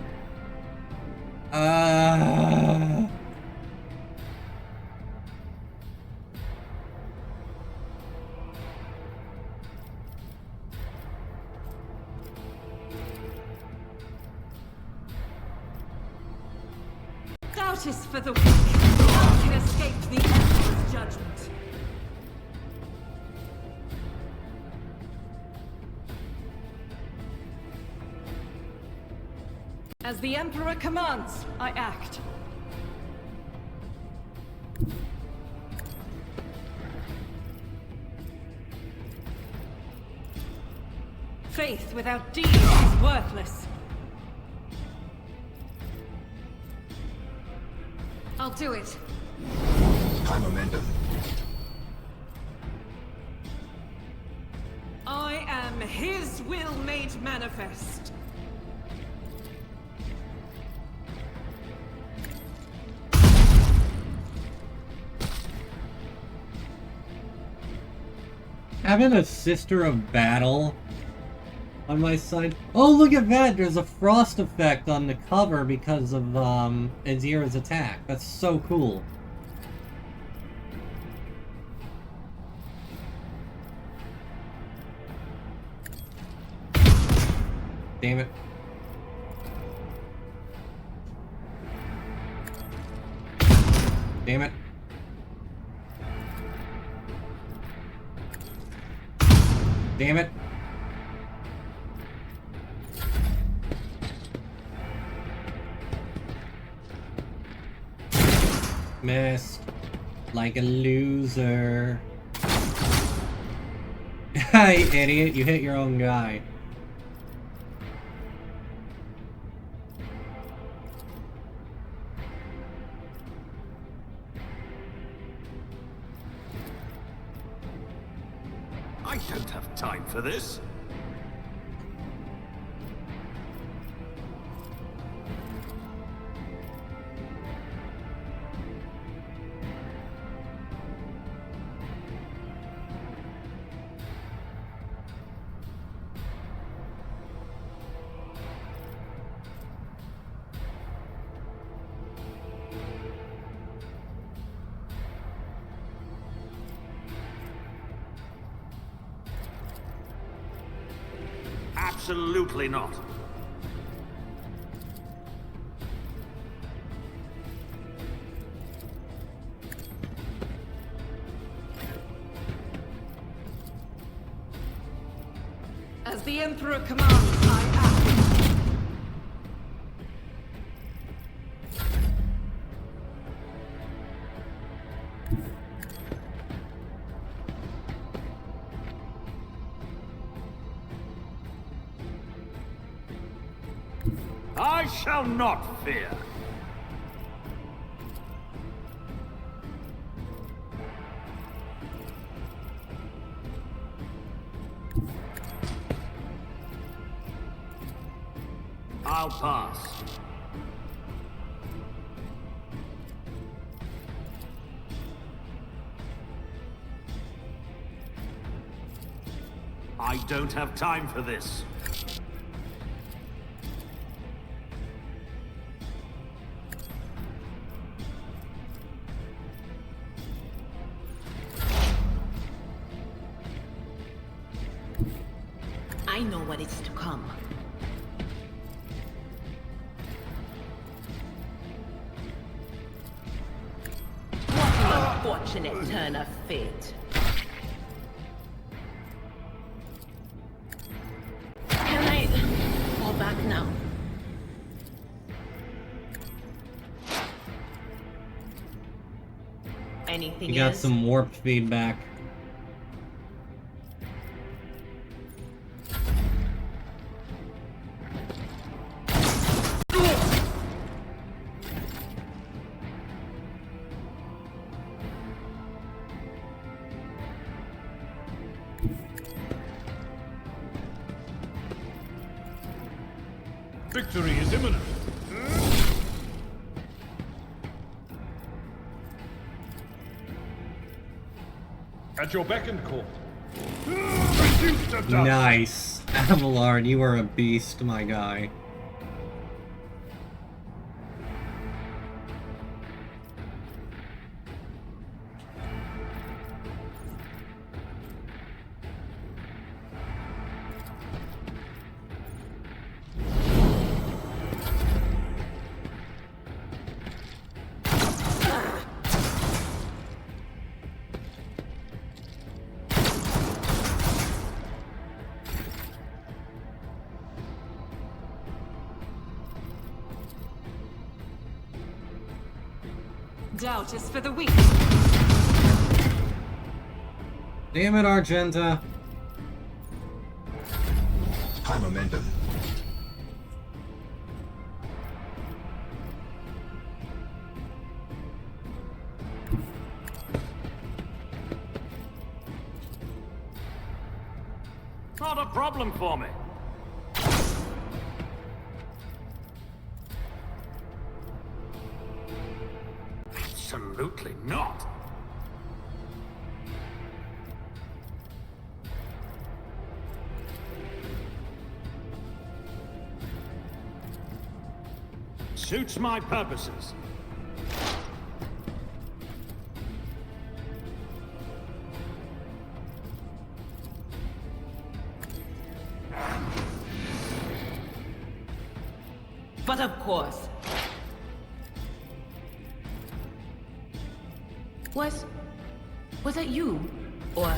Doubt is for the weak. None can escape the Emperor's judgment. As the Emperor commands, I act. Faith without deeds is worthless. I'll do it. High momentum. I am his will made manifest. Having a sister of battle On my side. Oh, look at that! There's a frost effect on the cover because of Azira's attack. That's so cool. Damn it. Damn it. Damn it. Missed. Like a loser. Hey, idiot, you hit your own guy. I don't have time for this. Absolutely not. As the Emperor commands, I act. I shall not fear. I'll pass. I don't have time for this. I know what is to come. What an unfortunate turn of fate. Can I fall back now? Anything You got else? some warp feedback. Victory is imminent. At your beck and call. Reduced to dust. Nice. Abelard, you are a beast, my guy. Doubt is for the weak. Damn it, Argenta. High momentum. Not a problem for me. Absolutely not. Suits my purposes. But of course. Was that you? Or...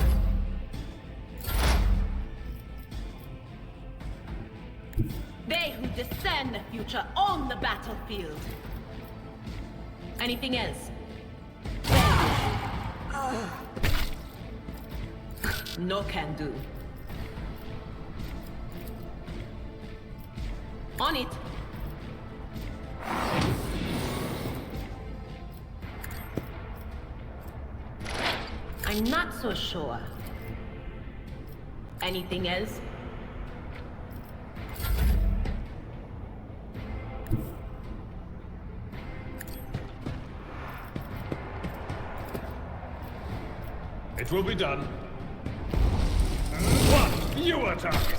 They who discern the future own the battlefield. Anything else? No can do. On it. I'm not so sure. Anything else? It will be done. One, you attack!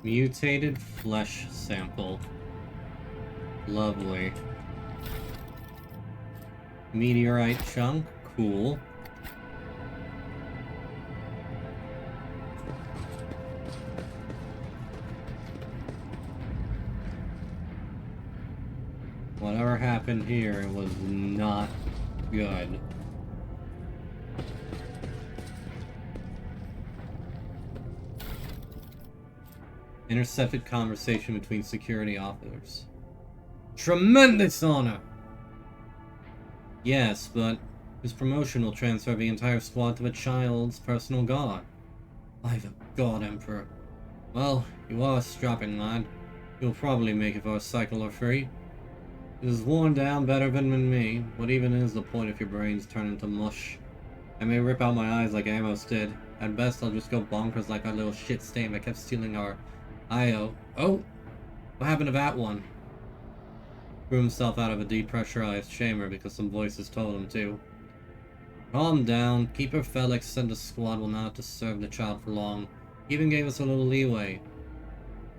Mutated flesh sample. Lovely. Meteorite chunk. Cool. Whatever happened here was not good. Intercepted conversation between security officers. Tremendous honor! Yes, but his promotion will transfer the entire squad to a child's personal guard. By the God, Emperor. Well, you are a strapping lad. You'll probably make it for a cycle or free. It is worn down better than me. What even is the point if your brains turn into mush? I may rip out my eyes like Amos did. At best, I'll just go bonkers like our little shit stain that kept stealing our IO. Oh! What happened to that one? Threw himself out of a depressurized chamber because some voices told him to. Calm down. Keeper Felix and the squad will not have to serve the child for long. He even gave us a little leeway.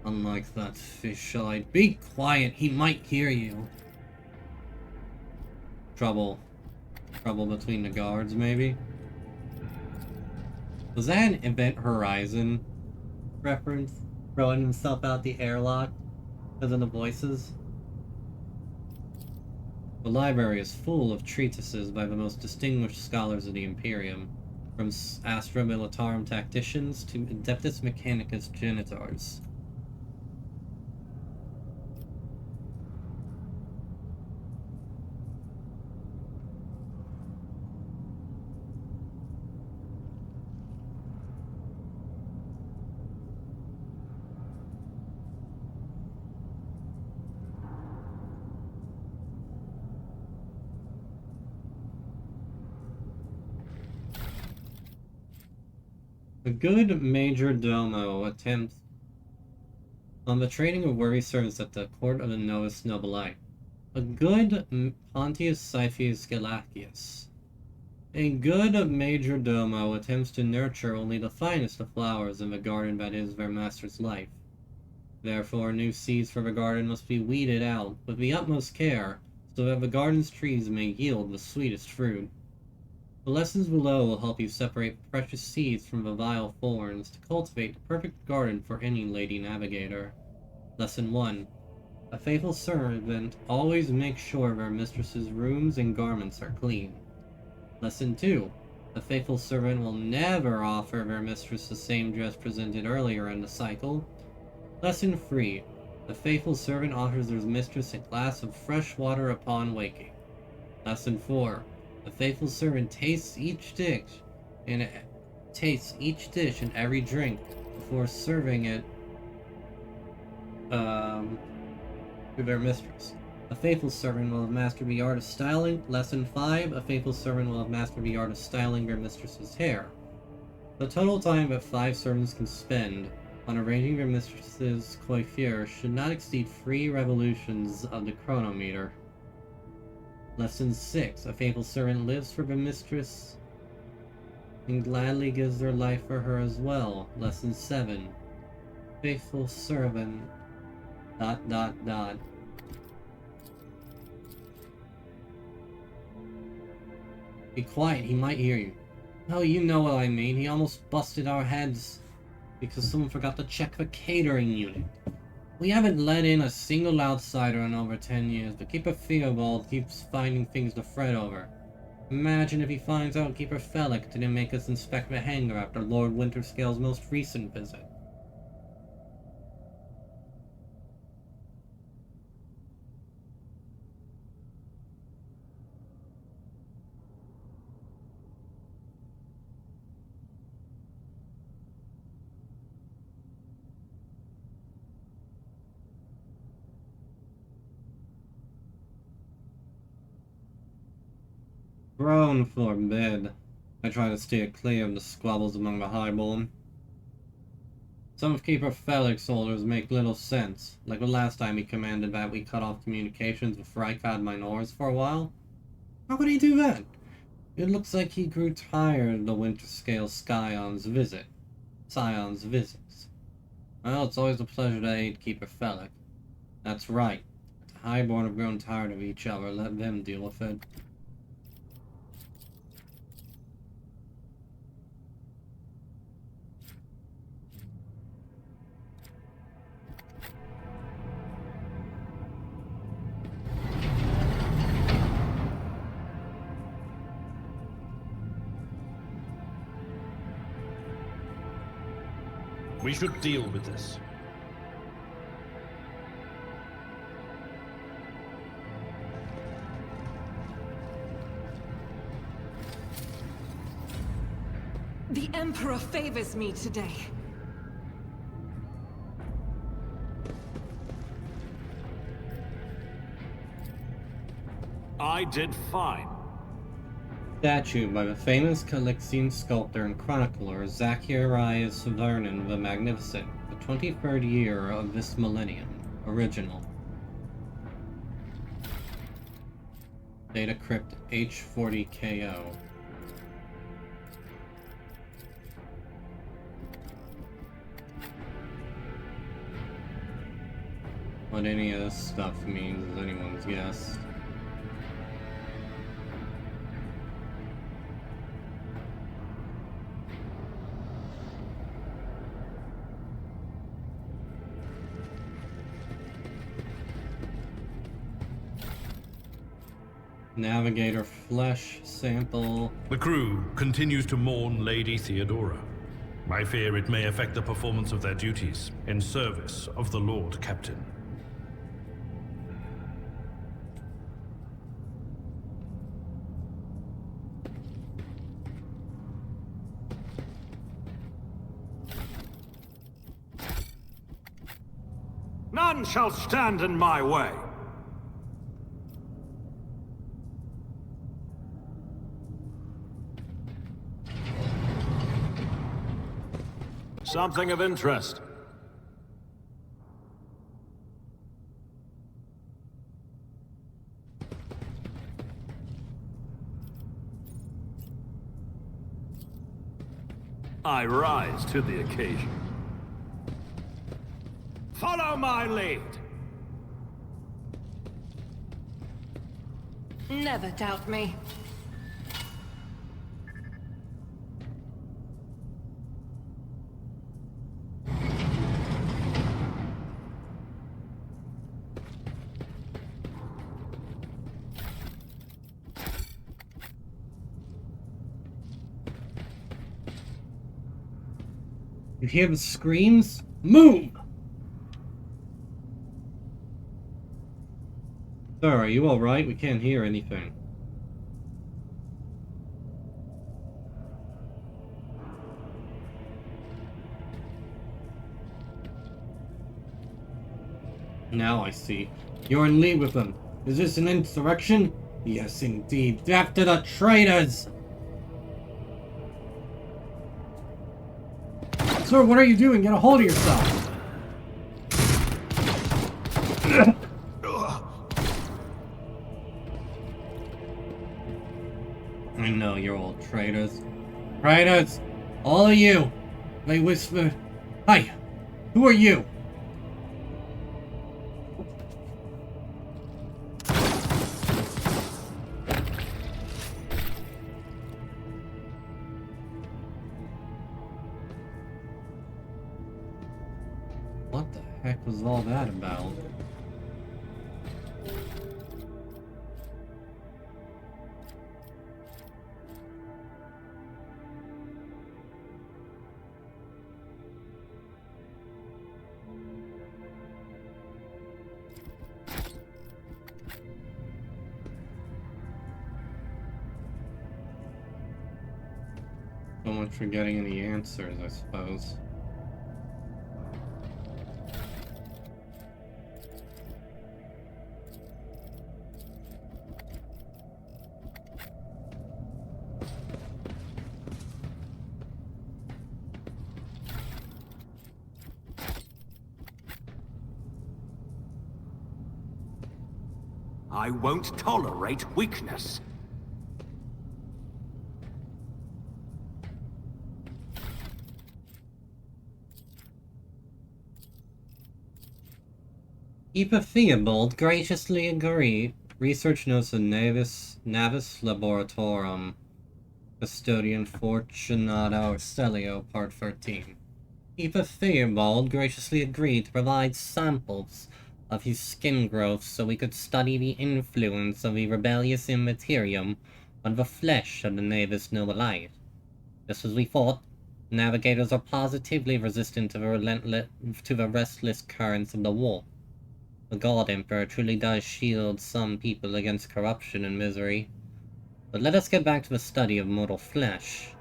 Unlike that fish-eyed. Be quiet! He might hear you! Trouble. Trouble between the guards, maybe? Was that an Event Horizon reference? Throwing himself out the airlock because of the voices? The library is full of treatises by the most distinguished scholars of the Imperium, from Astra Militarum tacticians to Adeptus Mechanicus genitors. A good Major Domo attempts on the training of worthy servants at the court of the Novus Nobili. A good Pontius Siphius Galachius. A good Major Domo attempts to nurture only the finest of flowers in the garden that is their master's life. Therefore, new seeds for the garden must be weeded out with the utmost care, so that the garden's trees may yield the sweetest fruit. The lessons below will help you separate precious seeds from the vile thorns to cultivate the perfect garden for any lady navigator. Lesson 1. A faithful servant always makes sure their mistress's rooms and garments are clean. Lesson 2. A faithful servant will never offer their mistress the same dress presented earlier in the cycle. Lesson 3. The faithful servant offers his mistress a glass of fresh water upon waking. Lesson 4. The faithful servant tastes each dish and every drink before serving it to their mistress. A faithful servant will have mastered the art of styling. Lesson 5. A faithful servant will have mastered the art of styling their mistress's hair. The total time that 5 servants can spend on arranging their mistress's coiffure should not exceed 3 revolutions of the chronometer. Lesson 6. A faithful servant lives for the mistress and gladly gives their life for her as well. Lesson 7. Faithful servant... ... Be quiet, he might hear you. Oh, you know what I mean. He almost busted our heads because someone forgot to check the catering unit. We haven't let in a single outsider in over 10 years, but Keeper Theobald keeps finding things to fret over. Imagine if he finds out Keeper Felix didn't make us inspect the hangar after Lord Winterscale's most recent visit. Grown forbid. I try to steer clear of the squabbles among the highborn. Some of Keeper Felix's orders make little sense, like the last time he commanded that we cut off communications with Rykard Minors for a while. How could he do that? It looks like he grew tired of the Winterscale Scion's visits. Well, it's always a pleasure to aid Keeper Felix. That's right. If the highborn have grown tired of each other, let them deal with it. We should deal with this. The Emperor favors me today. I did fine. Statue by the famous Calixian sculptor and chronicler Zacharias Vernon the Magnificent, the 23rd year of this millennium. Original. Data crypt H40KO. What any of this stuff means is anyone's guess. Navigator flesh sample. The crew continues to mourn Lady Theodora. I fear it may affect the performance of their duties in service of the Lord Captain. None shall stand in my way. Something of interest. I rise to the occasion. Follow my lead. Never doubt me. You hear the screams? Move! Sir, are you alright? We can't hear anything. Now I see. You're in league with them. Is this an insurrection? Yes, indeed. Death to the traitors! Sir, what are you doing? Get a hold of yourself! I know you're all traitors. Traitors! All of you! They whisper. Hi! Who are you? What the heck was all that about? So much for getting any answers, I suppose. I won't tolerate weakness. Keeper Theobald graciously agreed. Research notes of Navis Laboratorum. Custodian Fortunato Celio, Part 13. Keeper Theobald graciously agreed to provide samples of his skin growth so we could study the influence of the rebellious immaterium on the flesh of the Navis Nobilite. Just as we thought, navigators are positively resistant to the restless currents of the warp. The God Emperor truly does shield some people against corruption and misery. But let us get back to the study of mortal flesh.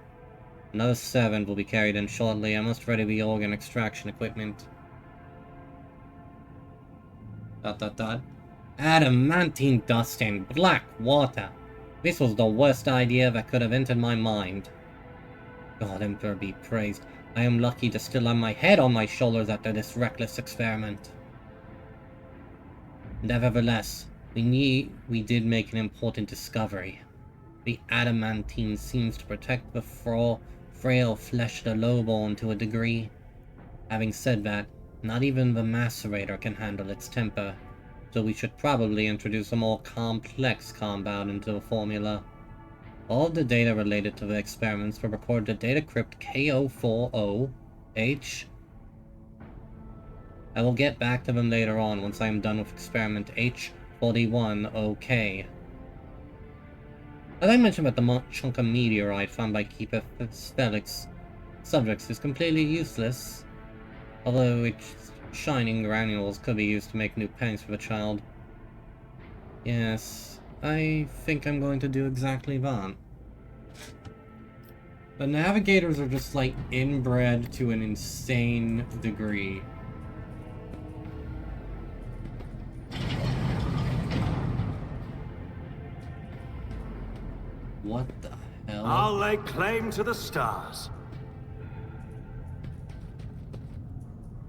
Another servant will be carried in shortly. I must ready the organ extraction equipment. ... Adamantine dust and black water. This was the worst idea that could have entered my mind. God Emperor be praised. I am lucky to still have my head on my shoulders after this reckless experiment. Nevertheless, we did make an important discovery. The adamantine seems to protect the frail flesh of the lowborn to a degree. Having said that, not even the macerator can handle its temper, so we should probably introduce a more complex compound into the formula. All of the data related to the experiments were recorded at data crypt K040H. I will get back to them later on once I am done with experiment H41OK. As I mentioned about the chunk of meteorite found by Keeper Felix subjects is completely useless, although its shining granules could be used to make new pangs for the child. Yes, I think I'm going to do exactly that. The navigators are just like inbred to an insane degree. What the hell? I'll lay claim to the stars.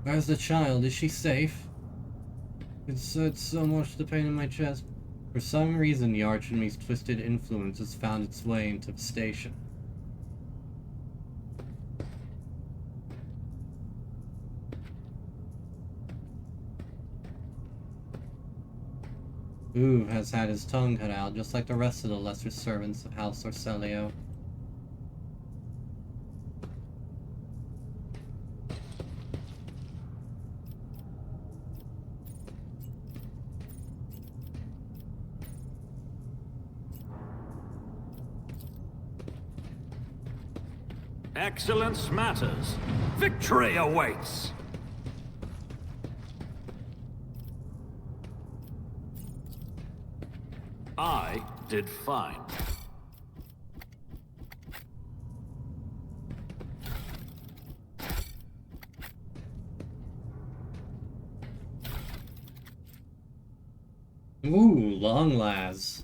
Where's the child? Is she safe? It's so much the pain in my chest. For some reason, the Archenemy's twisted influence has found its way into the station. Rouge has had his tongue cut out, just like the rest of the lesser servants of House Orcelio. Excellence matters. Victory awaits. I did fine. Ooh, long las.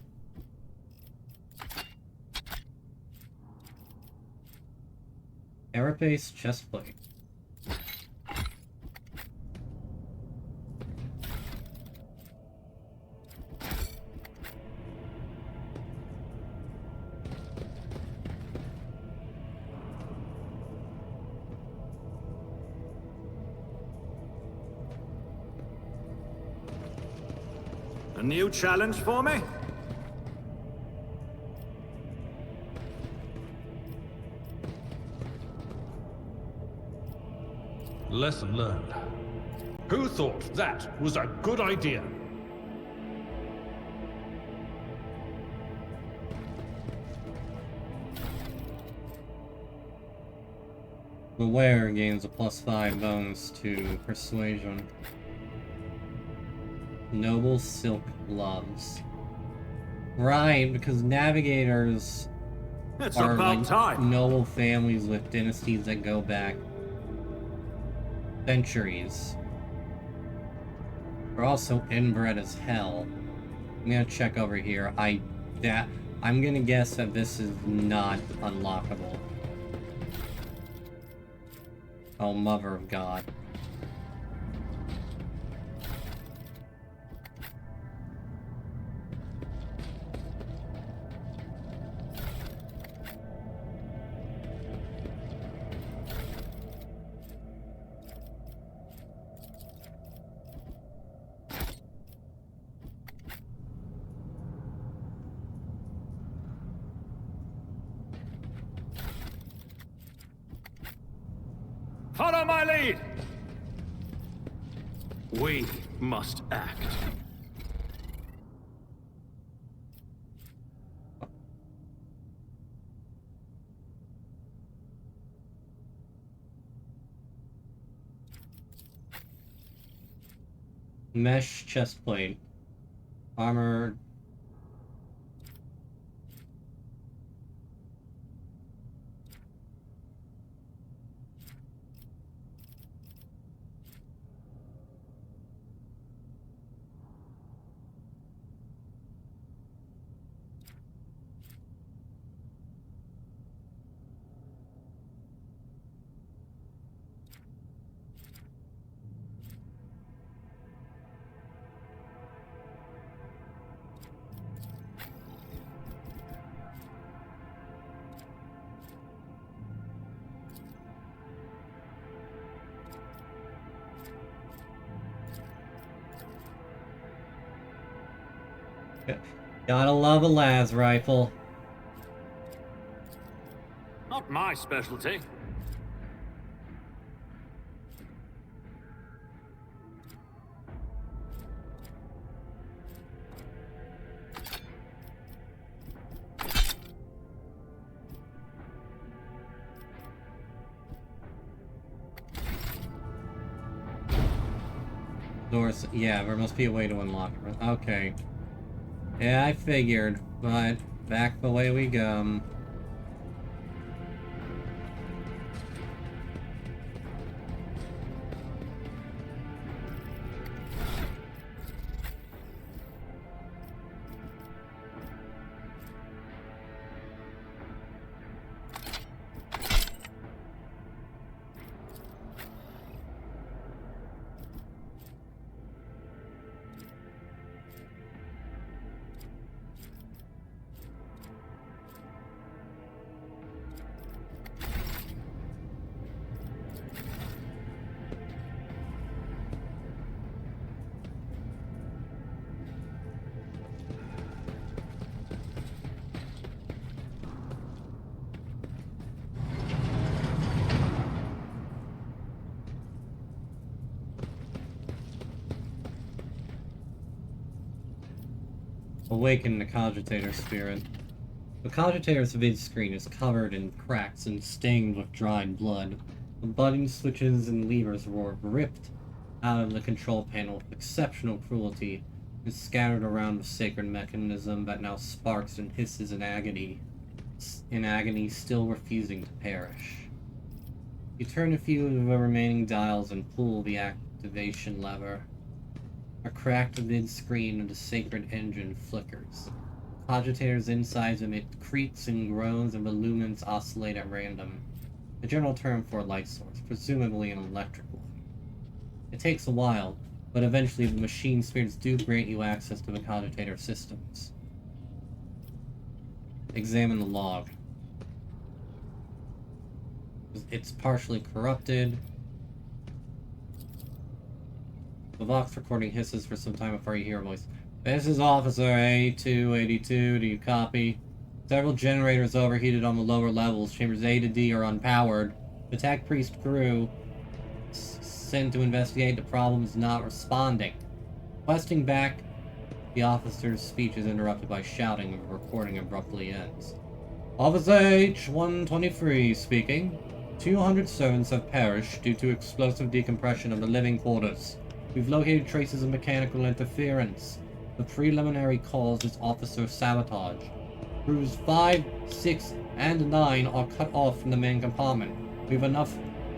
Carapace chestplate. A new challenge for me? Lesson learned. Who thought that was a good idea? Beware gains a +5 bonus to persuasion. Noble silk gloves. Right, because navigators It's are about like time. noble families with dynasties that go back centuries. They're also inbred as hell. I'm gonna check over here. I'm gonna guess that this is not unlockable. Oh, Mother of God. Follow my lead! We must act. Mesh chestplate. Armor. Gotta love a las rifle. Not my specialty. Doors. Yeah, there must be a way to unlock it. Okay. Yeah, I figured, but back the way we go. Awaken the Cogitator Spirit. The Cogitator's vid screen is covered in cracks and stained with dried blood. The buttons, switches, and levers were ripped out of the control panel with exceptional cruelty and scattered around the sacred mechanism that now sparks and hisses in agony, still refusing to perish. You turn a few of the remaining dials and pull the activation lever. A cracked vid screen of the sacred engine flickers. Cogitators inside emit creaks and groans, and the lumens oscillate at random. A general term for a light source, presumably an electric one. It takes a while, but eventually the machine spirits do grant you access to the cogitator systems. Examine the log. It's partially corrupted. The Vox recording hisses for some time before you hear a voice. This is Officer A282. Do you copy? Several generators overheated on the lower levels. Chambers A to D are unpowered. The Tech Priest crew sent to investigate the problem is not responding. Questing back, the officer's speech is interrupted by shouting and the recording abruptly ends. Officer H-123 speaking. 200 servants have perished due to explosive decompression of the living quarters. We've located traces of mechanical interference. The preliminary cause is officer sabotage. Crews 5, 6, and 9 are cut off from the main compartment. We have enough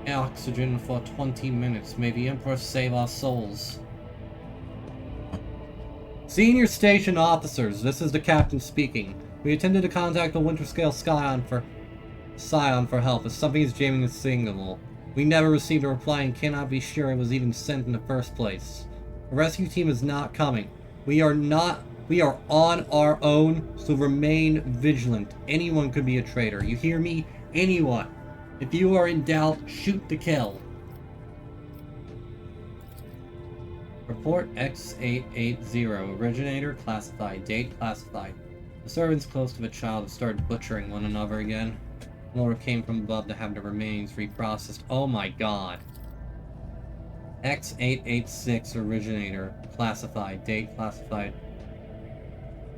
oxygen for 20 minutes. May the Emperor save our souls. Senior station officers, this is the captain speaking. We attempted to contact the Winterscale Scion for help, as something is jamming the signal. We never received a reply and cannot be sure it was even sent in the first place. The rescue team is not coming. We are on our own, so remain vigilant. Anyone could be a traitor. You hear me? Anyone. If you are in doubt, shoot to kill. Report X880. Originator classified. Date classified. The servants close to the child have started butchering one another again. An order came from above to have the remains reprocessed. Oh my god. X886 originator classified. Date classified.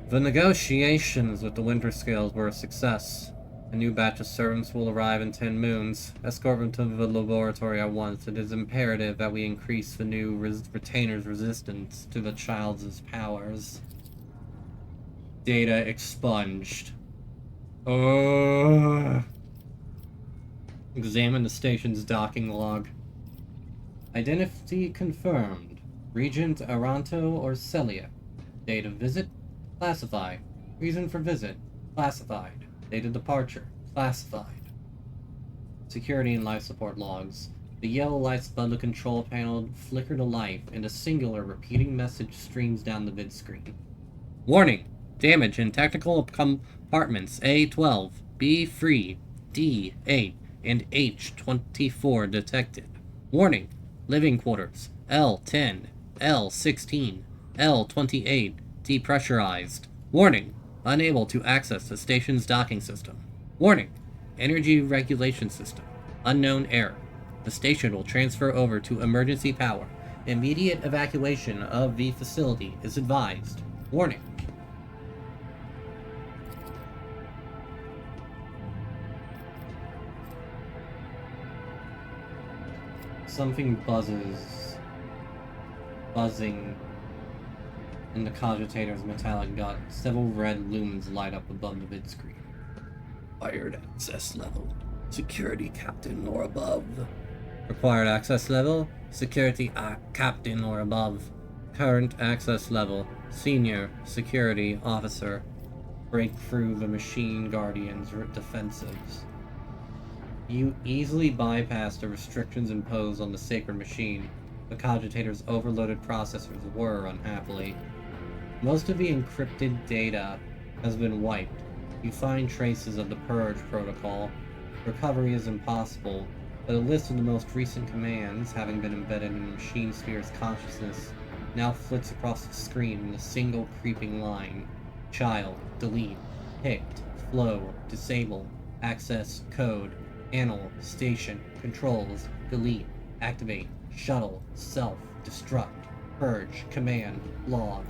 The negotiations with the Winterscales were a success. A new batch of servants will arrive in 10 moons. Escort them to the laboratory at once. It is imperative that we increase the new retainer's resistance to the child's powers. Data expunged. Examine the station's docking log. Identity confirmed. Regent Aranto or Celia. Date of visit. Classified. Reason for visit. Classified. Date of departure. Classified. Security and life support logs. The yellow lights above the control panel flicker to life, and a singular repeating message streams down the vid screen. Warning! Damage in technical compartments A12, B3, D8, and H24 detected. Warning! Living quarters L10, L16, L28 depressurized. Warning! Unable to access the station's docking system. Warning! Energy regulation system. Unknown error. The station will transfer over to emergency power. Immediate evacuation of the facility is advised. Warning! Something buzzing in the cogitator's metallic gut. Several red lumens light up above the vid screen. Required access level. Security captain or above. Required access level. Security captain or above. Current access level. Senior security officer. Break through the machine guardian's defensives. You easily bypass the restrictions imposed on the sacred machine. The cogitator's overloaded processors were, unhappily. Most of the encrypted data has been wiped. You find traces of the Purge protocol. Recovery is impossible, but a list of the most recent commands, having been embedded in the machine sphere's consciousness, now flits across the screen in a single creeping line. Child, delete, picked, flow, disable, access, code, panel, station, controls, delete, activate, shuttle, self, destruct, purge, command, log.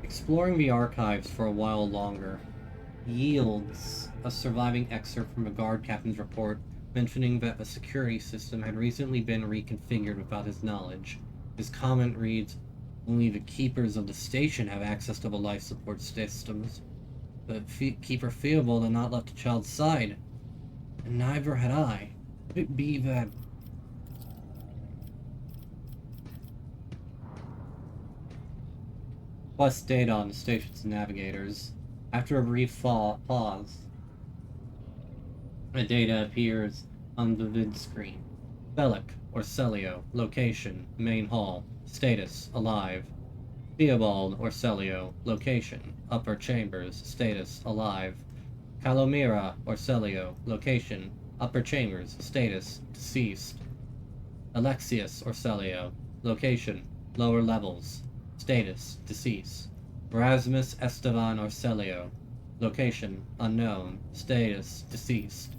Exploring the archives for a while longer yields a surviving excerpt from a guard captain's report mentioning that the security system had recently been reconfigured without his knowledge. His comment reads, "Only the keepers of the station have access to the life support systems. The keeper Theobald had not left the child's side, and neither had I. Could it be that..." Plus data on the station's navigators. After a brief pause, the data appears on the vid screen. Bellic or Celio, location, main hall, status, alive. Theobald or Celio, location, upper chambers, status, alive. Calomira or Celio, location, upper chambers, status, deceased. Alexius Orselio. Location, lower levels. Status, deceased. Erasmus Esteban Orselio. Location, unknown. Status, deceased.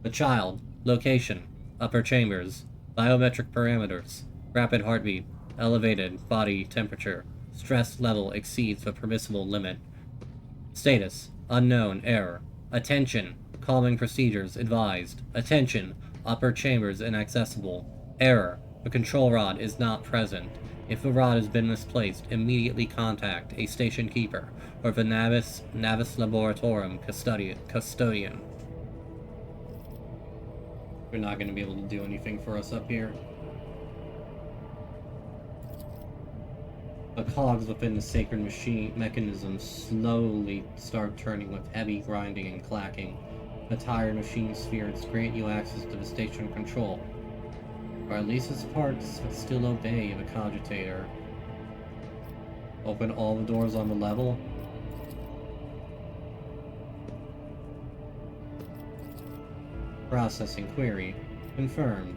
The child. Location, upper chambers. Biometric parameters. Rapid heartbeat. Elevated body temperature. Stress level exceeds the permissible limit. Status, unknown, error. Attention, calming procedures advised. Attention, upper chambers inaccessible. Error, the control rod is not present. If the rod has been misplaced, immediately contact a station keeper or the Navis Laboratorum custodian. You're not going to be able to do anything for us up here. The cogs within the sacred machine mechanism slowly start turning with heavy grinding and clacking. The tired machine spheres grant you access to the station control, or at least its parts that still obey the cogitator. Open all the doors on the level. Processing query. Confirmed.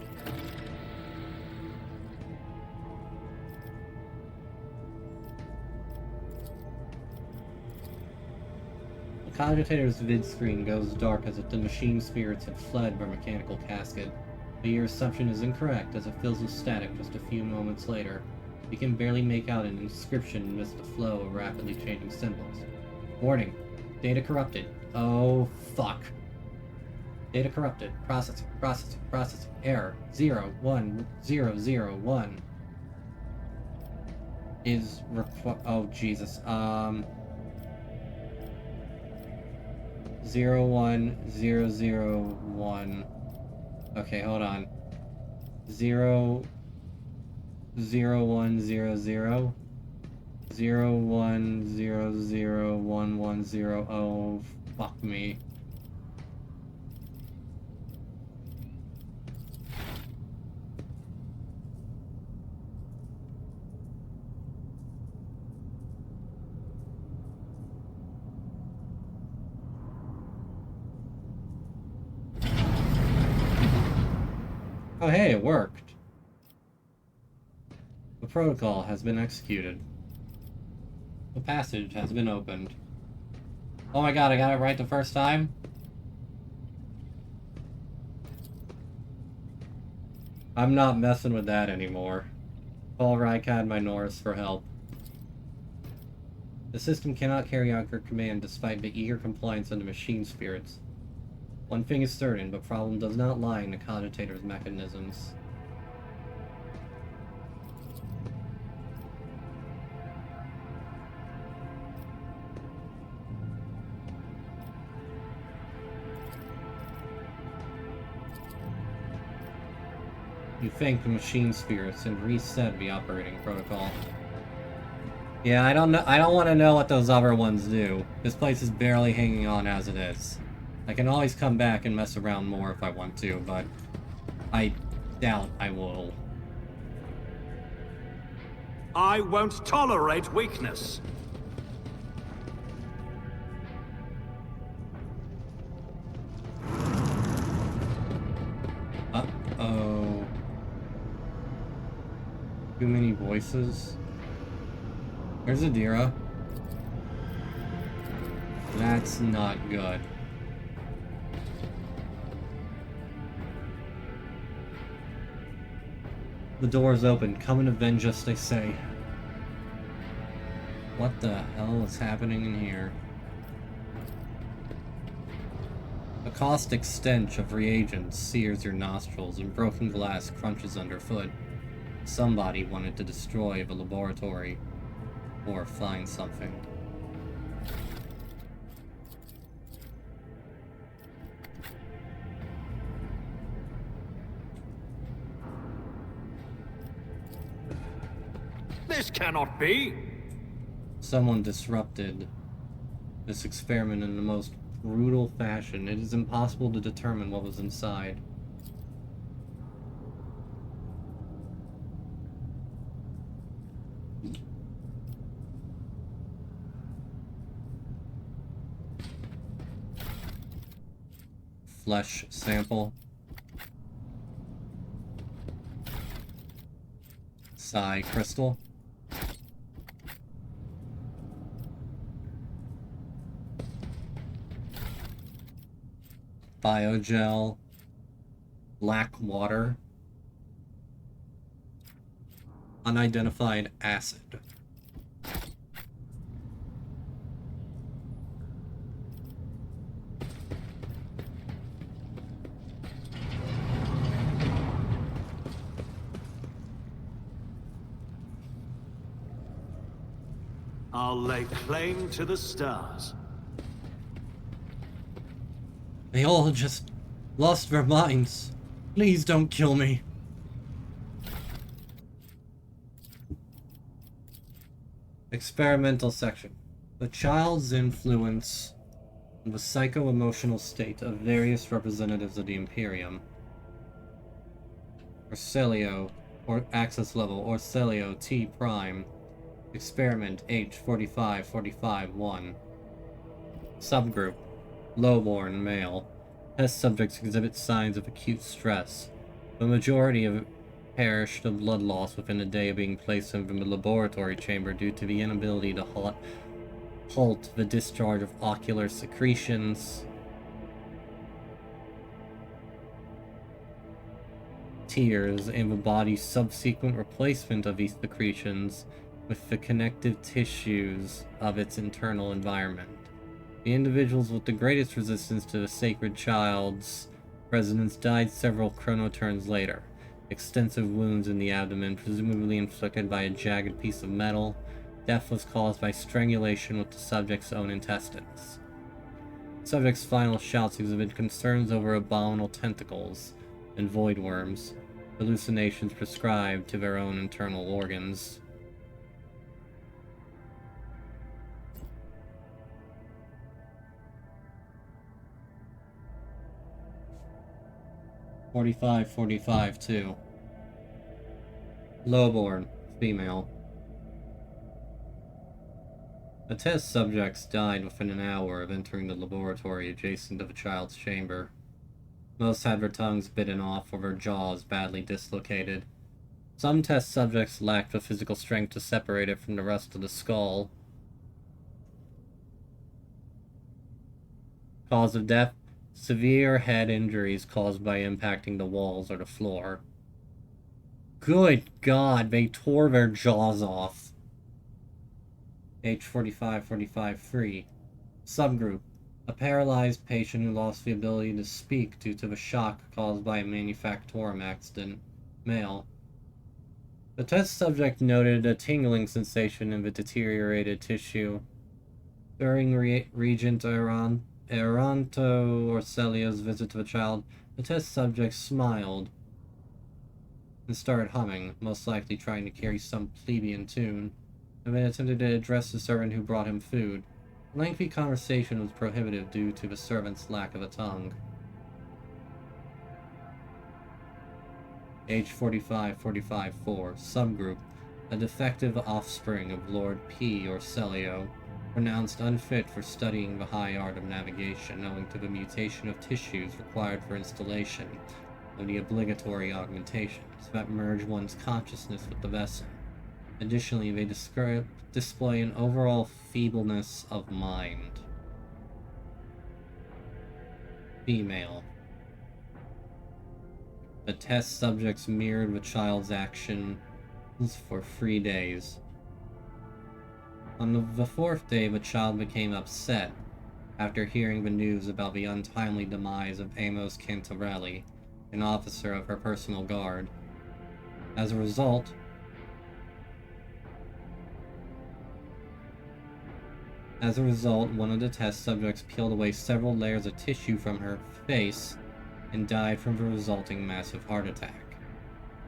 The cogitator's vid screen goes dark as if the machine spirits had fled their mechanical casket. But your assumption is incorrect, as it fills with static just a few moments later. You can barely make out an inscription amidst the flow of rapidly changing symbols. Warning. Data corrupted. Oh, fuck. Data corrupted. Processing. Error. 01001 is oh, Jesus. 01001. Okay, hold on. 00100 0100110. Oh, fuck me. Oh hey, it worked. The protocol has been executed. The passage has been opened. Oh my god, I got it right the first time? I'm not messing with that anymore. Call Rykad Minoris for help. The system cannot carry out your command despite the eager compliance of the machine spirits. One thing is certain, the problem does not lie in the cogitator's mechanisms. You thank the machine spirits and reset the operating protocol. Yeah, I don't know. I don't want to know what those other ones do. This place is barely hanging on as it is. I can always come back and mess around more if I want to, but I doubt I will. I won't tolerate weakness. Uh-oh. Too many voices. There's Adira. That's not good. The door is open. Come and avenge us, they say. What the hell is happening in here? A caustic stench of reagents sears your nostrils and broken glass crunches underfoot. Somebody wanted to destroy the laboratory. Or find something. This cannot be! Someone disrupted this experiment in the most brutal fashion. It is impossible to determine what was inside. Flesh sample. Psi crystal. Biogel. Black water. Unidentified acid. I'll lay claim to the stars. They all just lost their minds. Please don't kill me. Experimental section. The child's influence on the psycho-emotional state of various representatives of the Imperium. Orcelio, or access level, Orcelio T Prime. Experiment H4545-1. Subgroup. Lowborn male. Test subjects exhibit signs of acute stress. The majority of perished of blood loss within a day of being placed in the laboratory chamber due to the inability to halt the discharge of ocular secretions. Tears and the body's subsequent replacement of these secretions with the connective tissues of its internal environment. The individuals with the greatest resistance to the sacred child's presence died several chronoturns later. Extensive wounds in the abdomen, presumably inflicted by a jagged piece of metal. Death was caused by strangulation with the subject's own intestines. The subject's final shouts exhibit concerns over abominable tentacles and void worms, hallucinations prescribed to their own internal organs. (45-45-2). Lowborn, female. The test subjects died within an hour of entering the laboratory adjacent to the child's chamber. Most had their tongues bitten off or their jaws badly dislocated. Some test subjects lacked the physical strength to separate it from the rest of the skull. Cause of death: severe head injuries caused by impacting the walls or the floor. Good God, they tore their jaws off. H45-45-3. Subgroup. A paralyzed patient who lost the ability to speak due to the shock caused by a manufactorum accident. Male. The test subject noted a tingling sensation in the deteriorated tissue. During Regent Aranto Orcelio's visit to the child, the test subject smiled and started humming, most likely trying to carry some plebeian tune, and then attempted to address the servant who brought him food. A lengthy conversation was prohibitive due to the servant's lack of a tongue. H45-45-4. Subgroup. A defective offspring of Lord P. Orcelio, pronounced unfit for studying the high art of navigation owing to the mutation of tissues required for installation of the obligatory augmentations that merge one's consciousness with the vessel. Additionally, they display an overall feebleness of mind. Female. The test subjects mirrored the child's actions for 3 days. On the fourth day, the child became upset after hearing the news about the untimely demise of Amos Cantarelli, an officer of her personal guard. As a result, one of the test subjects peeled away several layers of tissue from her face and died from the resulting massive heart attack.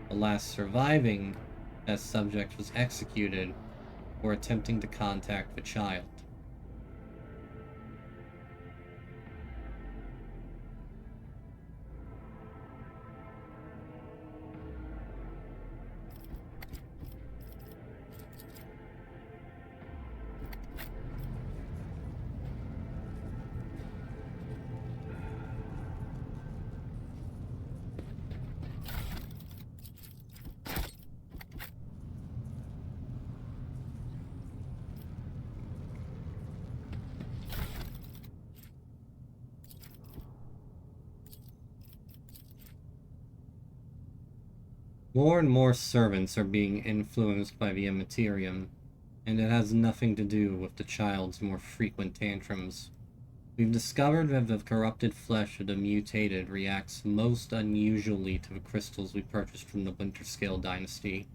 The last surviving test subject was executed for attempting to contact the child. More and more servants are being influenced by the Immaterium, and it has nothing to do with the child's more frequent tantrums. We've discovered that the corrupted flesh of the mutated reacts most unusually to the crystals we purchased from the Winterscale dynasty.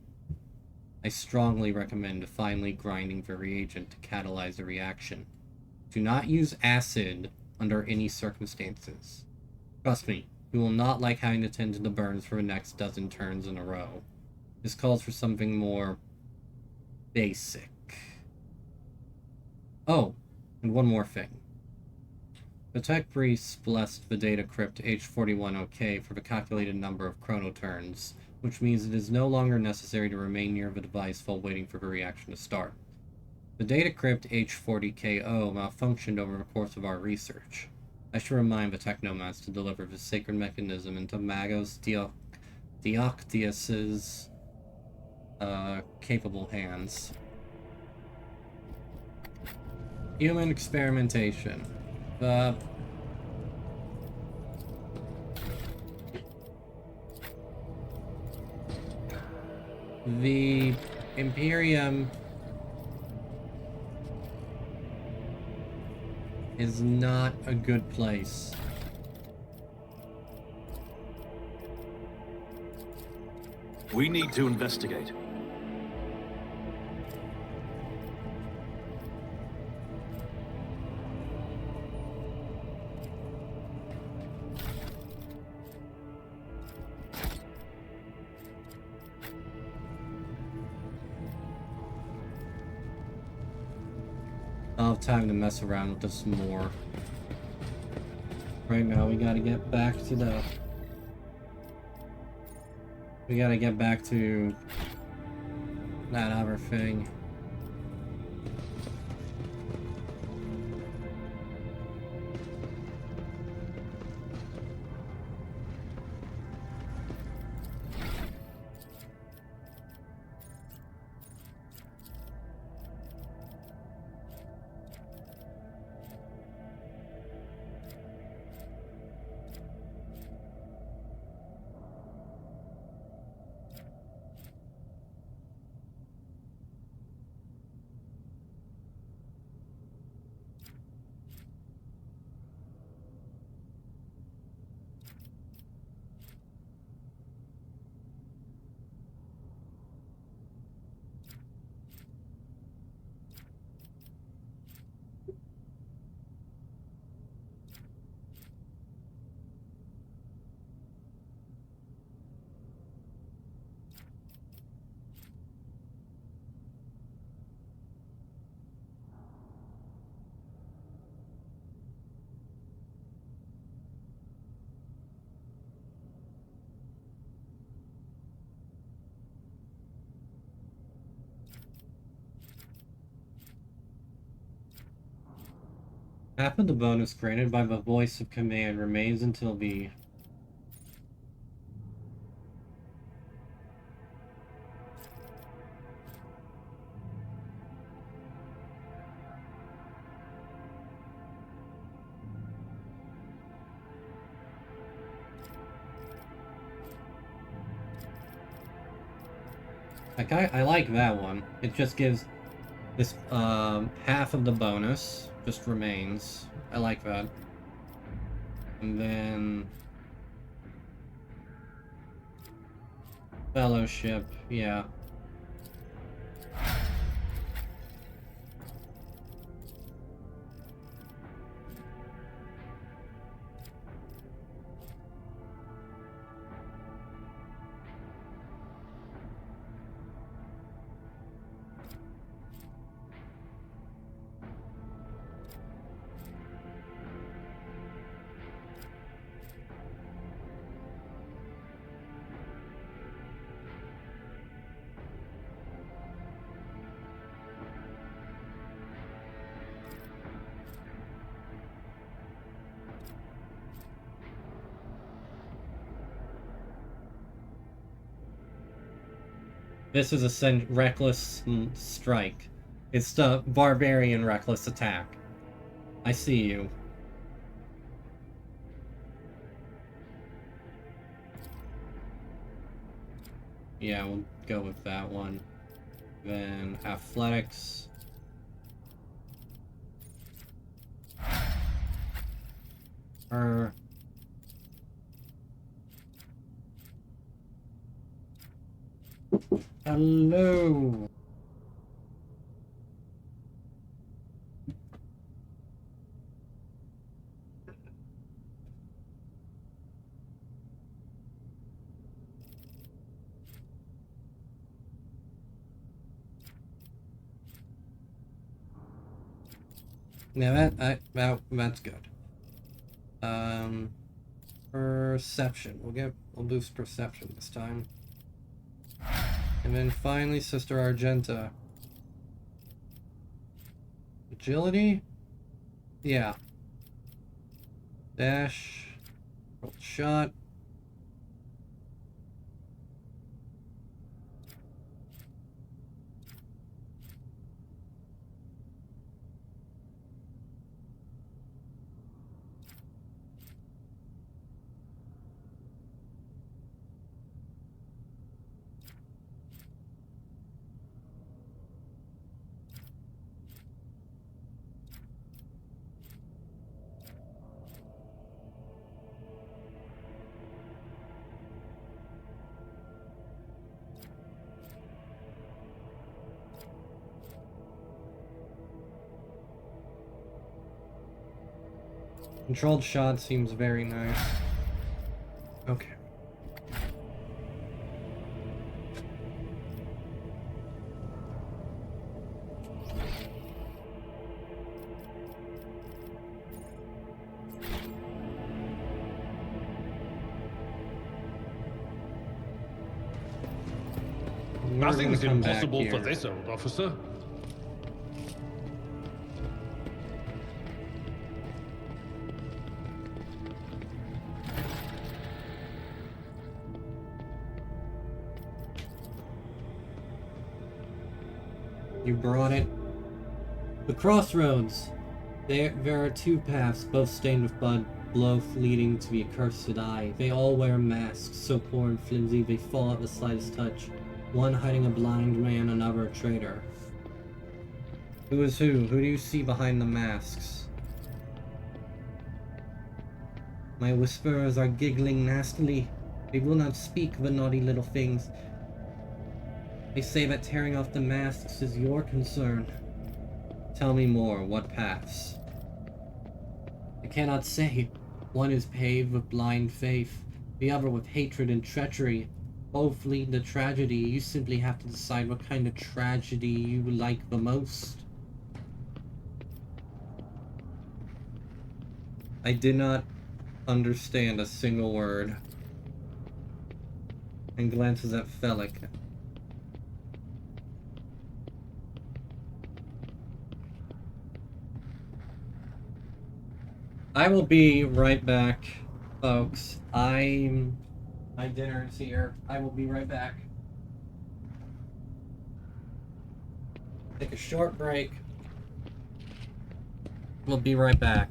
I strongly recommend finely grinding the reagent to catalyze the reaction. Do not use acid under any circumstances. Trust me, you will not like having to tend to the burns for the next dozen turns in a row. This calls for something more basic. Oh, and one more thing. The tech priests blessed the data crypt H41OK for the calculated number of chronoturns, which means it is no longer necessary to remain near the device while waiting for the reaction to start. The data crypt H40KO malfunctioned over the course of our research. I should remind the technomads to deliver the sacred mechanism into Magos Deoctius's capable hands. Human experimentation. The Imperium is not a good place. We need to investigate. I'll have time to mess around with this more. Right now, we gotta get back to the... We gotta get back to that other thing. Half of the bonus granted by the voice of command remains until the... Like, I like that one. It just gives this, half of the bonus just remains. I like that. And then... Fellowship, yeah. This is a reckless strike. It's the barbarian reckless attack. I see you. Yeah, we'll go with that one. Then athletics. Hello. Now that's good. Perception. We'll boost perception this time. And then finally, Sister Argenta. Agility? Yeah. Dash. Roll shot. Controlled shot seems very nice. Okay. Nothing's come back impossible for here. this old officer. You brought it. The crossroads. There are two paths, both stained with blood, both leading to the accursed eye. They all wear masks, so poor and flimsy they fall at the slightest touch. One hiding a blind man, another a traitor. Who is who? Who do you see behind the masks? My whisperers are giggling nastily. They will not speak, the naughty little things. They say that tearing off the masks is your concern. Tell me more, what paths? I cannot say. One is paved with blind faith, the other with hatred and treachery. Both lead to tragedy. You simply have to decide what kind of tragedy you like the most. I did not understand a single word. And glances at Felix. I will be right back, folks. My dinner is here. I will be right back. Take a short break. We'll be right back.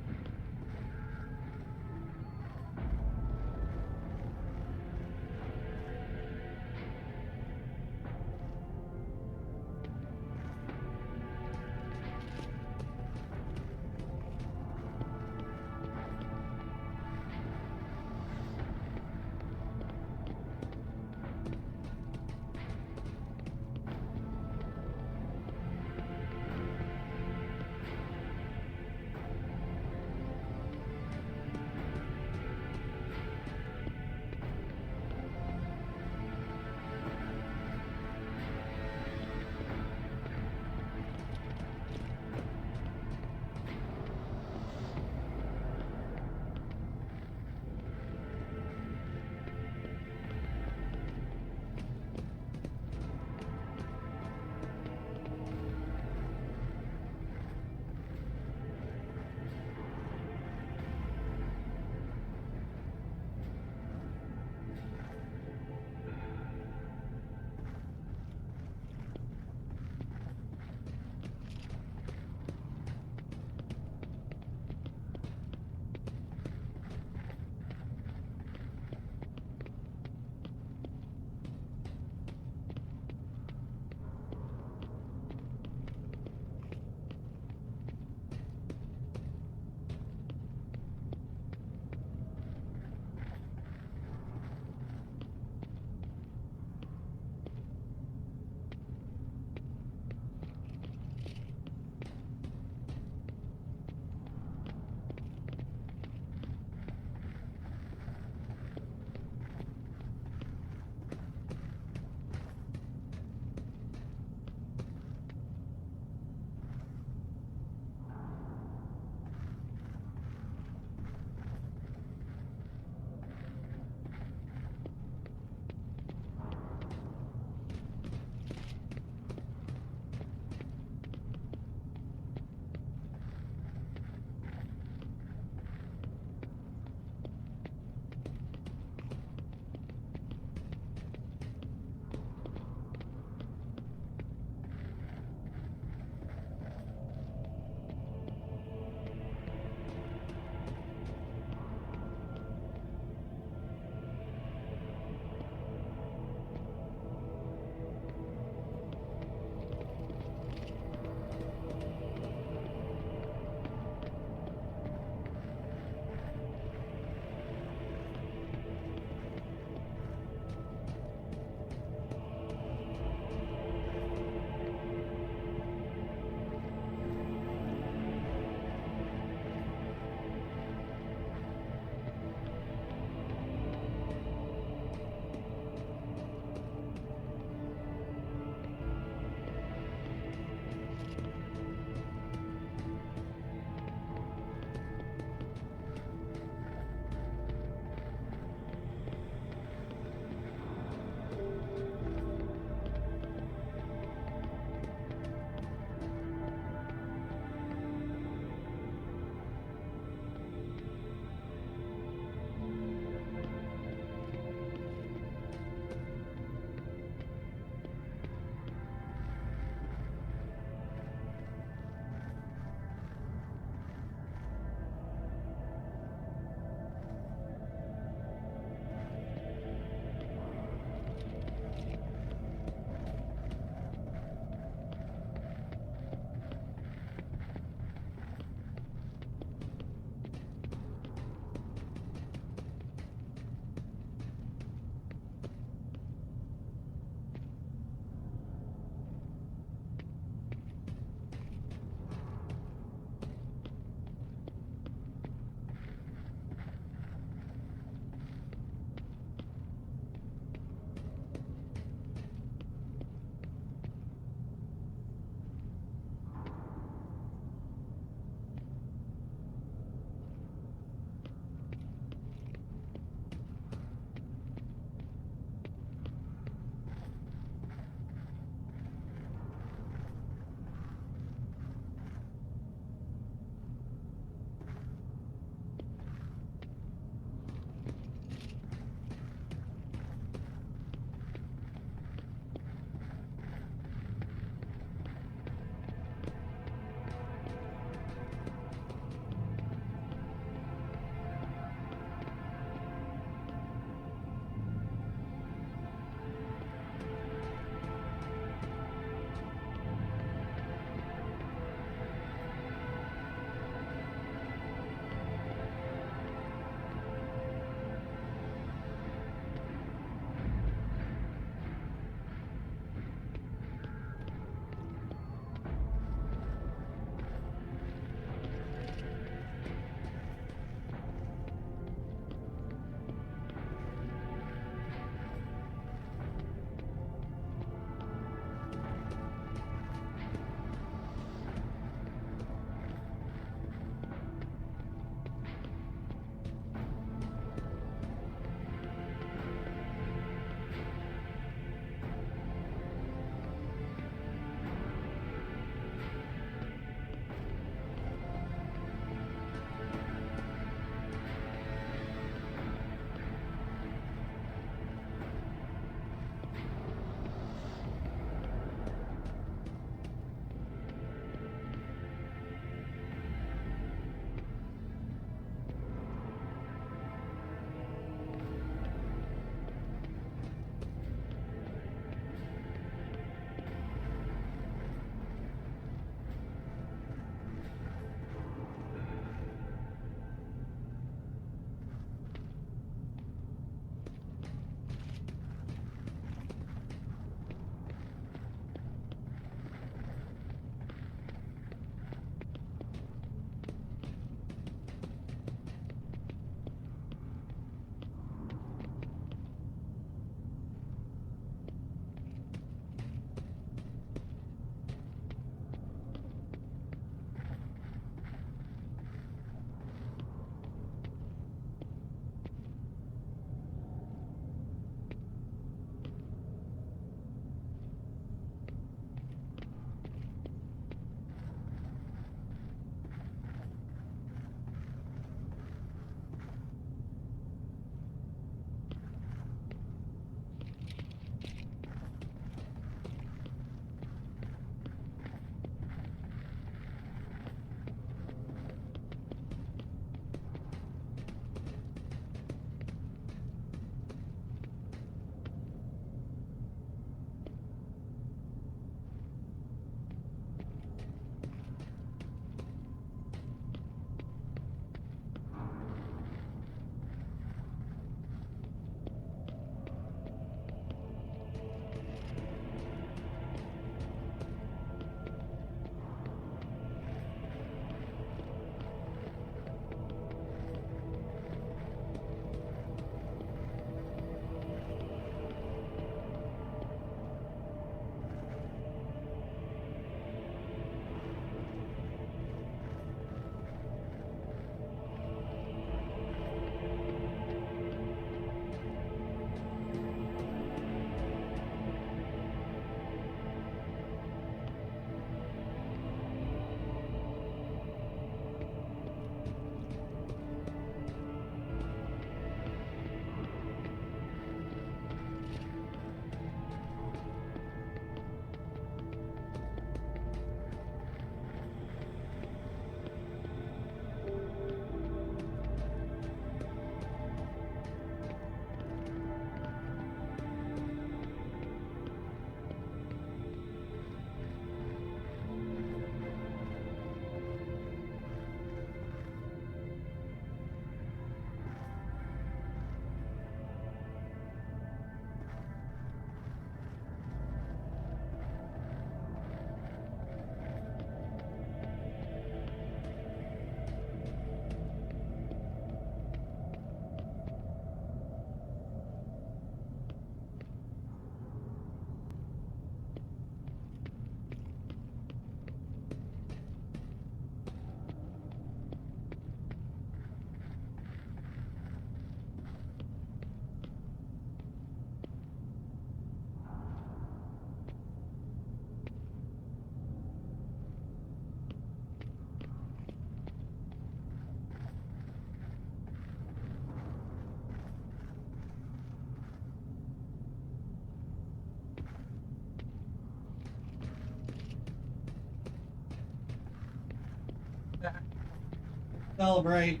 Celebrate.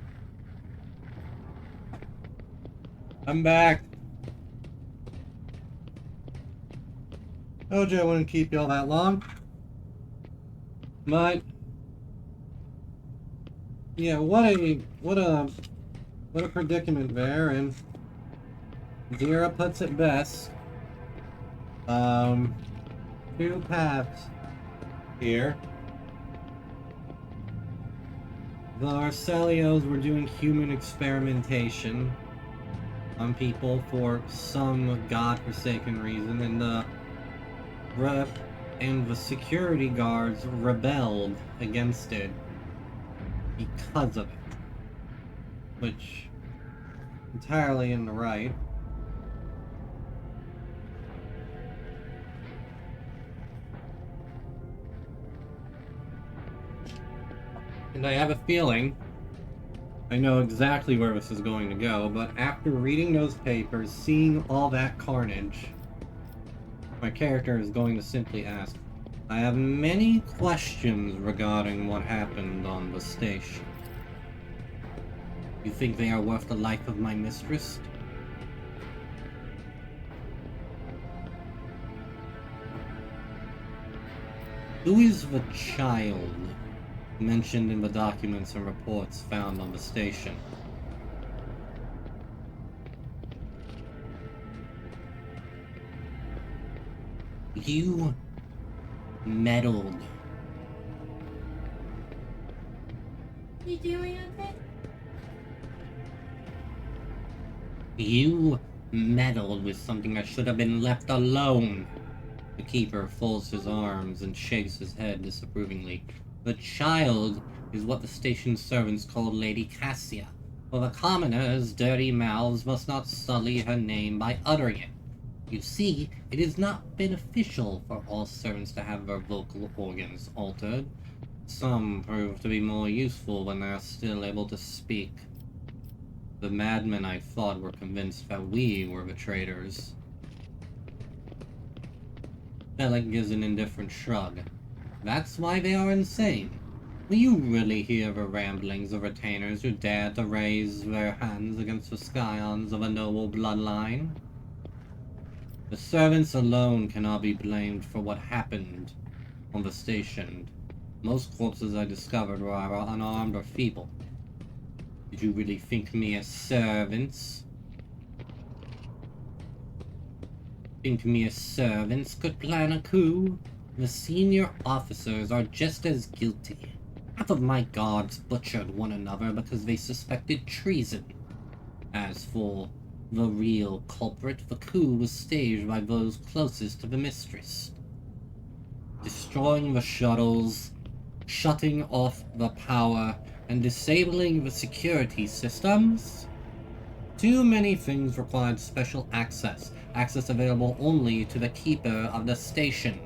I'm back. Told you I wouldn't keep y'all that long. But yeah, what a predicament there, and Zira puts it best. Two paths here. The Arcelios were doing human experimentation on people for some godforsaken reason, and the rep and the security guards rebelled against it because of it, which entirely in the right. And I have a feeling I know exactly where this is going to go, but after reading those papers, seeing all that carnage, my character is going to simply ask, I have many questions regarding what happened on the station. You think they are worth the life of my mistress? Who is the child mentioned in the documents and reports found on the station? You meddled. You doing okay? You meddled with something that should have been left alone. The keeper folds his arms and shakes his head disapprovingly. The child is what the station servants called Lady Cassia. For the commoners, dirty mouths must not sully her name by uttering it. You see, it is not beneficial for all servants to have their vocal organs altered. Some prove to be more useful when they are still able to speak. The madmen I fought were convinced that we were the traitors. Bellick gives an indifferent shrug. That's why they are insane. Will you really hear the ramblings of retainers who dare to raise their hands against the scions of a noble bloodline? The servants alone cannot be blamed for what happened on the station. Most corpses I discovered were either unarmed or feeble. Did you really think mere servants? Think mere servants could plan a coup? The senior officers are just as guilty. Half of my guards butchered one another because they suspected treason. As for the real culprit, the coup was staged by those closest to the mistress. Destroying the shuttles, shutting off the power, and disabling the security systems? Too many things required special access. Access available only to the keeper of the station.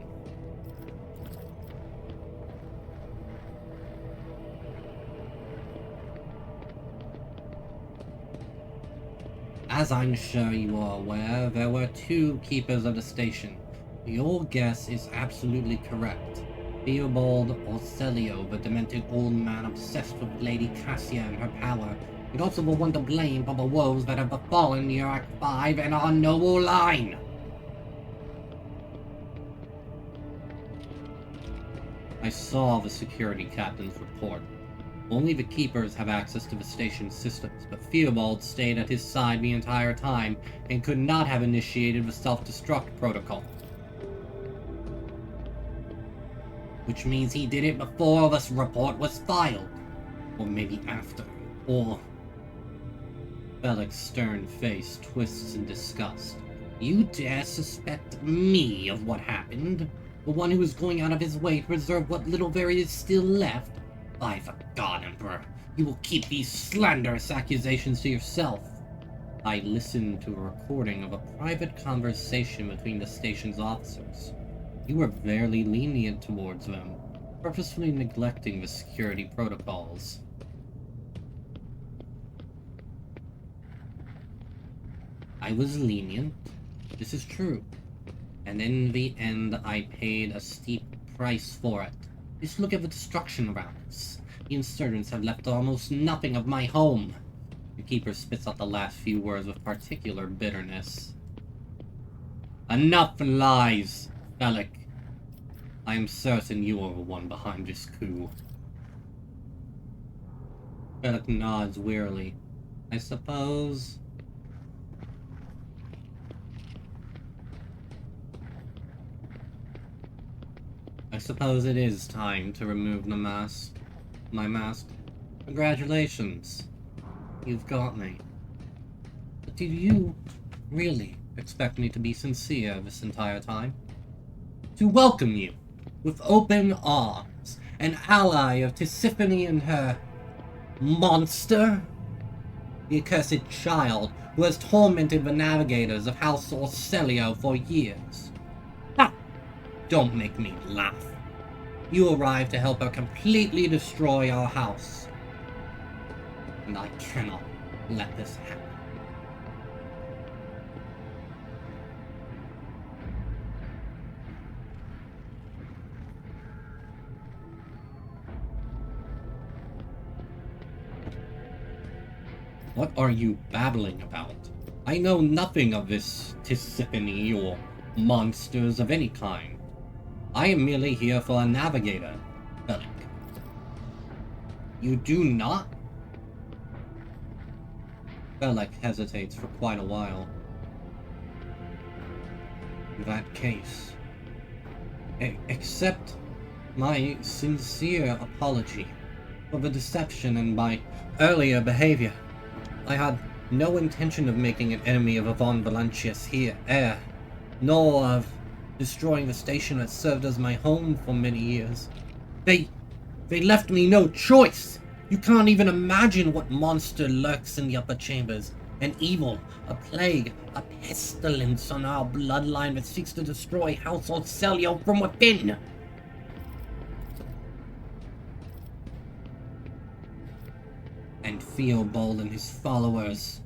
As I'm sure you are aware, there were two keepers of the station. Your guess is absolutely correct. Theobald Orcelio, the demented old man obsessed with Lady Cassia and her power, and also the one to blame for the woes that have befallen the Act 5 and our noble line. I saw the security captain's report. Only the keepers have access to the station's systems, but Theobald stayed at his side the entire time and could not have initiated the self-destruct protocol. Which means he did it before this report was filed. Or maybe after. Or... Bellick's stern face twists in disgust. You dare suspect me of what happened? The one who is going out of his way to preserve what little there is still left? By the God, Emperor, you will keep these slanderous accusations to yourself. I listened to a recording of a private conversation between the station's officers. You were barely lenient towards them, purposefully neglecting the security protocols. I was lenient, this is true. And in the end, I paid a steep price for it. Just look at the destruction around us. The insurgents have left almost nothing of my home. The keeper spits out the last few words with particular bitterness. Enough lies, Bellic. I am certain you are the one behind this coup. Bellic nods wearily. I suppose... it is time to remove the mask. My mask. Congratulations. You've got me. But did you really expect me to be sincere this entire time? To welcome you with open arms, an ally of Tisiphone and her monster? The accursed child who has tormented the navigators of House Orcelio for years. Ha! Don't make me laugh. You arrived to help her completely destroy our house. And I cannot let this happen. What are you babbling about? I know nothing of this Tisiphone or monsters of any kind. I am merely here for a navigator, Bellic. You do not? Bellic hesitates for quite a while. In that case, accept my sincere apology for the deception and my earlier behavior. I had no intention of making an enemy of Von Valancius here, nor of destroying the station that served as my home for many years. They left me no choice. You can't even imagine what monster lurks in the upper chambers. An evil, a plague, a pestilence on our bloodline that seeks to destroy House Orcelio from within. And Theobald and his followers.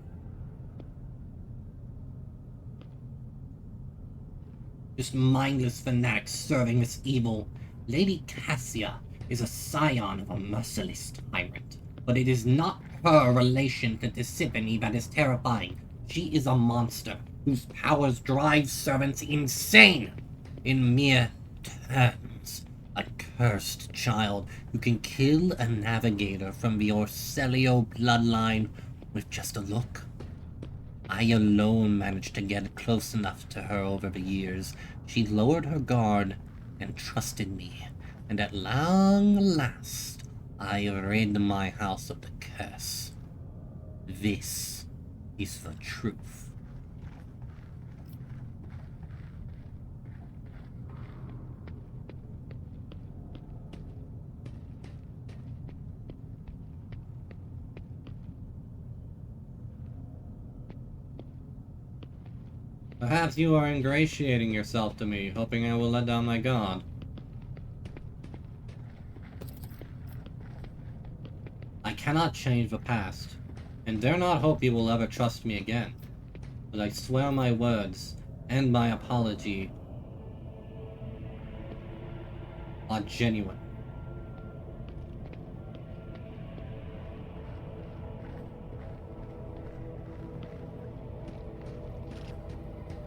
Just mindless fanatics serving this evil. Lady Cassia is a scion of a merciless tyrant, but it is not her relation to Tisiphone that is terrifying. She is a monster whose powers drive servants insane. In mere terms, a cursed child who can kill a navigator from the Orcelio bloodline with just a look. I alone managed to get close enough to her over the years. She lowered her guard and trusted me, and at long last, I rid my house of the curse. This is the truth. Perhaps you are ingratiating yourself to me, hoping I will let down my guard. I cannot change the past, and dare not hope you will ever trust me again. But I swear my words and my apology are genuine.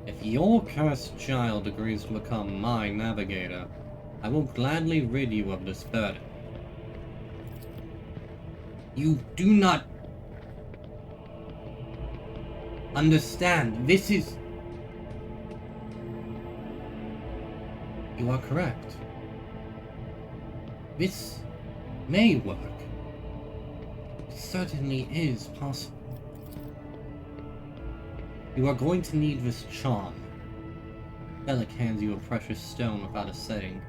If your cursed child agrees to become my navigator, I will gladly rid you of this burden. You do not understand. This is... You are correct. This may work. It certainly is possible. You are going to need this charm. Bellic hands you a precious stone without a setting.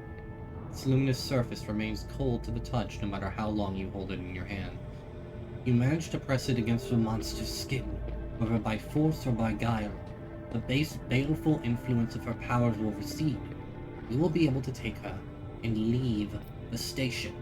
Its luminous surface remains cold to the touch no matter how long you hold it in your hand. You manage to press it against the monster's skin, whether by force or by guile. The base, baleful influence of her powers will recede. You will be able to take her and leave the station.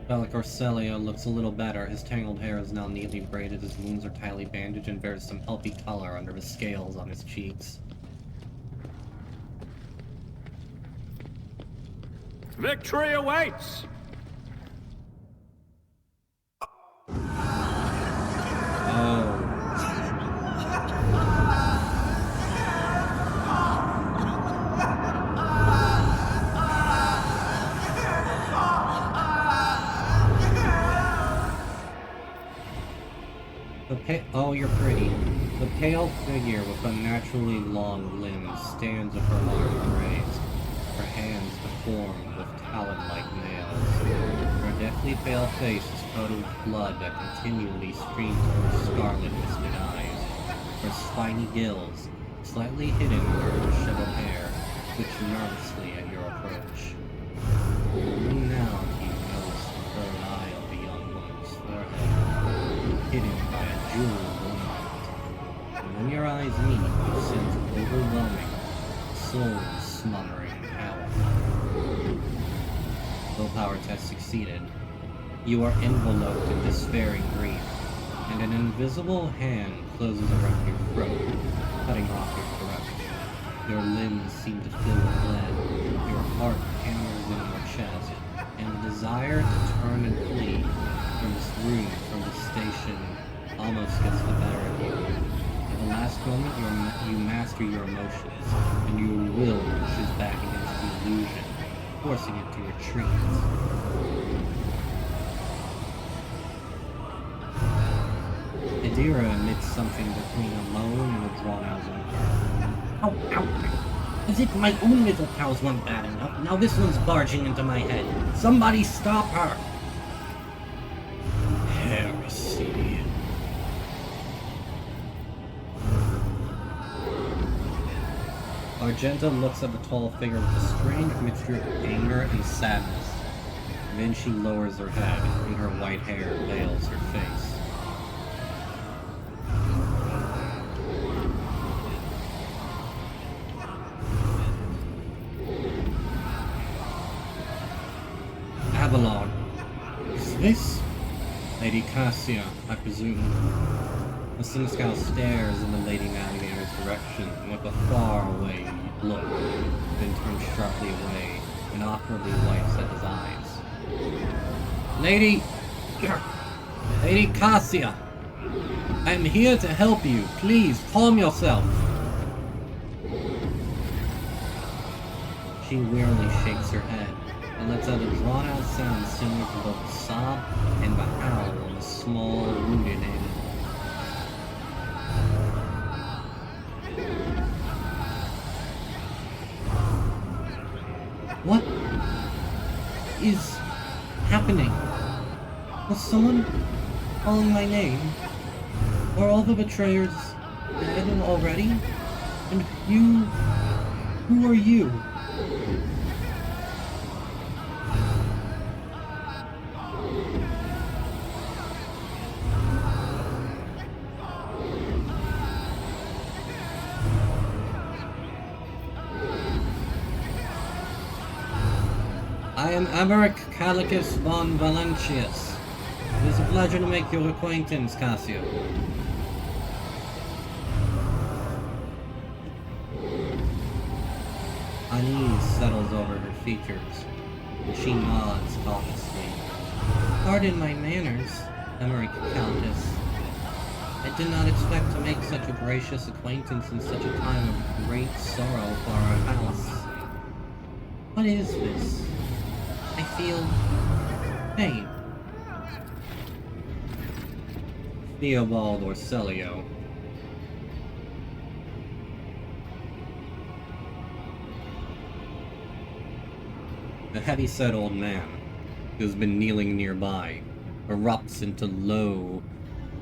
Bellic Orcelio looks a little better. His tangled hair is now neatly braided, his wounds are tightly bandaged, and bears some healthy color under the scales on his cheeks. Victory awaits! Oh. Oh, you're pretty. The pale figure with unnaturally long limbs stands with her arms raised, her hands deformed with talon-like nails. Her deathly pale face is coated with blood that continually streams from her scarlet misted eyes. Her spiny gills, slightly hidden under her disheveled hair, twitch nervously at your approach. Only now do you notice the third eye of the young woman's forehead, hidden by a jeweled ornament. And when your eyes meet, you sense overwhelming, soul-smothering power. Willpower test succeeded. You are enveloped in despairing grief, and an invisible hand closes around your throat, cutting off your throat. Your limbs seem to fill with lead, your heart hammers in your chest, and the desire to turn and flee from this room, from this station, almost gets the better of you. At the last moment, you master your emotions, and your will pushes back against the illusion, forcing it to retreat. Adira emits something between a moan and a drawn-out whimper. Ow, ow! As if my own little pals weren't bad enough, now this one's barging into my head. Somebody stop her! Heresy. Argenta looks at the tall figure with a strange mixture of anger and sadness. Then she lowers her head, and her white hair veils her face. Avalon. Is this Lady Cassia, I presume? The Sinnescow stares in the Lady Navigator's direction with a faraway look, then turns sharply away and awkwardly wipes at his eyes. Lady Cassia! I am here to help you. Please, calm yourself. She wearily shakes her head and lets out a drawn-out sound similar to both a sob and the howl of a small, wounded animal. What is happening? Was someone calling my name? Are all the betrayers dead already? And who are you? I am Emeric Calicus von Valentius. It is a pleasure to make your acquaintance, Cassio. Unease settles over her features, and she nods cautiously. Pardon my manners, Emeric Countess. I did not expect to make such a gracious acquaintance in such a time of great sorrow for our house. What is this? I feel pain. Theobald Orcelio. The heavy-set old man, who has been kneeling nearby, erupts into low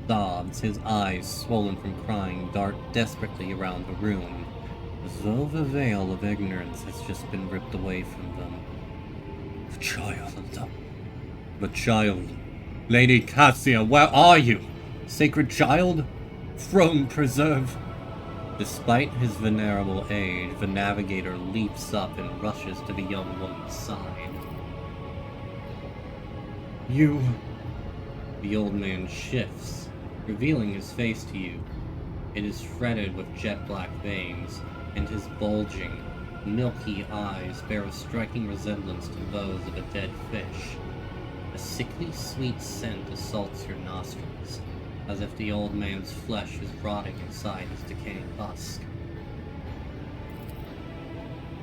sobs, his eyes, swollen from crying, dart desperately around the room, as though the veil of ignorance has just been ripped away from them. The child. Lady Cassia, where are you? Sacred child? Throne preserve. Despite his venerable age, the navigator leaps up and rushes to the young woman's side. You... The old man shifts, revealing his face to you. It is fretted with jet black veins, and his bulging, milky eyes bear a striking resemblance to those of a dead fish. A sickly sweet scent assaults your nostrils, as if the old man's flesh is rotting inside his decaying husk.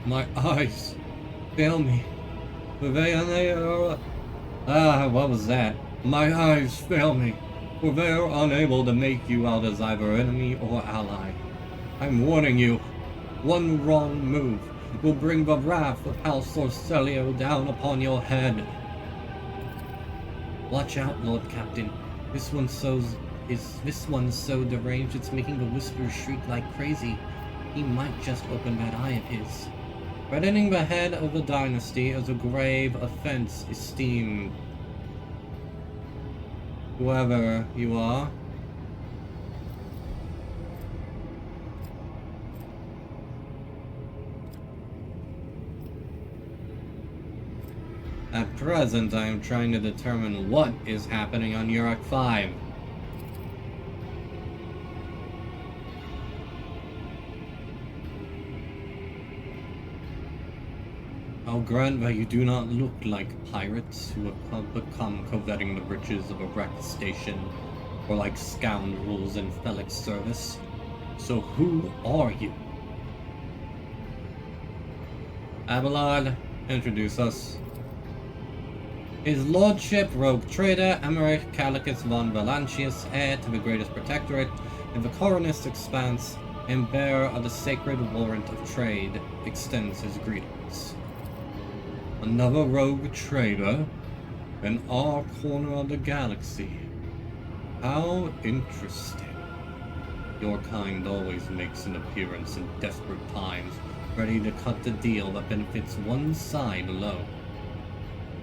My eyes fail me. What was that? My eyes fail me, for they are unable to make you out as either enemy or ally. I'm warning you, one wrong move will bring the wrath of House Orcelio down upon your head. Watch out, Lord Captain. This one's so deranged it's making the whispers shriek like crazy. He might just open that eye of his. Threatening the head of the dynasty is a grave offense esteemed. Whoever you are. At present, I am trying to determine what is happening on Uruk 5. I'll grant that you do not look like pirates who have become coveting the riches of a wrecked station, or like scoundrels in Felic's service. So who are you? Abelard, introduce us. His Lordship, Rogue Trader, Emmerich Calicus von Valancius, heir to the greatest protectorate in the Coronist Expanse, and bearer of the sacred warrant of trade, extends his greetings. Another rogue trader in our corner of the galaxy. How interesting. Your kind always makes an appearance in desperate times, ready to cut the deal that benefits one side alone.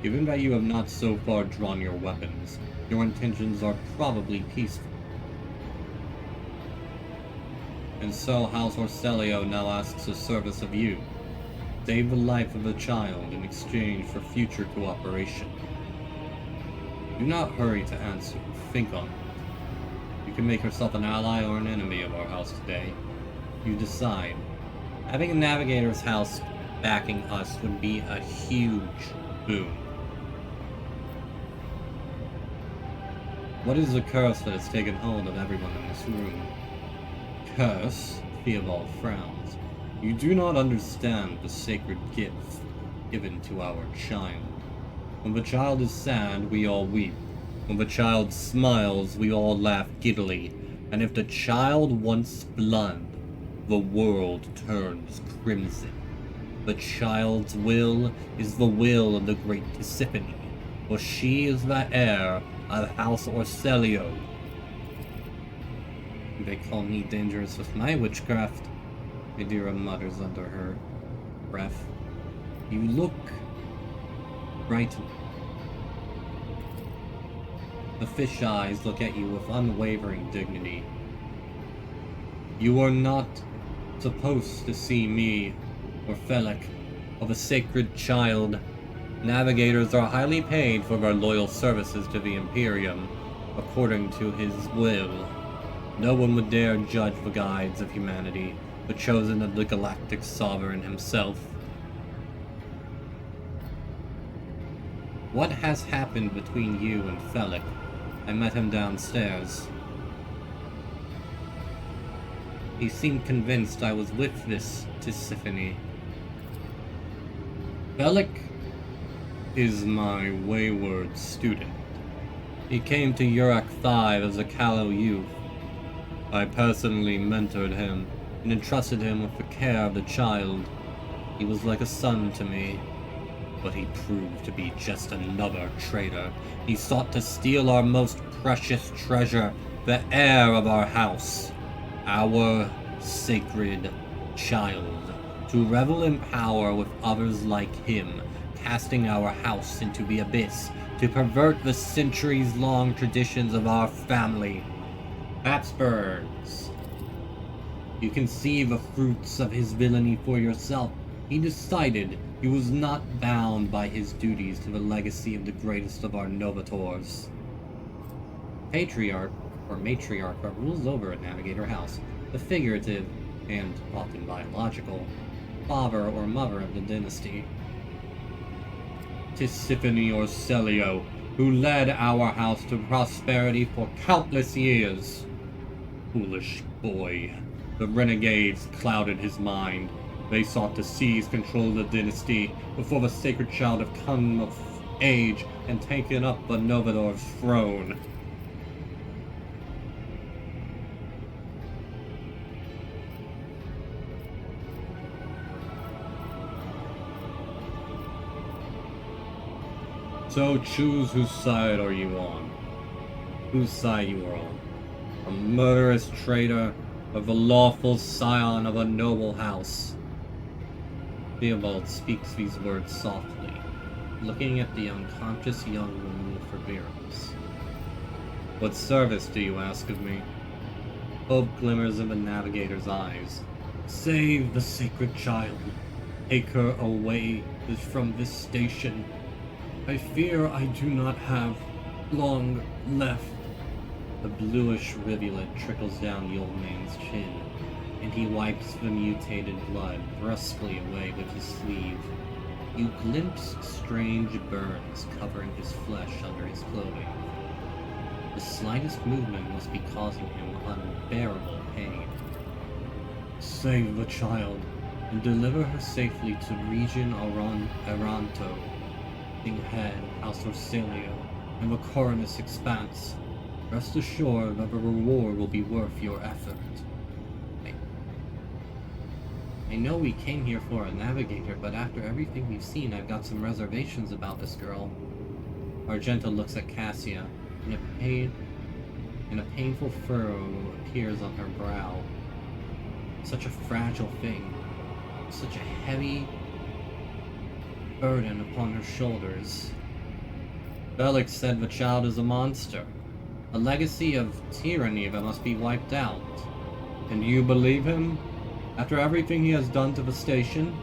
Given that you have not so far drawn your weapons, your intentions are probably peaceful. And so House Orcelio now asks a service of you. Save the life of a child in exchange for future cooperation. Do not hurry to answer. Think on it. You can make yourself an ally or an enemy of our house today. You decide. Having a navigator's house backing us would be a huge boon. What is the curse that has taken hold of everyone in this room? Curse? Theobald frowns. You do not understand the sacred gift given to our child. When the child is sad, we all weep. When the child smiles, we all laugh giddily. And if the child wants blood, the world turns crimson. The child's will is the will of the great Tisiphone, for she is the heir of House Orcelio. They call me dangerous with my witchcraft. Adira mutters under her breath. You look frightened. The fish eyes look at you with unwavering dignity. You are not supposed to see me or Felic of a sacred child. Navigators are highly paid for their loyal services to the Imperium, according to his will. No one would dare judge the guides of humanity, the chosen of the galactic sovereign himself. What has happened between you and Felic? I met him downstairs. He seemed convinced I was with this Tisiphone. Felic is my wayward student. He came to Uruk 5 as a callow youth. I personally mentored him and entrusted him with the care of the child. He was like a son to me, but he proved to be just another traitor. He sought to steal our most precious treasure, the heir of our house, our sacred child, to revel in power with others like him, casting our house into the abyss, to pervert the centuries-long traditions of our family. Habsburgs. You can see the fruits of his villainy for yourself. He decided He was not bound by his duties to the legacy of the greatest of our Novators. Patriarch, or matriarch, that rules over a Navigator house, the figurative, and often biological, father or mother of the dynasty. 'Tis Tiffany or Celio, who led our house to prosperity for countless years. Foolish boy. The renegades clouded his mind. They sought to seize control of the dynasty before the sacred child had come of age and taken up the Novator's throne. So choose whose side are you on. Whose side you are on. A murderous traitor, or the lawful scion of a noble house. Theobald speaks these words softly, looking at the unconscious young woman with forbearance. What service do you ask of me? Hope glimmers in the navigator's eyes. Save the sacred child. Take her away from this station. I fear I do not have long left. A bluish rivulet trickles down the old man's chin, and he wipes the mutated blood brusquely away with his sleeve. You glimpse strange burns covering his flesh under his clothing. The slightest movement must be causing him unbearable pain. Save the child, and deliver her safely to Region Aranto, Head, House Orsilio, and the Coronus Expanse. Rest assured that the reward will be worth your effort. I know we came here for a navigator, but after everything we've seen, I've got some reservations about this girl. Argenta looks at Cassia, and a painful furrow appears on her brow. Such a fragile thing. Such a heavy burden upon her shoulders. Felix said the child is a monster. A legacy of tyranny that must be wiped out. And you believe him? After everything he has done to the station,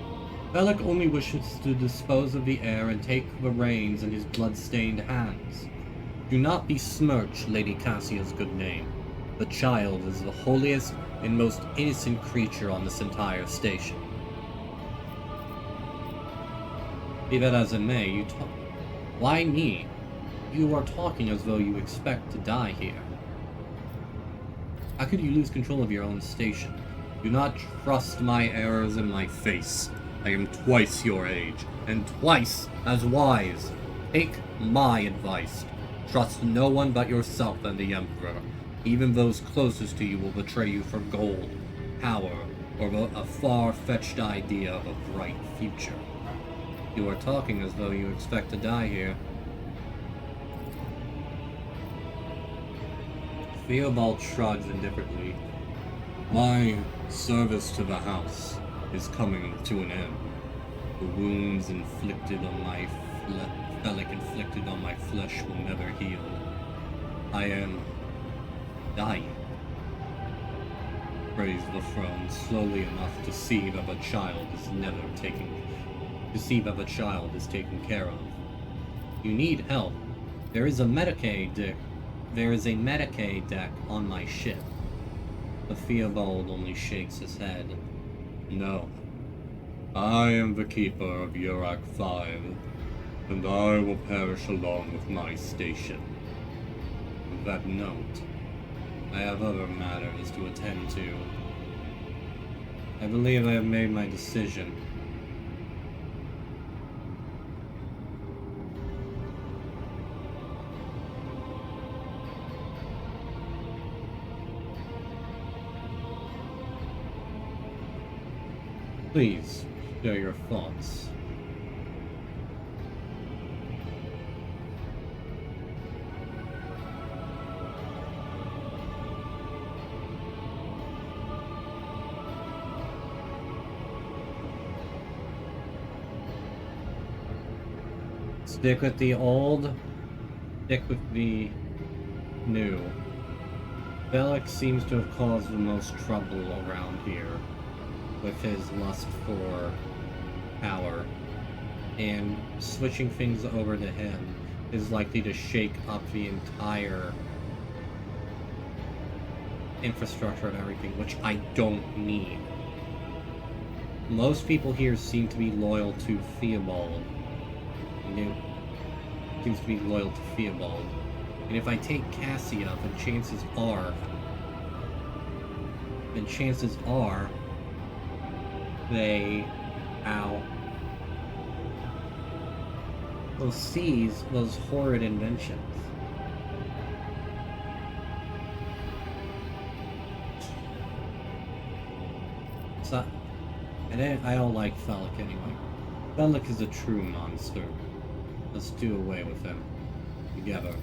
Bellic only wishes to dispose of the heir and take the reins in his blood-stained hands. Do not besmirch Lady Cassia's good name. The child is the holiest and most innocent creature on this entire station. Be that as it may, you talk. Why me? You are talking as though you expect to die here. How could you lose control of your own station? Do not trust my errors in my face. I am twice your age, and twice as wise. Take my advice. Trust no one but yourself and the Emperor. Even those closest to you will betray you for gold, power, or a far-fetched idea of a bright future. You are talking as though you expect to die here. Theobald shrugs indifferently. My service to the house is coming to an end. The wounds inflicted on my inflicted on my flesh will never heal. I am dying. Praise the throne slowly enough to see that the child is taken care of. You need help. There is a Medicaid deck on my ship. The Theobald only shakes his head. No. I am the keeper of Urak 5, and I will perish along with my station. On that note, I have other matters to attend to. I believe I have made my decision. Please, share your thoughts. Stick with the old, stick with the new. Bellic seems to have caused the most trouble around here with his lust for power and switching things over to him is likely to shake up the entire infrastructure of everything, which I don't need. Most people here seem to be loyal to Theobald. Seems to be loyal to Theobald. And if I take Cassia, then chances are they will seize those horrid inventions. So, and I don't like Felix anyway. Felix is a true monster. Let's do away with him. Together.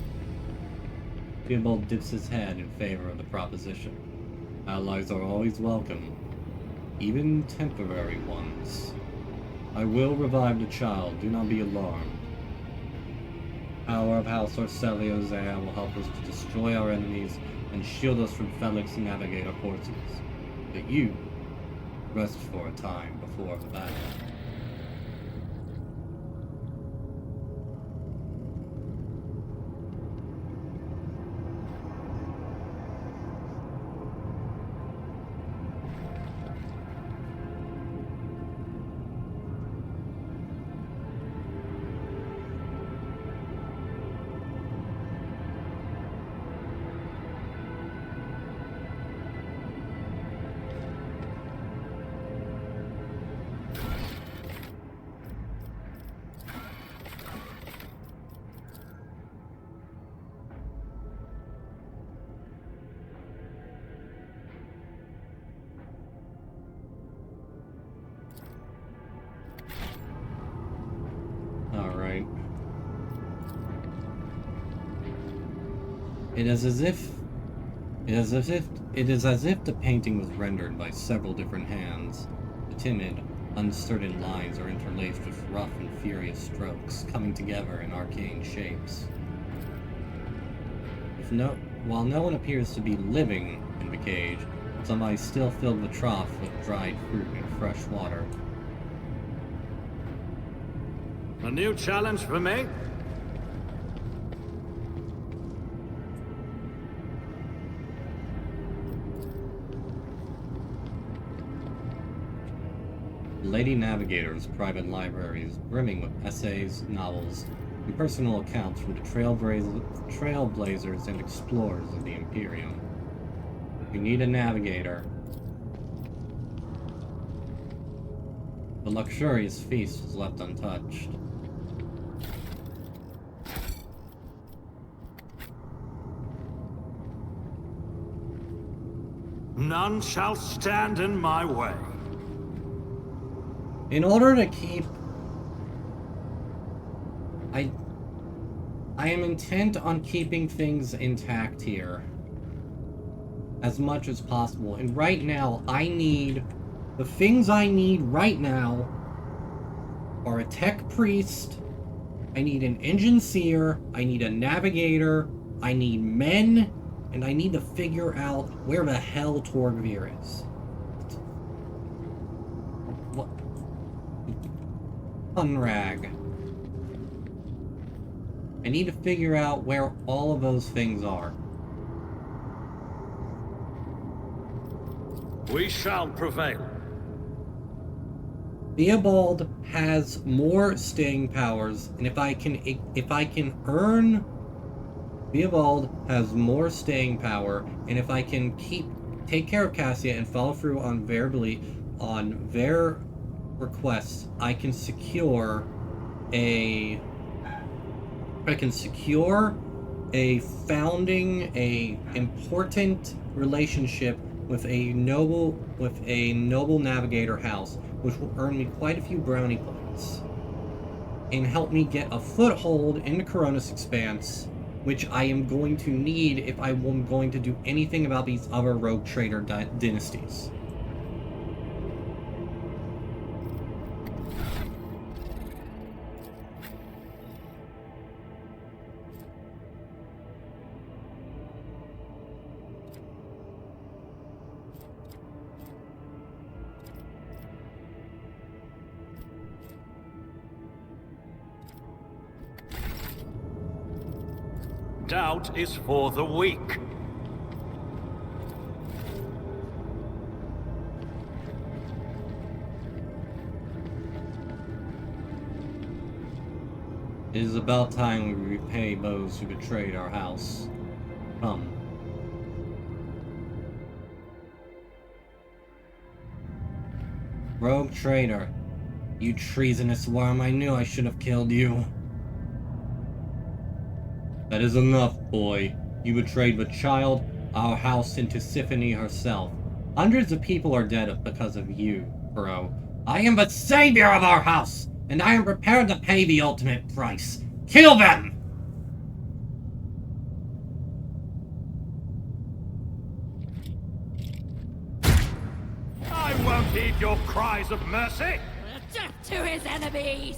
Theobald dips his head in favor of the proposition. Allies are always welcome. Even temporary ones. I will revive the child, do not be alarmed. Power of House Orcelio's heir will help us to destroy our enemies and shield us from Felix Navigator forces. But you, rest for a time before the battle. It is as if the painting was rendered by several different hands. The timid, uncertain lines are interlaced with rough and furious strokes, coming together in arcane shapes. While no one appears to be living in the cage, somebody still filled the trough with dried fruit and fresh water. A new challenge for me? Lady Navigator's private library is brimming with essays, novels, and personal accounts from the trailblazers and explorers of the Imperium. You need a navigator. The luxurious feast was left untouched. None shall stand in my way. In order to keep... I am intent on keeping things intact here as much as possible. And right now, the things I need right now are a tech priest, I need an engine seer, I need a navigator, I need men, and I need to figure out where the hell Torgvir is. What? Unrag. I need to figure out where all of those things are. We shall prevail. Theobald has more staying powers, and if I can earn... Theobald has more staying power, and if I can take care of Cassia and follow through on their requests, I can secure a important relationship with a noble navigator house, which will earn me quite a few brownie points and help me get a foothold in the Coronis Expanse, which I am going to need if I am going to do anything about these other rogue trader dynasties. doubt is for the weak. It is about time we repay those who betrayed our house. Come. Rogue traitor. You treasonous worm, I knew I should have killed you. That is enough, boy. You betrayed the child, our house, and Tisiphone herself. Hundreds of people are dead because of you, bro. I am the savior of our house, and I am prepared to pay the ultimate price. Kill them! I won't heed your cries of mercy! Death to his enemies!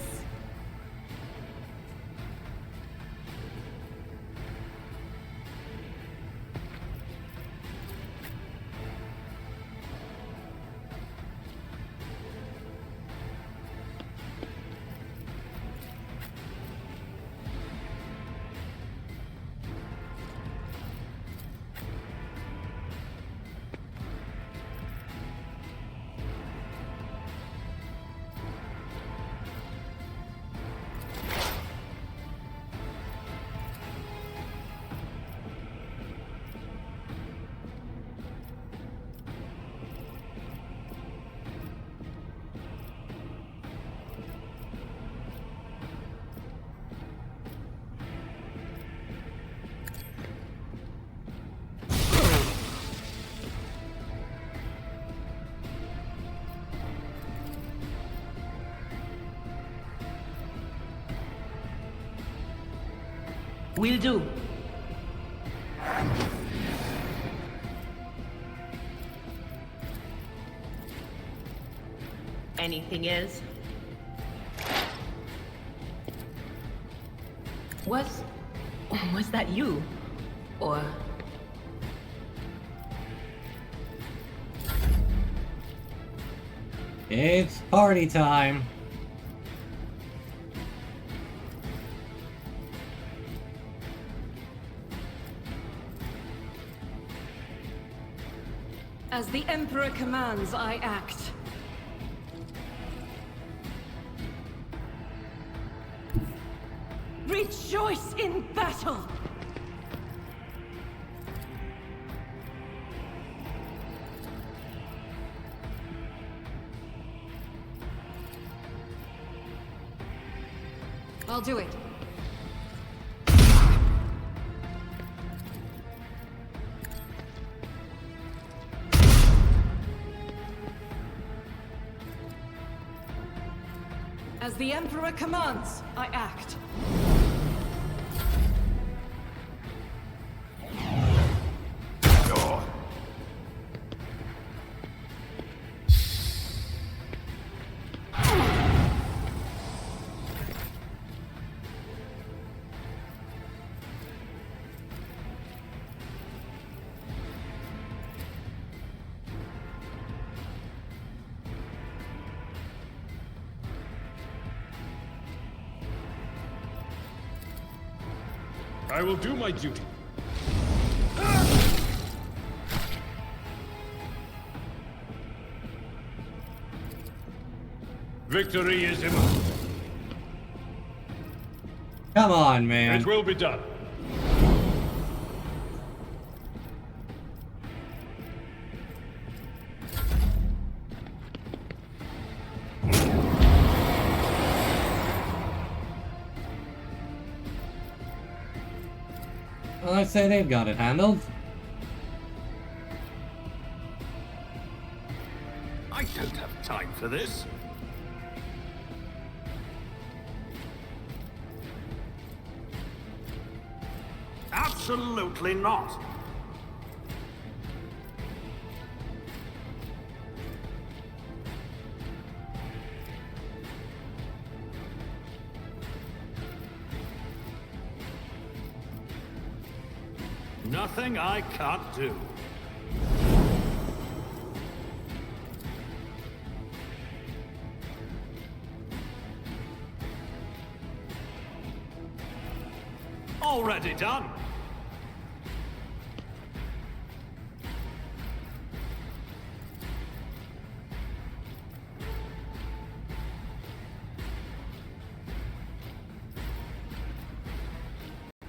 Will do. Anything is? Was that you? Or... It's party time. As the Emperor commands, I act. Rejoice in battle! I'll do it. As the Emperor commands, I act. I will do my duty. Victory is imminent. Come on, man. It will be done. Well, I'd say they've got it handled. I don't have time for this. Absolutely not. Nothing I can't do. Already done.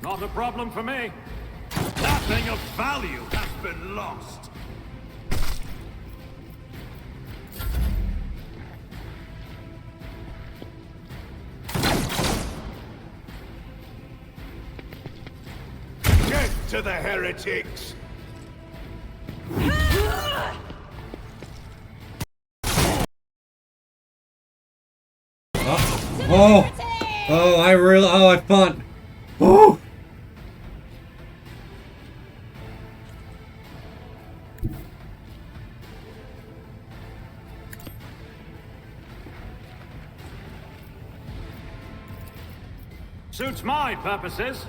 Not a problem for me. Nothing of value has been lost. Get to the heretics! I fought. Oh! Suits my purposes.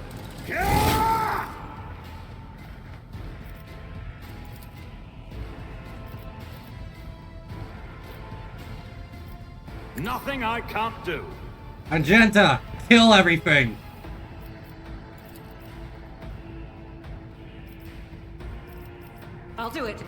Nothing I can't do. Agenta, kill everything. I'll do it.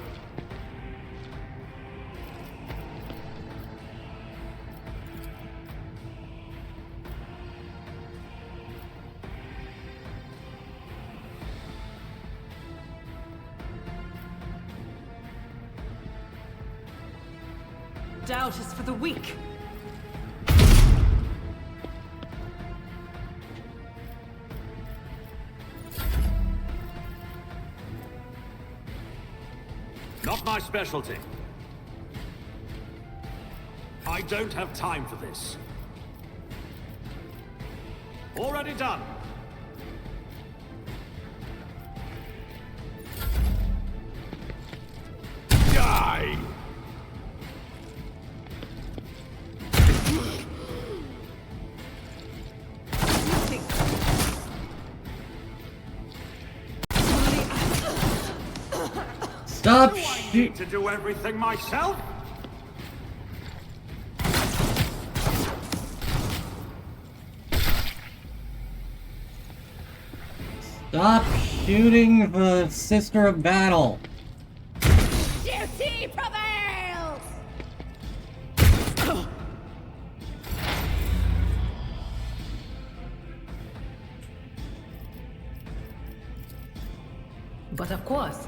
Doubt is for the weak. Not my specialty. I don't have time for this. Already done. Die! Stop to do everything myself? Stop shooting the Sister of Battle. Duty prevails! But of course.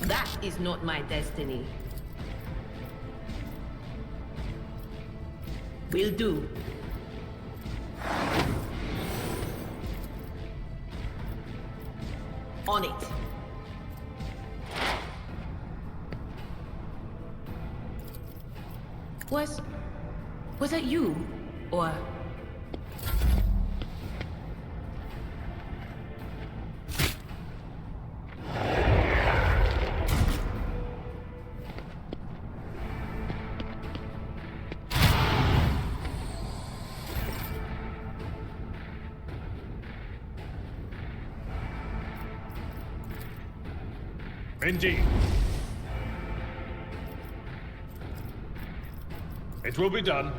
That is not my destiny. Will do. On it. Was that you? Or... Indeed. It will be done.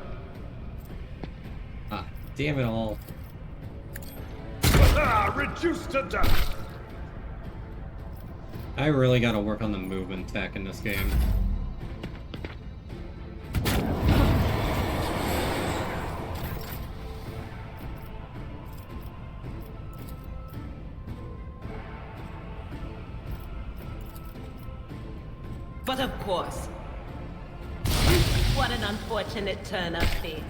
Ah, damn it all. Reduced to dust. I really gotta work on the movement tech in this game. But of course. What an unfortunate turn of fate.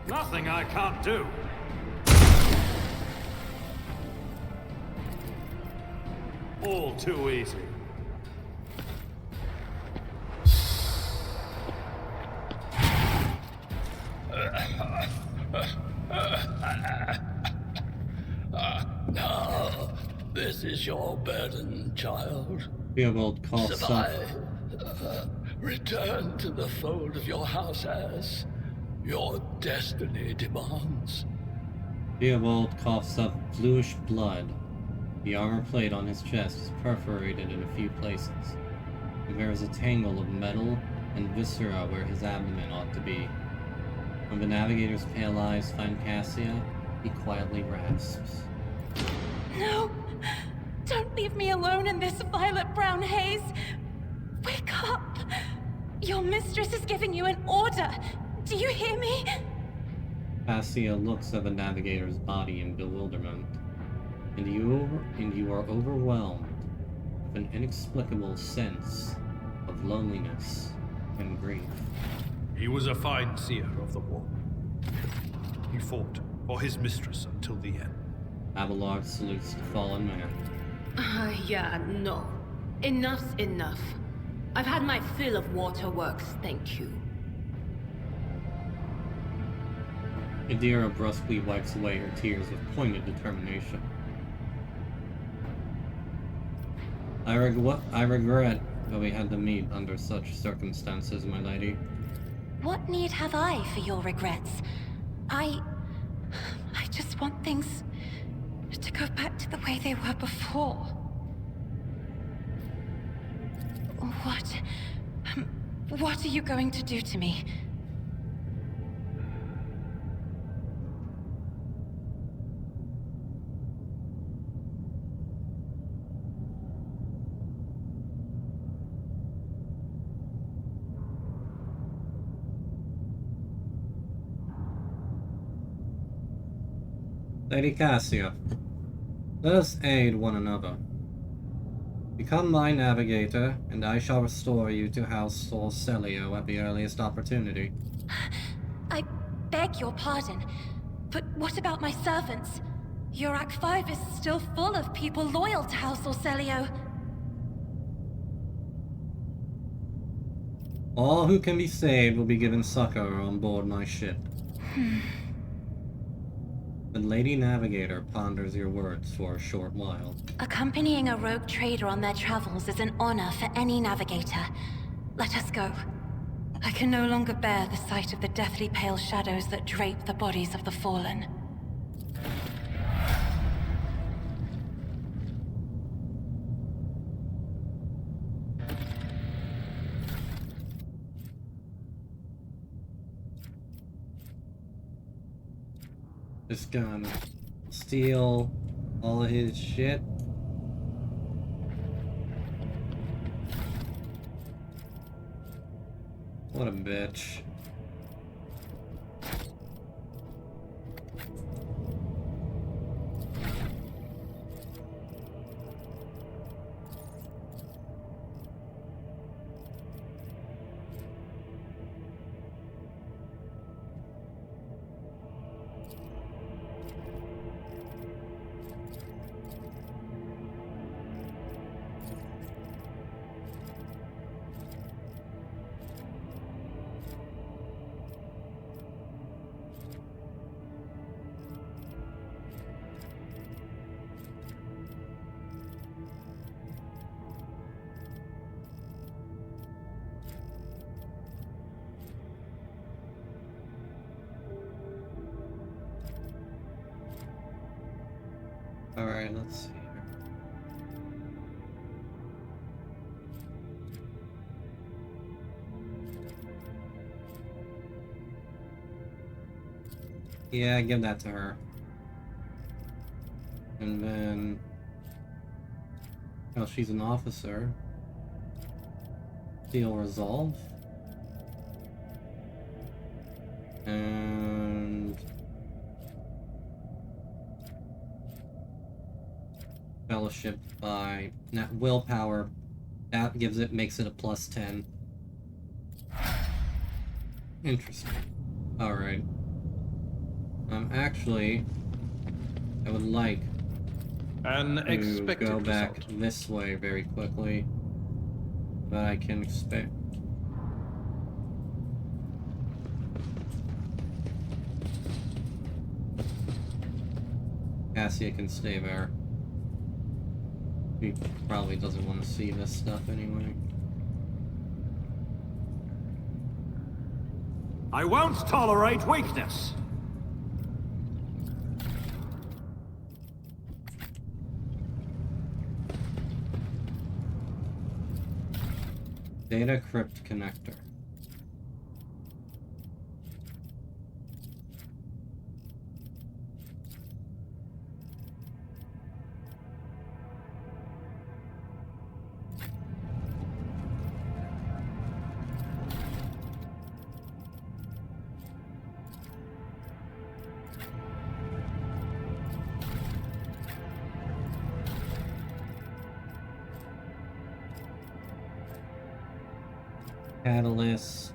Nothing I can't do. All too easy. Now, this is your burden, child. Be able to call Survive. Return to the fold of your house as your destiny demands. Theobald coughs up bluish blood. The armor plate on his chest is perforated in a few places. There is a tangle of metal and viscera where his abdomen ought to be. When the navigator's pale eyes find Cassia, he quietly rasps. No! Don't leave me alone in this violet-brown haze! Wake up! Your mistress is giving you an order! Do you hear me? Cassia looks at the navigator's body in bewilderment, and you are overwhelmed with an inexplicable sense of loneliness and grief. He was a fine seer of the war. He fought for his mistress until the end. Abelard salutes the fallen man. Yeah, no. Enough's enough. I've had my fill of waterworks, thank you. Adira brusquely wipes away her tears with pointed determination. I regret that we had to meet under such circumstances, my lady. What need have I for your regrets? I just want things to go back to the way they were before. What are you going to do to me? Lady Cassia, let us aid one another. Become my navigator, and I shall restore you to House Celio at the earliest opportunity. I beg your pardon, but what about my servants? Your Act 5 is still full of people loyal to House Celio. All who can be saved will be given succor on board my ship. The Lady Navigator ponders your words for a short while. Accompanying a rogue trader on their travels is an honor for any navigator. Let us go. I can no longer bear the sight of the deathly pale shadows that drape the bodies of the fallen. Just gonna steal all of his shit. What a bitch. Alright, let's see here. Yeah, give that to her. And then... oh, she's an officer. Deal resolve. And... fellowship by willpower. That makes it a +10. Interesting. Alright. Actually, I would like to go back this way very quickly. But I can expect. Cassia can stay there. He probably doesn't want to see this stuff anyway. I won't tolerate weakness. Data crypt connector. Catalyst.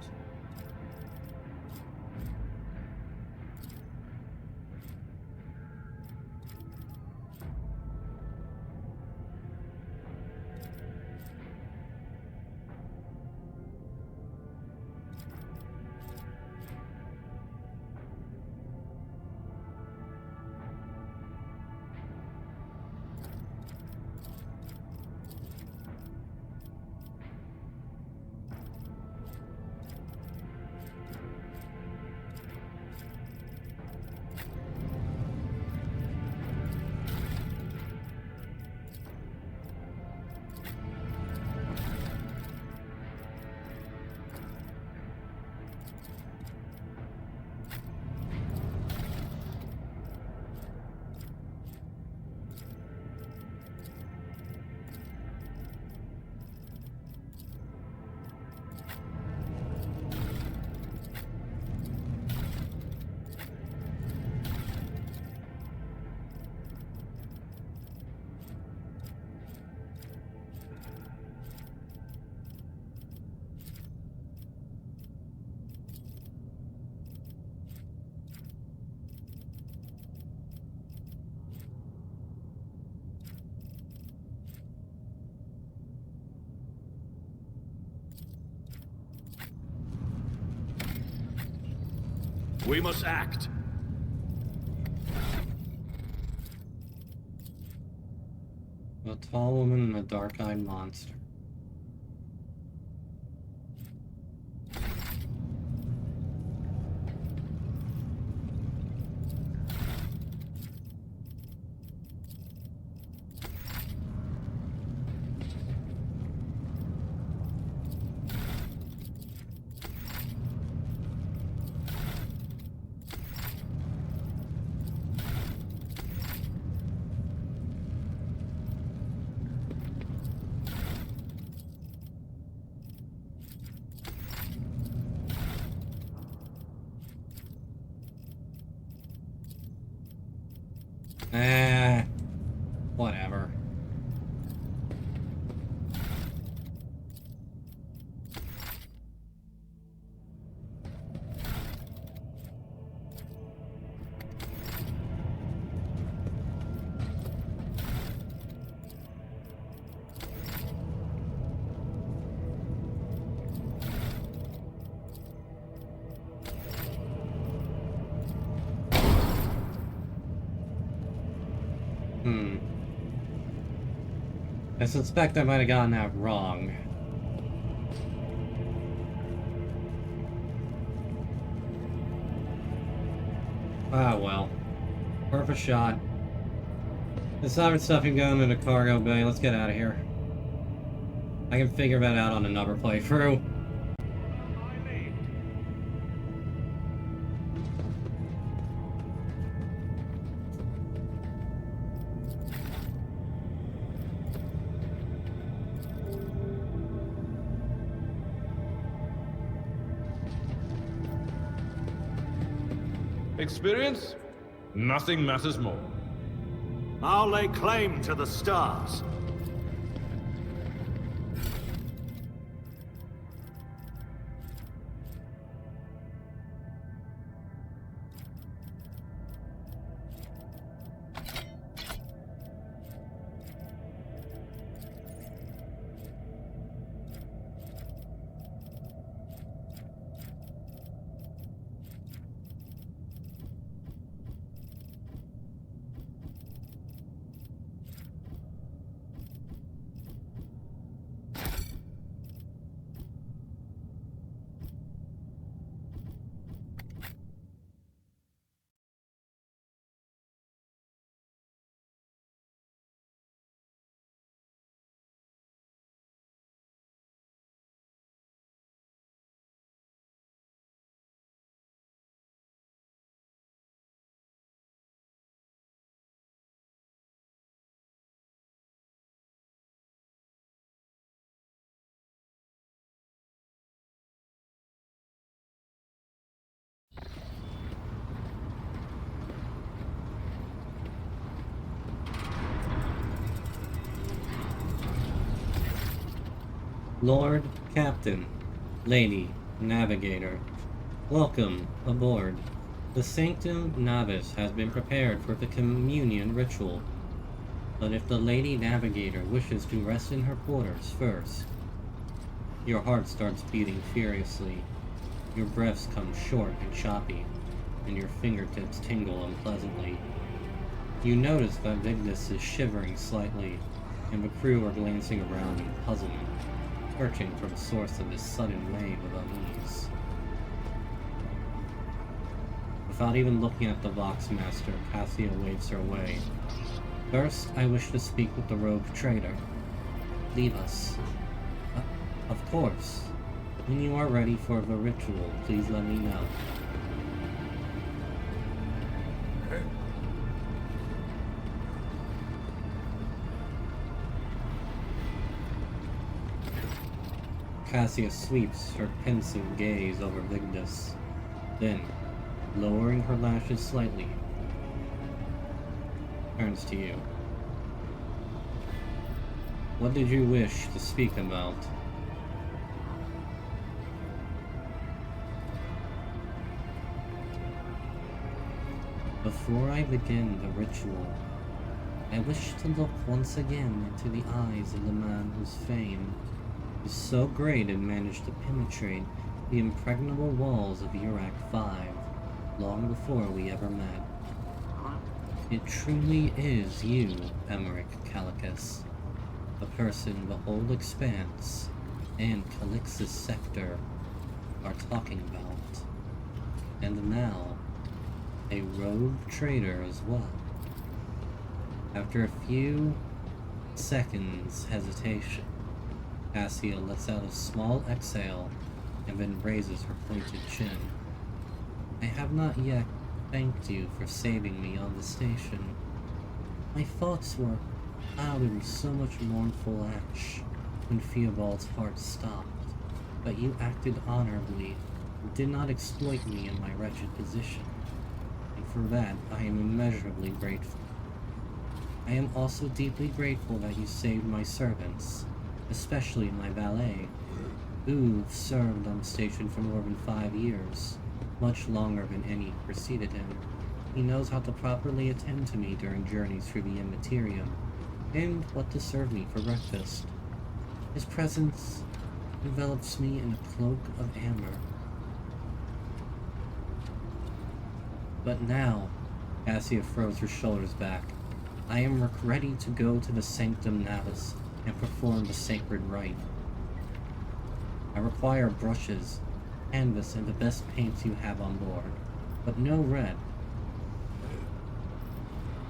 We must act. A tall woman and a dark-eyed monster. Whatever. I suspect I might have gotten that wrong. Ah, well. Worth a shot. There's other stuff can go into the cargo bay. Let's get out of here. I can figure that out on another playthrough. Experience? Nothing matters more. I'll lay claim to the stars. Lord, Captain, Lady, Navigator, welcome aboard. The Sanctum Navis has been prepared for the communion ritual. But if the Lady Navigator wishes to rest in her quarters first, your heart starts beating furiously, your breaths come short and choppy, and your fingertips tingle unpleasantly. You notice that Vigdis is shivering slightly, and the crew are glancing around in puzzlement, searching for the source of this sudden wave of unease. Without even looking at the Voxmaster, Cassia waves her away. First, I wish to speak with the Rouge trader. Leave us. Of course. When you are ready for the ritual, please let me know. Cassia sweeps her pensive gaze over Vigdis, then, lowering her lashes slightly, turns to you. What did you wish to speak about? Before I begin the ritual, I wish to look once again into the eyes of the man whose fame is so great it managed to penetrate the impregnable walls of Urak 5 long before we ever met. It truly is you, Emmerich Calicus, the person the whole Expanse and Calix's Sector are talking about. And now, a rogue trader as well. After a few seconds hesitation, Cassia lets out a small exhale and then raises her pointed chin. I have not yet thanked you for saving me on the station. My thoughts were clouded with so much mournful ash when Theobald's heart stopped, but you acted honorably and did not exploit me in my wretched position, and for that I am immeasurably grateful. I am also deeply grateful that you saved my servants, especially my valet, who served on the station for more than 5 years, much longer than any preceded him. He knows how to properly attend to me during journeys through the Immaterium, and what to serve me for breakfast. His presence envelops me in a cloak of amber. But now, Cassia throws her shoulders back, I am ready to go to the Sanctum Navis and perform the sacred rite. I require brushes, canvas, and the best paints you have on board, but no red.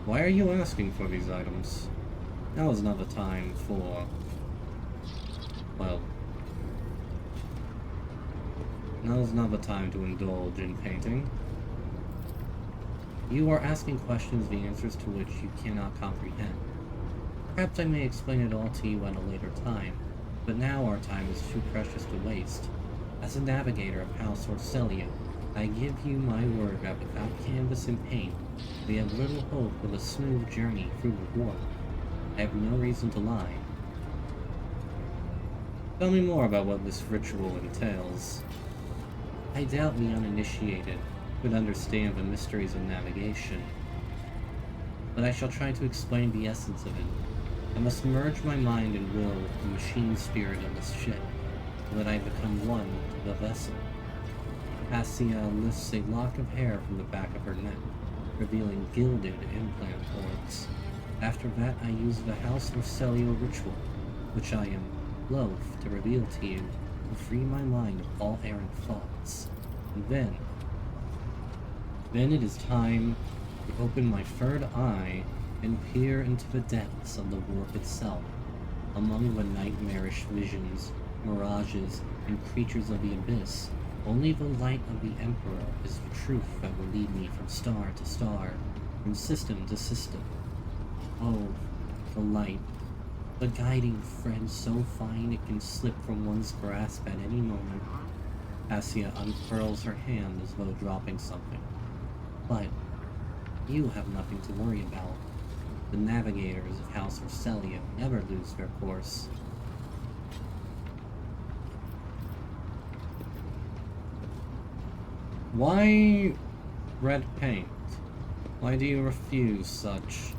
Why are you asking for these items? Now is not the time for... well... now is not the time to indulge in painting. You are asking questions the answers to which you cannot comprehend. Perhaps I may explain it all to you at a later time, but now our time is too precious to waste. As a navigator of House Orcelia, I give you my word that without canvas and paint, we have little hope of a smooth journey through the warp. I have no reason to lie. Tell me more about what this ritual entails. I doubt the uninitiated could understand the mysteries of navigation, but I shall try to explain the essence of it. I must merge my mind and will with the machine spirit of this ship, so that I become one with the vessel. Cassia lifts a lock of hair from the back of her neck, revealing gilded implant horns. After that, I use the House Orcelio ritual, which I am loath to reveal to you, to free my mind of all errant thoughts. And then it is time to open my third eye and peer into the depths of the warp itself. Among the nightmarish visions, mirages, and creatures of the abyss, only the light of the Emperor is the truth that will lead me from star to star, from system to system. Oh, the light, the guiding thread so fine it can slip from one's grasp at any moment. Cassia unfurls her hand as though dropping something. But you have nothing to worry about. The navigators of House Orcelia never lose their course. Why red paint? Why do you refuse such?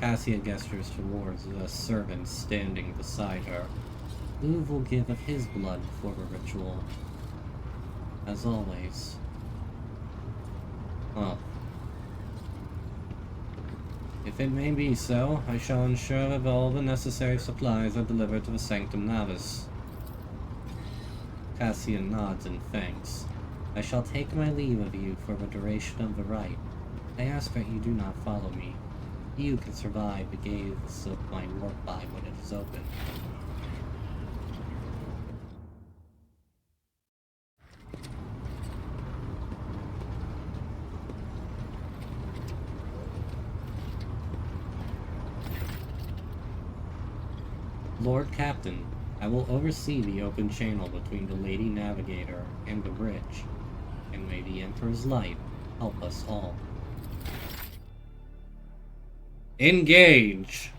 Cassia gestures towards the servant standing beside her. Rouge will give of his blood for the ritual. As always. Well. If it may be so, I shall ensure that all the necessary supplies are delivered to the Sanctum Navis. Cassia nods in thanks. I shall take my leave of you for the duration of the rite. I ask that you do not follow me. You can survive the gaze of my warp eye when it is open. Lord Captain, I will oversee the open channel between the Lady Navigator and the bridge, and may the Emperor's light help us all. Engage!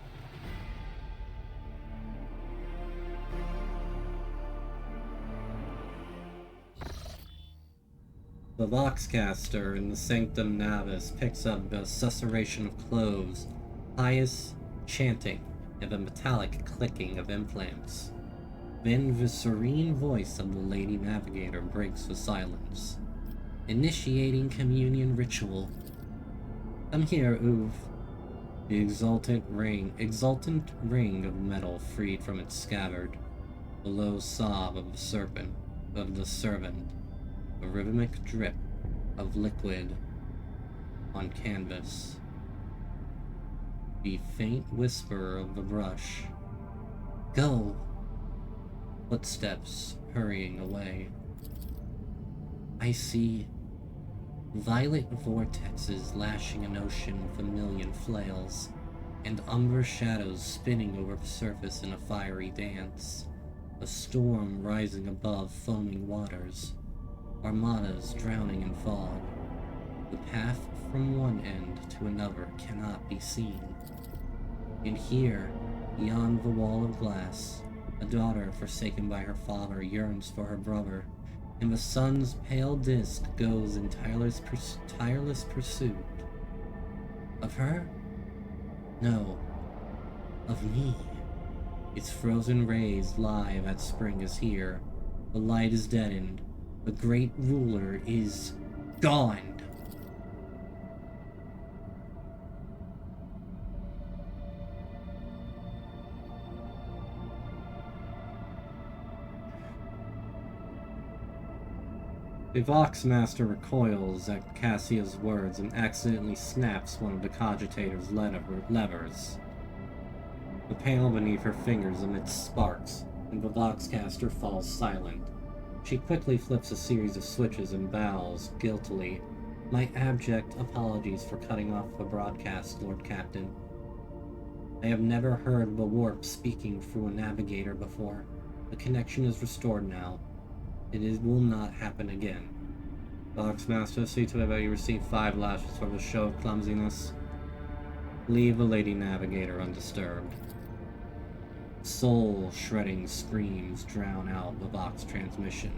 The Voxcaster in the Sanctum Navis picks up a susurration of cloves, pious chanting, and the metallic clicking of implants. Then the serene voice of the Lady Navigator breaks the silence. Initiating communion ritual. Come here, Rouge. The exultant ring of metal freed from its scabbard. The low sob of the servant, a rhythmic drip of liquid on canvas. The faint whisper of the brush. Go! Footsteps hurrying away. I see violet vortexes lashing an ocean with a million flails, and umber shadows spinning over the surface in a fiery dance. A storm rising above foaming waters. Armadas drowning in fog. The path from one end to another cannot be seen. And here, beyond the wall of glass, a daughter forsaken by her father yearns for her brother, and the sun's pale disk goes in tireless pursuit. Of her? No. Of me. Its frozen rays lie that spring is here. The light is deadened. The great ruler is gone. The Voxmaster recoils at Cassia's words and accidentally snaps one of the Cogitator's levers. The panel beneath her fingers emits sparks, and the Voxcaster falls silent. She quickly flips a series of switches and bows, guiltily. My abject apologies for cutting off the broadcast, Lord Captain. I have never heard the warp speaking through a navigator before. The connection is restored now. Will not happen again. Voxmaster, see to it that you receive 5 lashes for the show of clumsiness. Leave the Lady Navigator undisturbed. Soul-shredding screams drown out the Vox transmission.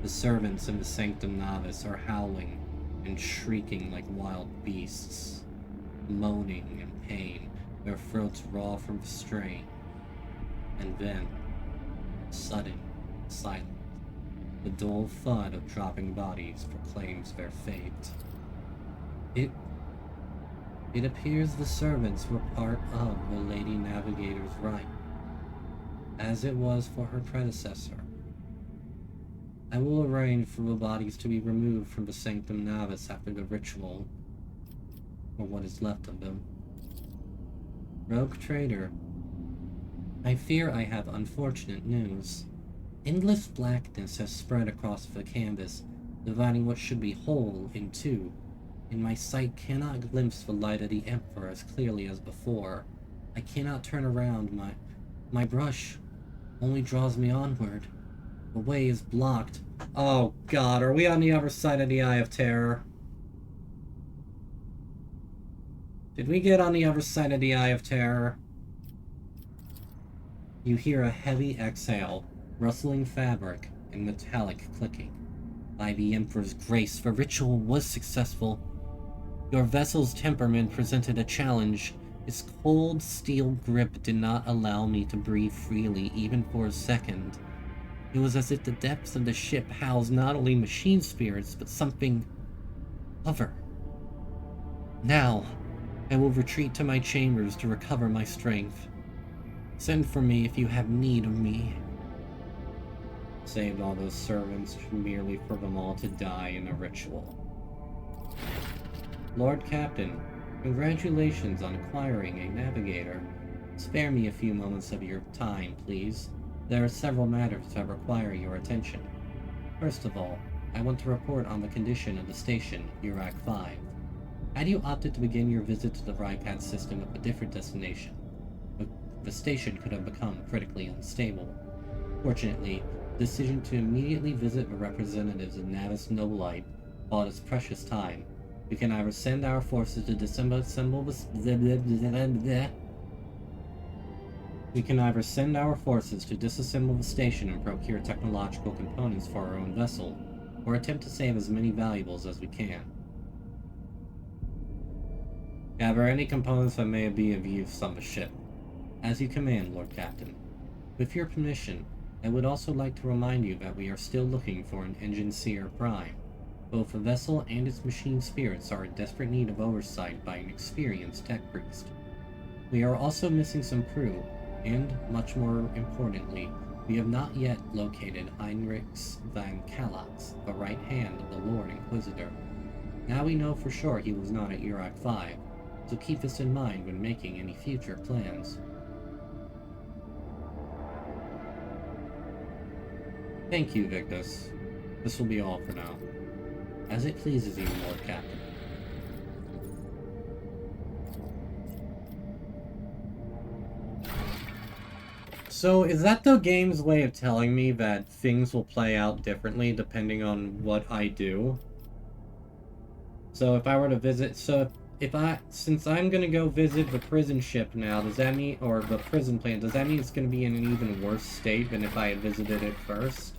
The servants in the Sanctum Navis are howling and shrieking like wild beasts, moaning in pain, their throats raw from strain. And then, sudden silence. The dull thud of dropping bodies proclaims their fate. It appears the servants were part of the Lady Navigator's rite, as it was for her predecessor. I will arrange for the bodies to be removed from the Sanctum Navis after the ritual, or what is left of them. Rogue Trader, I fear I have unfortunate news. Endless blackness has spread across the canvas, dividing what should be whole in two, and my sight cannot glimpse the light of the Emperor as clearly as before. I cannot turn around. My brush only draws me onward. The way is blocked. Oh God, are we on the other side of the Eye of Terror? Did we get on the other side of the Eye of Terror? You hear a heavy exhale. rustling fabric, and metallic clicking. By the Emperor's grace, the ritual was successful. Your vessel's temperament presented a challenge. Its cold steel grip did not allow me to breathe freely, even for a second. It was as if the depths of the ship housed not only machine spirits, but something other. Now, I will retreat to my chambers to recover my strength. Send for me if you have need of me. Saved all those servants merely for them all to die in a ritual. Lord Captain, congratulations on acquiring a navigator. Spare me a few moments of your time, please. There are several matters that require your attention. First of all, I want to report on the condition of the station, Urak 5. Had you opted to begin your visit to the Rypat system with a different destination, the station could have become critically unstable. Fortunately, the decision to immediately visit the representatives of Navis Noblite bought us precious time. We can either send our forces to disassemble the station and procure technological components for our own vessel, or attempt to save as many valuables as we can. Gather any components that may be of use on the ship. As you command, Lord Captain. With your permission, I would also like to remind you that we are still looking for an Engine Seer Prime. Both the vessel and its machine spirits are in desperate need of oversight by an experienced tech priest. We are also missing some crew, and, much more importantly, we have not yet located Heinrichs van Kalatz, the right hand of the Lord Inquisitor. Now we know for sure he was not at Urak 5, so keep this in mind when making any future plans. Thank you, Victus. This will be all for now. As it pleases you, Lord Captain. So, is that the game's way of telling me that things will play out differently depending on what I do? So, if I were to visit... since I'm gonna go visit the prison ship now, does that mean... or the prison plant, does that mean it's gonna be in an even worse state than if I had visited it first?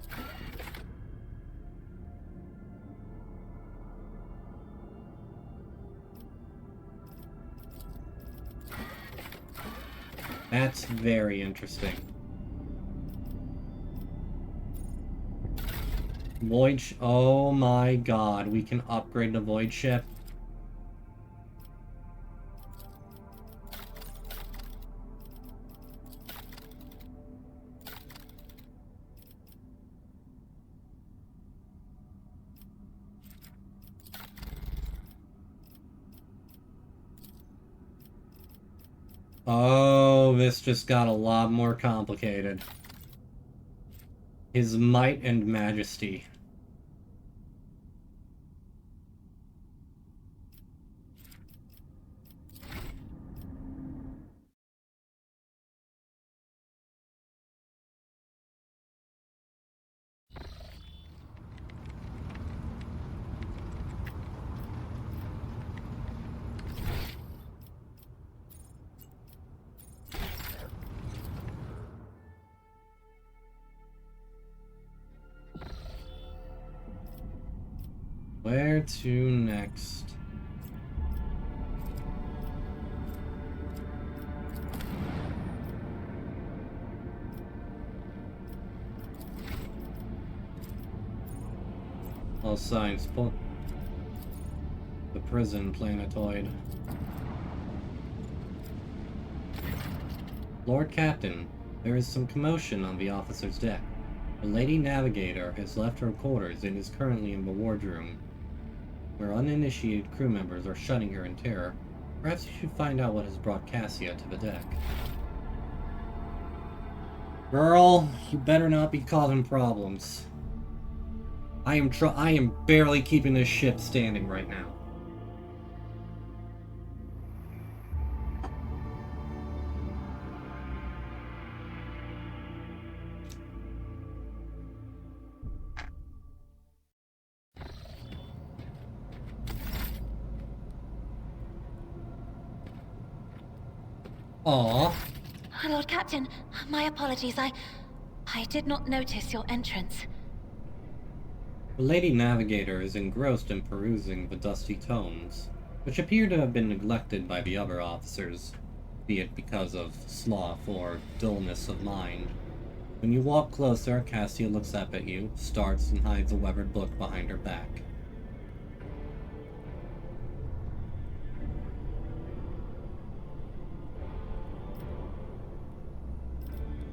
That's very interesting. Void oh my god, we can upgrade the Void ship. Oh, this just got a lot more complicated. His might and majesty. Where to next? All signs point. The prison planetoid. Lord Captain, there is some commotion on the officer's deck. The Lady Navigator has left her quarters and is currently in the wardroom, where uninitiated crew members are shunning her in terror. Perhaps you should find out what has brought Cassia to the deck. Girl, you better not be causing problems. I am barely keeping this ship standing right now. Aww. Lord Captain, my apologies. I did not notice your entrance. The Lady Navigator is engrossed in perusing the dusty tomes, which appear to have been neglected by the other officers, be it because of sloth or dullness of mind. When you walk closer, Cassia looks up at you, starts, and hides a weathered book behind her back.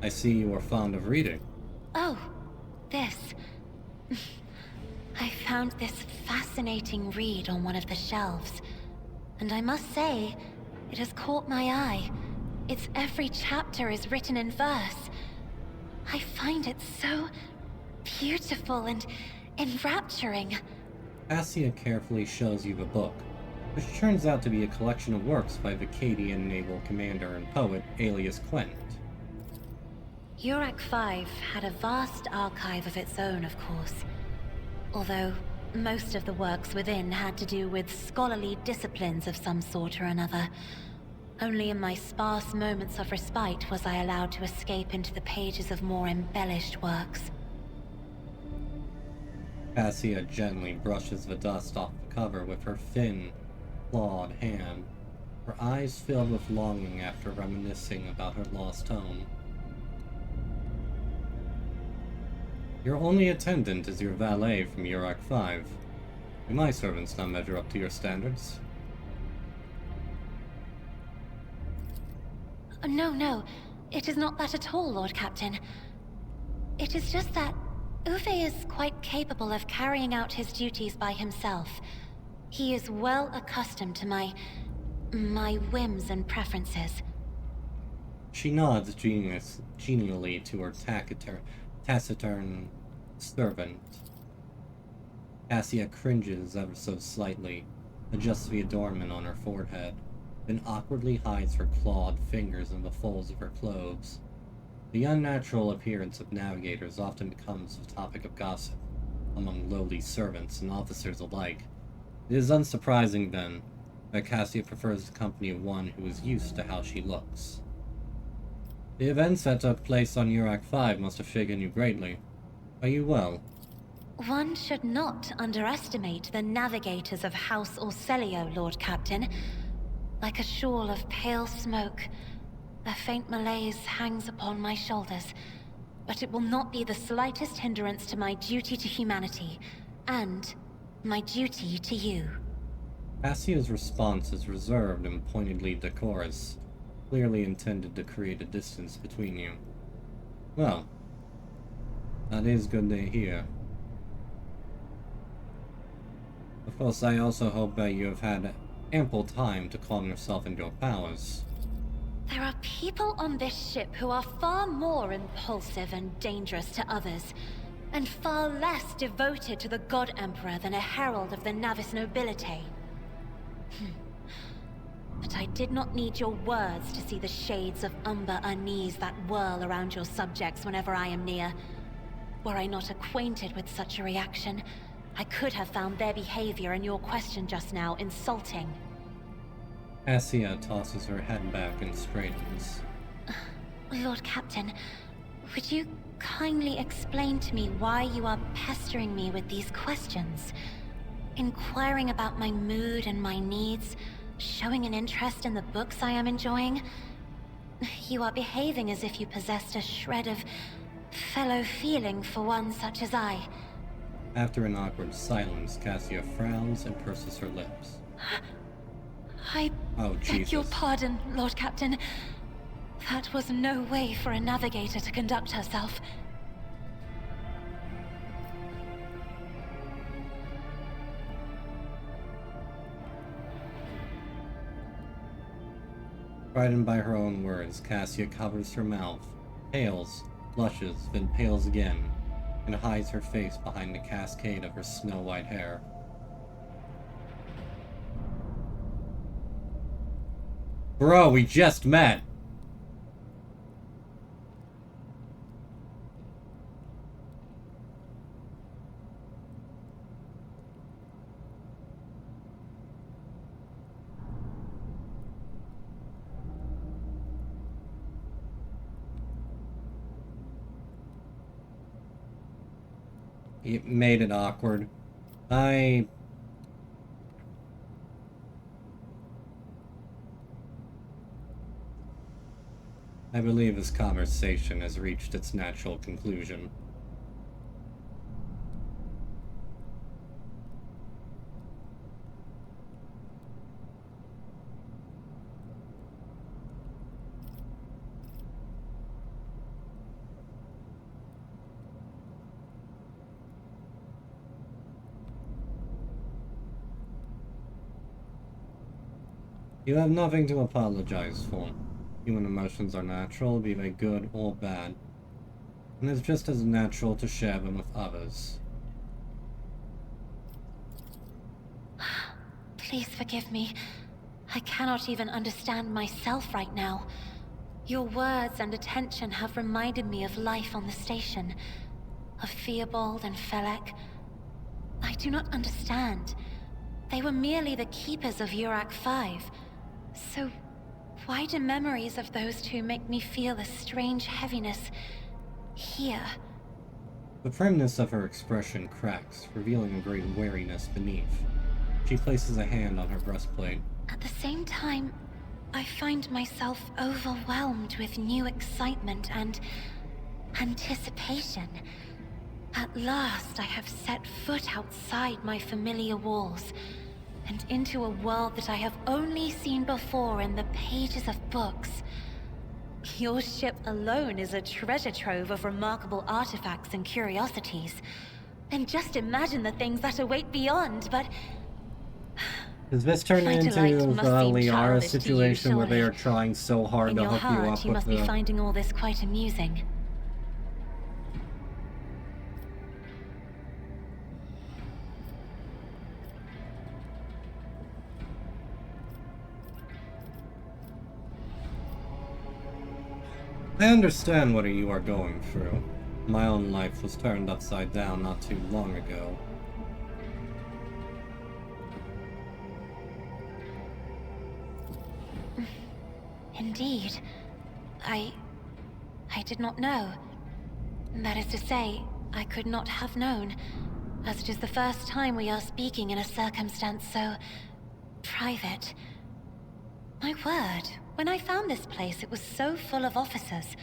I see you are fond of reading. Oh, this. I found this fascinating read on one of the shelves, and I must say, it has caught my eye. Its every chapter is written in verse. I find it so beautiful and enrapturing. Cassia carefully shows you the book, which turns out to be a collection of works by the Cadian naval commander and poet Aelius Quent. Urak V had a vast archive of its own, of course. Although most of the works within had to do with scholarly disciplines of some sort or another. Only in my sparse moments of respite was I allowed to escape into the pages of more embellished works. Cassia gently brushes the dust off the cover with her thin, clawed hand, her eyes filled with longing after reminiscing about her lost home. Your only attendant is your valet from Urak V. Do my servants not measure up to your standards? No. It is not that at all, Lord Captain. It is just that Uwe is quite capable of carrying out his duties by himself. He is well accustomed to my whims and preferences. She nods genially to her taciturn servant. Cassia cringes ever so slightly, adjusts the adornment on her forehead, then awkwardly hides her clawed fingers in the folds of her clothes. The unnatural appearance of navigators often becomes the topic of gossip among lowly servants and officers alike. It is unsurprising, then, that Cassia prefers the company of one who is used to how she looks. The events that took place on Urak V must have shaken you greatly. Are you well? One should not underestimate the navigators of House Orselio, Lord Captain. Like a shawl of pale smoke, a faint malaise hangs upon my shoulders, but it will not be the slightest hindrance to my duty to humanity, and my duty to you. Cassia's response is reserved and pointedly decorous, clearly intended to create a distance between you. Well, that is good to hear. Of course, I also hope that you have had ample time to calm yourself into your powers. There are people on this ship who are far more impulsive and dangerous to others, and far less devoted to the God Emperor than a herald of the Navis nobility. But I did not need your words to see the shades of umber unease that whirl around your subjects whenever I am near. Were I not acquainted with such a reaction, I could have found their behavior and your question just now insulting. Cassia tosses her head back and straightens. Lord Captain, would you kindly explain to me why you are pestering me with these questions? Inquiring about my mood and my needs, showing an interest in the books I am enjoying? You are behaving as if you possessed a shred of fellow feeling for one such as I. After an awkward silence, Cassia frowns and purses her lips. I Oh, beg Jesus. your pardon, Lord Captain. That was no way for a navigator to conduct herself. Frightened by her own words, Cassia covers her mouth, pales, blushes, then pales again, and hides her face behind the cascade of her snow-white hair. Bro, we just met! It made it awkward. I believe this conversation has reached its natural conclusion. You have nothing to apologize for. Human emotions are natural, be they good or bad, and it's just as natural to share them with others. Please forgive me. I cannot even understand myself right now. Your words and attention have reminded me of life on the station, of Theobald and Felek. I do not understand. They were merely the keepers of Urak 5. So, why do memories of those two make me feel a strange heaviness here? The primness of her expression cracks, revealing a great wariness beneath. She places a hand on her breastplate. At the same time, I find myself overwhelmed with new excitement and anticipation. At last, I have set foot outside my familiar walls, and into a world that I have only seen before in the pages of books. Your ship alone is a treasure trove of remarkable artifacts and curiosities. And just imagine the things that await beyond, but... Does this turn into the Liara situation where they are trying so hard to hook you up you with must be finding all this quite amusing. I understand what you are going through. My own life was turned upside down not too long ago. Indeed. I did not know. That is to say, I could not have known, as it is the first time we are speaking in a circumstance so... private. My word, when I found this place, it was so full of officers.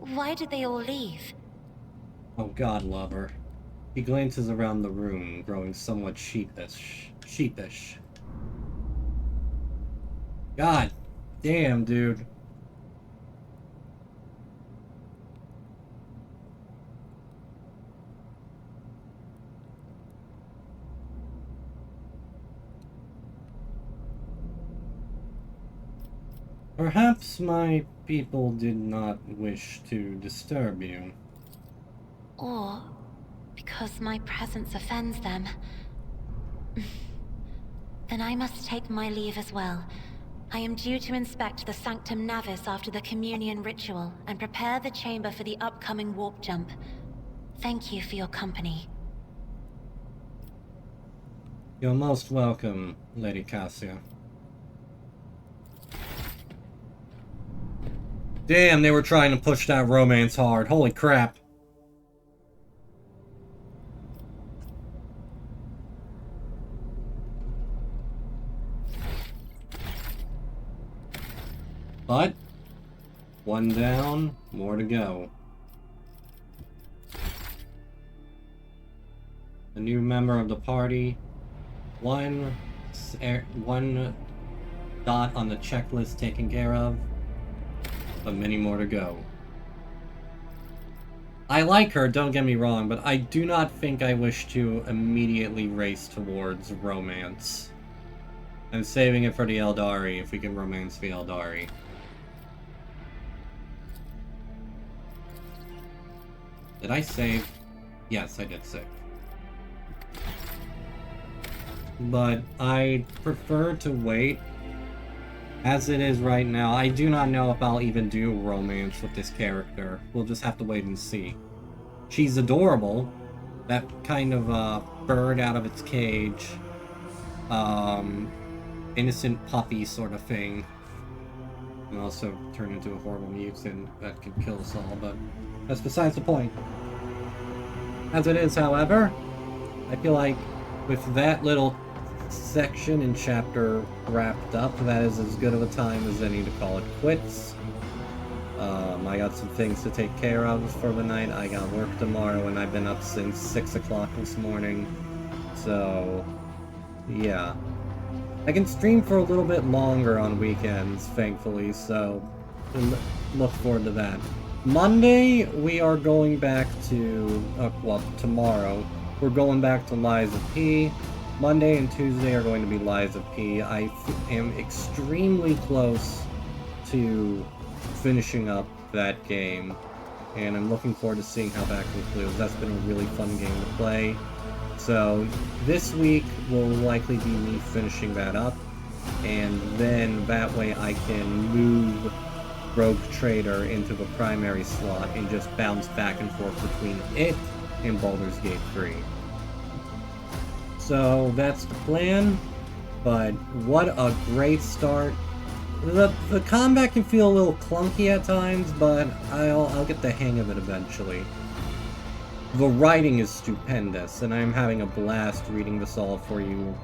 Why did they all leave? Oh God, lover. He glances around the room, growing somewhat sheepish. God damn, dude. Perhaps my people did not wish to disturb you. Or because my presence offends them. Then I must take my leave as well. I am due to inspect the Sanctum Navis after the communion ritual and prepare the chamber for the upcoming warp jump. Thank you for your company. You're most welcome, Lady Cassia. Damn, they were trying to push that romance hard. Holy crap. But, one down, more to go. A new member of the party. One dot on the checklist taken care of. But many more to go. I like her, don't get me wrong, but I do not think I wish to immediately race towards romance. I'm saving it for the Eldari, if we can romance the Eldari. Did I save? Yes, I did save. But I prefer to wait. As it is right now, I do not know if I'll even do romance with this character. We'll just have to wait and see. She's adorable. That kind of bird out of its cage. Innocent puppy sort of thing. And also turn into a horrible mutant that can kill us all, but that's besides the point. As it is, however, I feel like with that little section and chapter wrapped up, that is as good of a time as any to call it quits. I got some things to take care of for the night. I got work tomorrow, and I've been up since 6 o'clock this morning. So, yeah. I can stream for a little bit longer on weekends, thankfully, so look forward to that. Monday, we are going back to, well, tomorrow, we're going back to Lies of P. Monday and Tuesday are going to be Lies of P. I am extremely close to finishing up that game, and I'm looking forward to seeing how that concludes. That's been a really fun game to play. So this week will likely be me finishing that up, and then that way I can move Rogue Trader into the primary slot and just bounce back and forth between it and Baldur's Gate 3. So that's the plan, but what a great start. The combat can feel a little clunky at times, but I'll get the hang of it eventually. The writing is stupendous, and I'm having a blast reading this all for you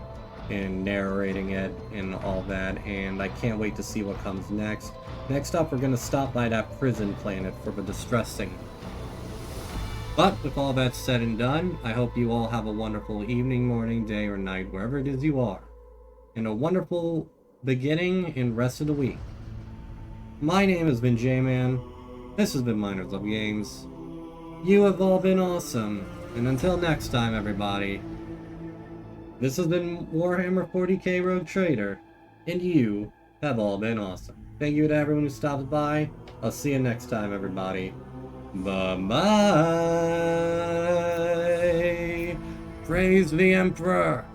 and narrating it and all that, and I can't wait to see what comes next. Next up, we're going to stop by that prison planet for the distressing. But with all that said and done, I hope you all have a wonderful evening, morning, day, or night, wherever it is you are, and a wonderful beginning and rest of the week. My name has been J-Man. This has been Miners Love Games. You have all been awesome, and until next time, everybody, this has been Warhammer 40k Rogue Trader, and you have all been awesome. Thank you to everyone who stopped by. I'll see you next time, everybody. Bye-bye! Praise the Emperor!